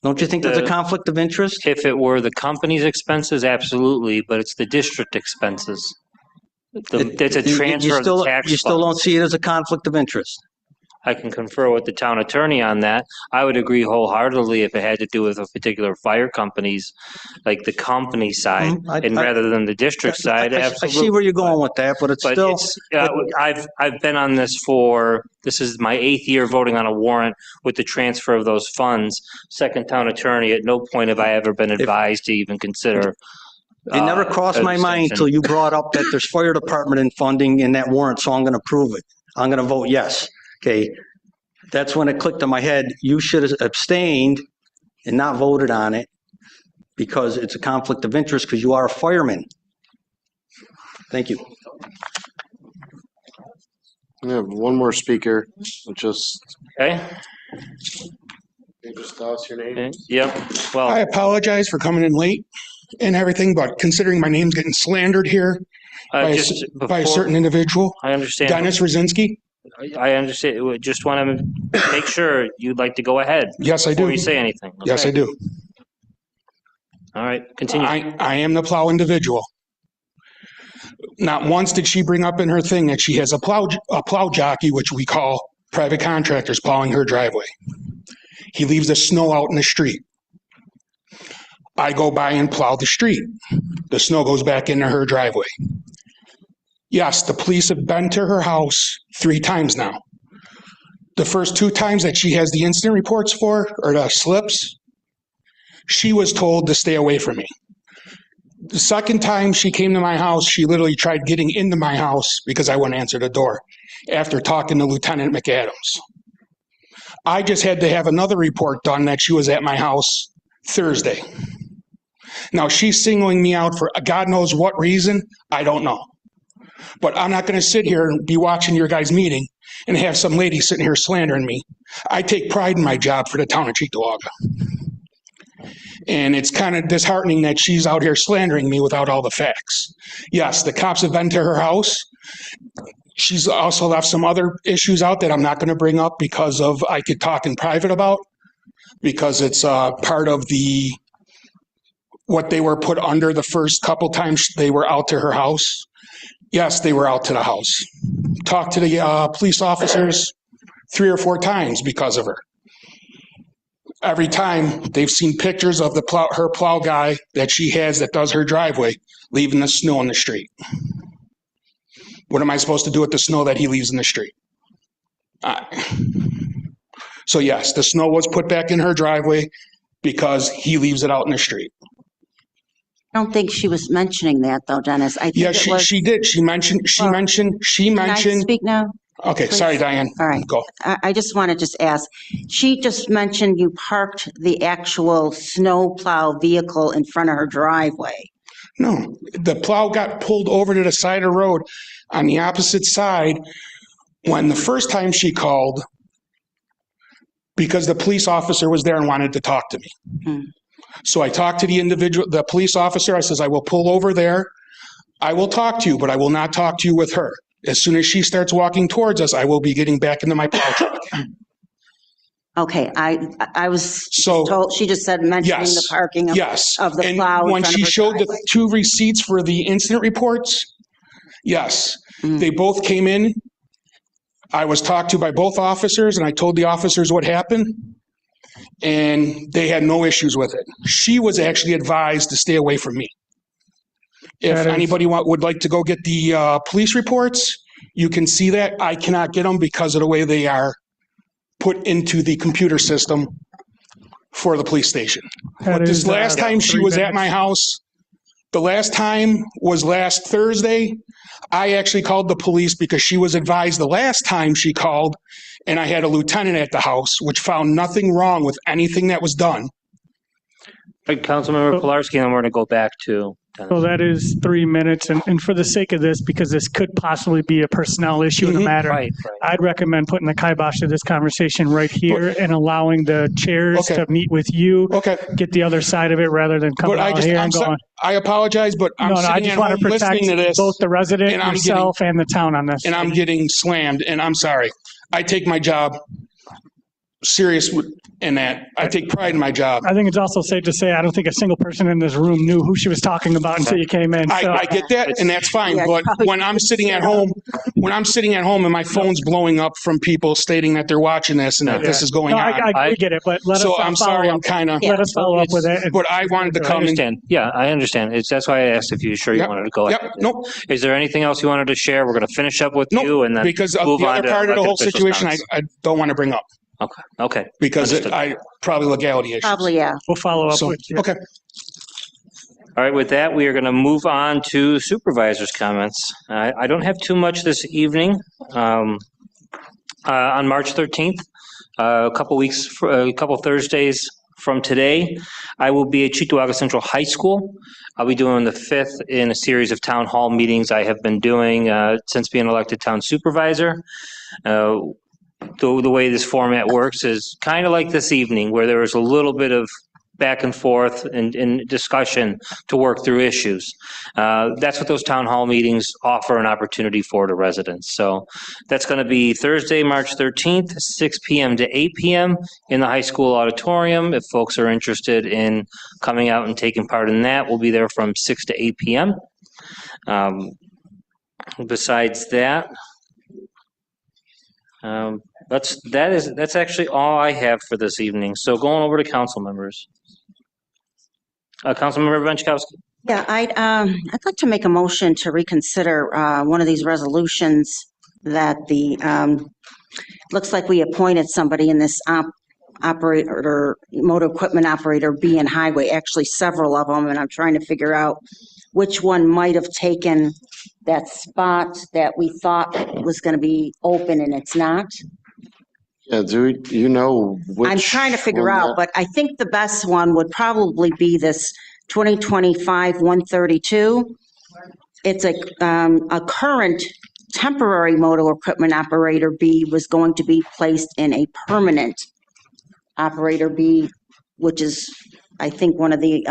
Don't you think there's a conflict of interest? If it were the company's expenses, absolutely, but it's the district expenses. It's a transfer of the tax You still don't see it as a conflict of interest? I can confer with the town attorney on that. I would agree wholeheartedly if it had to do with a particular fire company's, like the company side, and rather than the district side, I absolutely. see where you're going with that, but it's still. I've been on this this is my 8th year voting on a warrant with the transfer of those funds. Second town attorney, at no point have I ever been advised to even consider. It never crossed my mind until you brought up that there's fire department and funding in that warrant, so I'm going to approve it. I'm going to vote yes. Okay, that's when it clicked in my head. You should have abstained and not voted on it because it's a conflict of interest because you are a fireman. Thank you. We have one more speaker. Just okay. Just tell us your name. Okay. Yep. Well, I apologize for coming in late and everything, but considering my name's getting slandered here by a certain individual, I understand. Dennis Rosinski. I understand. We just want to make sure you'd like to go ahead. Yes, I do. Before you say anything. Okay. Yes, I do. All right, continue. I am the plow individual. Not once did she bring up in her thing that she has a plow jockey, which we call private contractors, plowing her driveway. He leaves the snow out in the street. I go by and plow the street. The snow goes back into her driveway. Yes, the police have been to her house 3 times now. The first 2 times that she has the incident reports for, or the slips, she was told to stay away from me. The second time she came to my house, she literally tried getting into my house because I wouldn't answer the door after talking to Lieutenant McAdams. I just had to have another report done that she was at my house Thursday. Now she's singling me out for God knows what reason, I don't know. But I'm not going to sit here and be watching your guys' meeting and have some lady sitting here slandering me. I take pride in my job for the town of Cheektowaga. And it's kind of disheartening that she's out here slandering me without all the facts. Yes, the cops have been to her house. She's also left some other issues out that I'm not going to bring up because of I could talk in private about, because it's part of what they were put under the first couple times they were out to her house. Yes, they were out to the house. Talked to the police officers 3 or 4 times because of her. Every time they've seen pictures of her plow guy that she has that does her driveway, leaving the snow in the street. What am I supposed to do with the snow that he leaves in the street? So yes, the snow was put back in her driveway because he leaves it out in the street. I don't think she was mentioning that though, Dennis. I think she did. She mentioned. Can I speak now? Okay, Please? Sorry, Diane. All right. Go. I just want to ask, she just mentioned you parked the actual snow plow vehicle in front of her driveway. No, the plow got pulled over to the side of the road on the opposite side when the first time she called because the police officer was there and wanted to talk to me. So I talked to the police officer. I says, I will pull over there. I will talk to you, but I will not talk to you with her. As soon as she starts walking towards us, I will be getting back into my plow truck. Okay, I was told, she just said mentioning the parking of the plow. And when she showed the 2 receipts for the incident reports, yes, they both came in. I was talked to by both officers and I told the officers what happened and they had no issues with it. She was actually advised to stay away from me. If anybody would like to go get the police reports, you can see that. I cannot get them because of the way they are put into the computer system for the police station. But this last time she was at my house, the last time was last Thursday. I actually called the police because she was advised the last time she called, and I had a lieutenant at the house, which found nothing wrong with anything that was done. Councilmember Pilarski, and then we're going to go back to Dennis. So that is 3 minutes. And for the sake of this, because this could possibly be a personnel issue in the matter, I'd recommend putting the kibosh to this conversation right here and allowing the chairs to meet with you, get the other side of it rather than coming out here and going. I apologize, but I'm I just want to protect both the resident, yourself, and the town on this. And I'm getting slammed, and I'm sorry. I take my job serious in that. I take pride in my job. I think it's also safe to say, I don't think a single person in this room knew who she was talking about until you came in. So I get that, and that's fine. Yeah, But probably when I'm sitting at home, and my phone's blowing up from people stating that they're watching this and that this is going No, on. I get it, but let us. So I'm sorry, I'm kind of. Let us follow up with it. But I wanted to I come in. understand. Yeah, I understand. That's why I asked if you were sure you wanted to go ahead. Yep, nope. Is there anything else you wanted to share? We're going to finish up with you and then Because of move the on other to part of the elected whole officials' situation, comments. I don't want to bring up. Okay. Because Understood. probably legality issues. Probably, yeah. We'll follow up So, with you. okay. All right, with that, we are going to move on to supervisors' comments. I don't have too much this evening. On March 13th, a couple Thursdays from today, I will be at Cheektowaga Central High School. I'll be doing the 5th in a series of town hall meetings I have been doing since being elected town supervisor. The way this format works is kind of like this evening, where there was a little bit of back and forth and discussion to work through issues. That's what those town hall meetings offer an opportunity for to residents. So that's going to be Thursday, March 13th, 6 p.m. to 8 p.m. in the high school auditorium. If folks are interested in coming out and taking part in that, we'll be there from 6 to 8 p.m. Besides that, that's actually all I have for this evening. So going over to council members. Councilmember Benchkowski. Yeah, I'd like to make a motion to reconsider one of these resolutions that looks like we appointed somebody in this operator, motor equipment operator B and highway, actually several of them, and I'm trying to figure out which one might have taken that spot that we thought was going to be open and it's not. Yeah, do you know which? I'm trying to figure one out, but I think the best one would probably be this 2025-132. It's a current temporary motor equipment operator B was going to be placed in a permanent operator B, which is, I think, one of the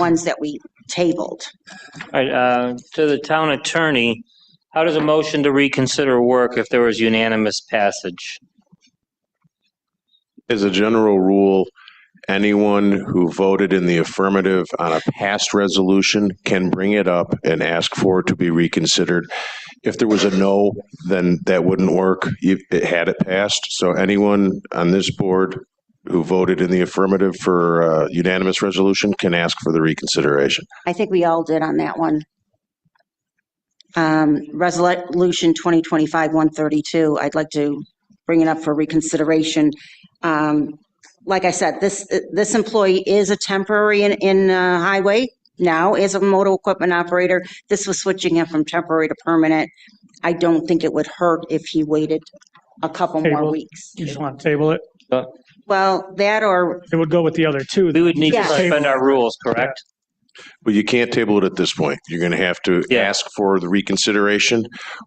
ones that we tabled. All right, to the town attorney, how does a motion to reconsider work if there was unanimous passage? As a general rule, anyone who voted in the affirmative on a past resolution can bring it up and ask for it to be reconsidered. If there was a no, then that wouldn't work. It had it passed. So anyone on this board who voted in the affirmative for a unanimous resolution can ask for the reconsideration. I think we all did on that one. Resolution 2025-132, I'd like to bring it up for reconsideration. Like I said, this employee is a temporary in highway now, is a motor equipment operator. This was switching him from temporary to permanent. I don't think it would hurt if he waited a couple more weeks. You just want to table it? Well, that or. It would go with the other two. We would need to Yeah. suspend our rules, correct? But you can't table it at this point. You're going to have to ask for the reconsideration.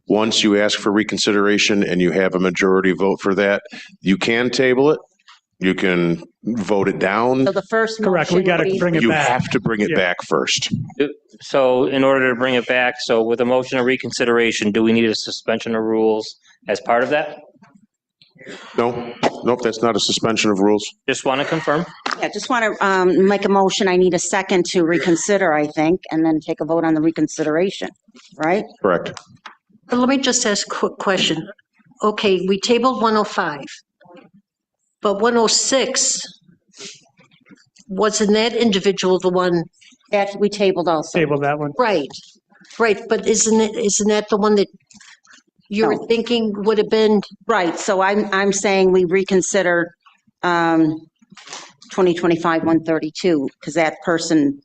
Once you ask for reconsideration and you have a majority vote for that, you can table it. You can vote it down. So the first Correct, we motion got would to be- bring it You back. have to bring it back first. So in order to bring it back, so with a motion of reconsideration, do we need a suspension of rules as part of that? No, nope, that's not a suspension of rules. Just want to confirm. Yeah, just want to make a motion. I need a second to reconsider, I think, and then take a vote on the reconsideration, right? Correct. But let me just ask a quick question. Okay, we tabled 105, but 106, wasn't that individual the one? That we tabled also. Table that one. Right, but isn't that the one that you were thinking would have been? Right, so I'm saying we reconsider 2025-132, because that person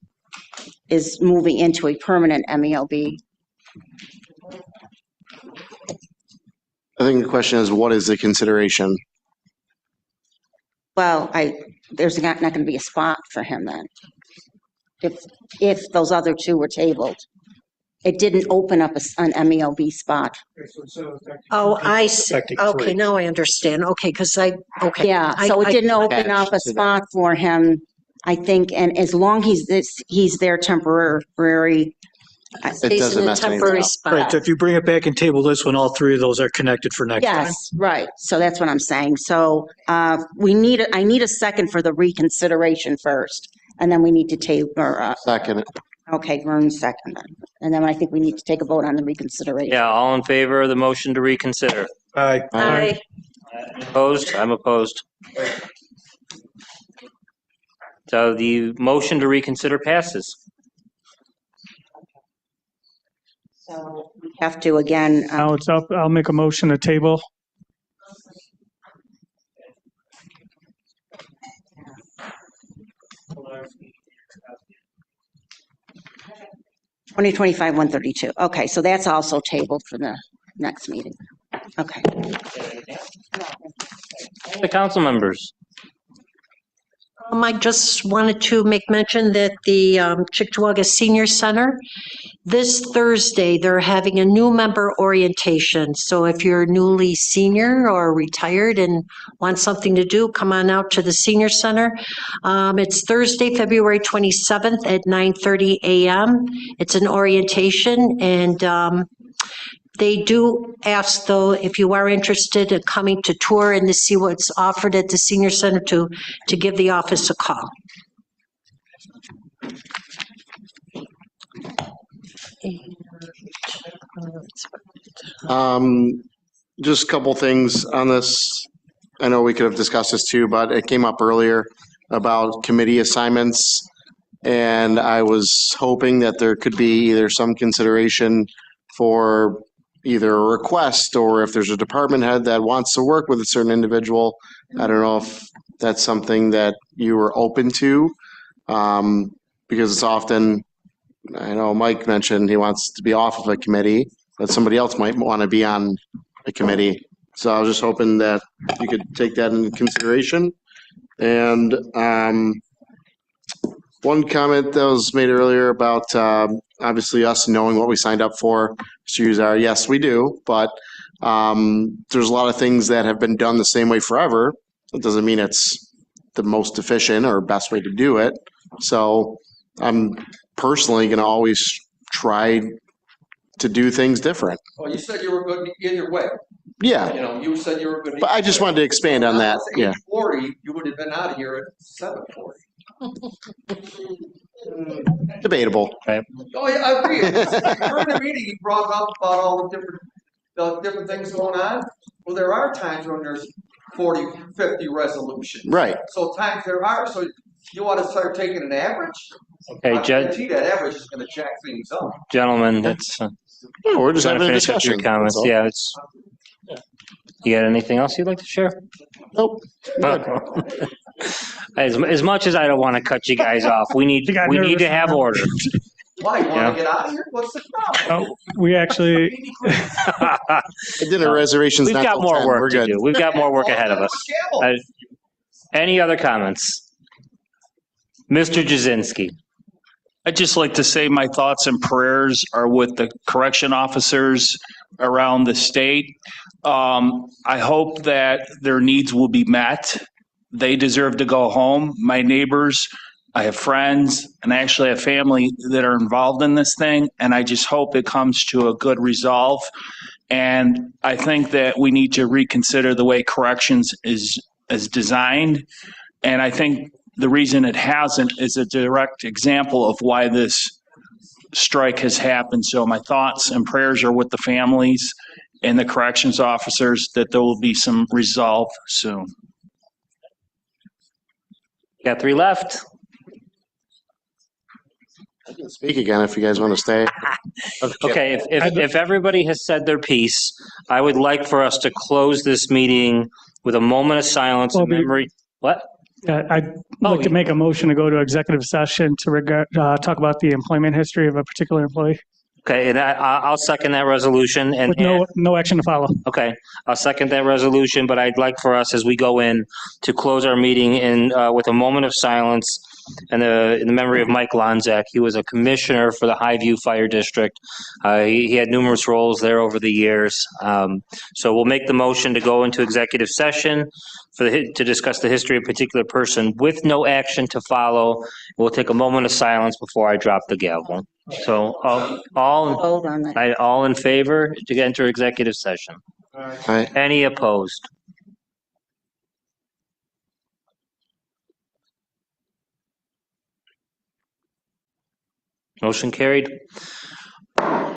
is moving into a permanent MELB. I think the question is, what is the consideration? Well, there's not going to be a spot for him then. If those other two were tabled. It didn't open up an MELB spot. Oh, I see. Effective Okay, three. now I understand. Okay, because okay. Yeah, so it didn't open up a spot for him, I think, and as long he's there temporary, It Stays in doesn't a mess anything temporary up. spot. Right, so if you bring it back and table this one, all three of those are connected for next time. Yes, right. So that's what I'm saying. So I need a second for the reconsideration first, and then we need to table, Second. okay, Vern second. And then I think we need to take a vote on the reconsideration. Yeah, all in favor of the motion to reconsider? Aye. Aye. Opposed? I'm opposed. So the motion to reconsider passes. So we have to again, Now it's up. I'll make a motion to table. twenty 132. Okay, so that's also tabled for the next meeting. Okay. The council members. I just wanted to make mention that the Cheektowaga Senior Center, this Thursday, they're having a new member orientation. So if you're newly senior or retired and want something to do, come on out to the Senior Center. It's Thursday, February 27th at 9:30 a.m. It's an orientation, and they do ask, though, if you are interested in coming to tour and to see what's offered at the Senior Center, to give the office a call. Just a couple things on this. I know we could have discussed this too, but it came up earlier about committee assignments. And I was hoping that there could be either some consideration for either a request, or if there's a department head that wants to work with a certain individual. I don't know if that's something that you were open to, because it's often, I know Mike mentioned he wants to be off of a committee, but somebody else might want to be on a committee. So I was just hoping that you could take that into consideration. And one comment that was made earlier about obviously us knowing what we signed up for. Mr. Uzar, yes, we do, but there's a lot of things that have been done the same way forever. It doesn't mean it's the most efficient or best way to do it. So I'm personally going to always try to do things different. Well, you said you were good either way. Yeah. You know, you said you were good. But I just wanted to expand on that. Yeah. 40, you would have been out of here at 7:40. Debatable. Right. Oh, yeah, I agree. During the meeting, you brought up about all the different things going on. Well, there are times when there's 40, 50 resolutions. Right. So times there are, so you want to start taking an average? Okay, I guarantee that average is going to jack things up. Gentlemen, that's. We're just trying to having a finish up your discussion. comments. That's all. Yeah, it's. You got anything else you'd like to share? Nope. As much as I don't want to cut you guys off, we need to have order. Why, you want Yeah. to get out of here? What's the problem? We actually, Dinner reservations. We've not got till more 10. We're work to good. do. We've got more work ahead of us. Any other comments? Mr. Jazinski. I'd just like to say my thoughts and prayers are with the correction officers around the state. I hope that their needs will be met. They deserve to go home. My neighbors, I have friends, and I actually have family that are involved in this thing, and I just hope it comes to a good resolve. And I think that we need to reconsider the way corrections is designed. And I think the reason it hasn't is a direct example of why this strike has happened. So my thoughts and prayers are with the families and the corrections officers that there will be some resolve soon. Got 3 left. I can speak again if you guys want to stay. Okay, if everybody has said their piece, I would like for us to close this meeting with a moment of silence in memory. What? I'd like to make a motion to go to executive session to talk about the employment history of a particular employee. Okay, and I'll second that resolution. And With no action to follow. Okay, I'll second that resolution, but I'd like for us, as we go in, to close our meeting in with a moment of silence in the memory of Mike Lonzak. He was a commissioner for the Highview Fire District. He had numerous roles there over the years. So we'll make the motion to go into executive session to discuss the history of a particular person with no action to follow. We'll take a moment of silence before I drop the gavel. So all in favor to enter executive session? Aye. Any opposed? Motion carried.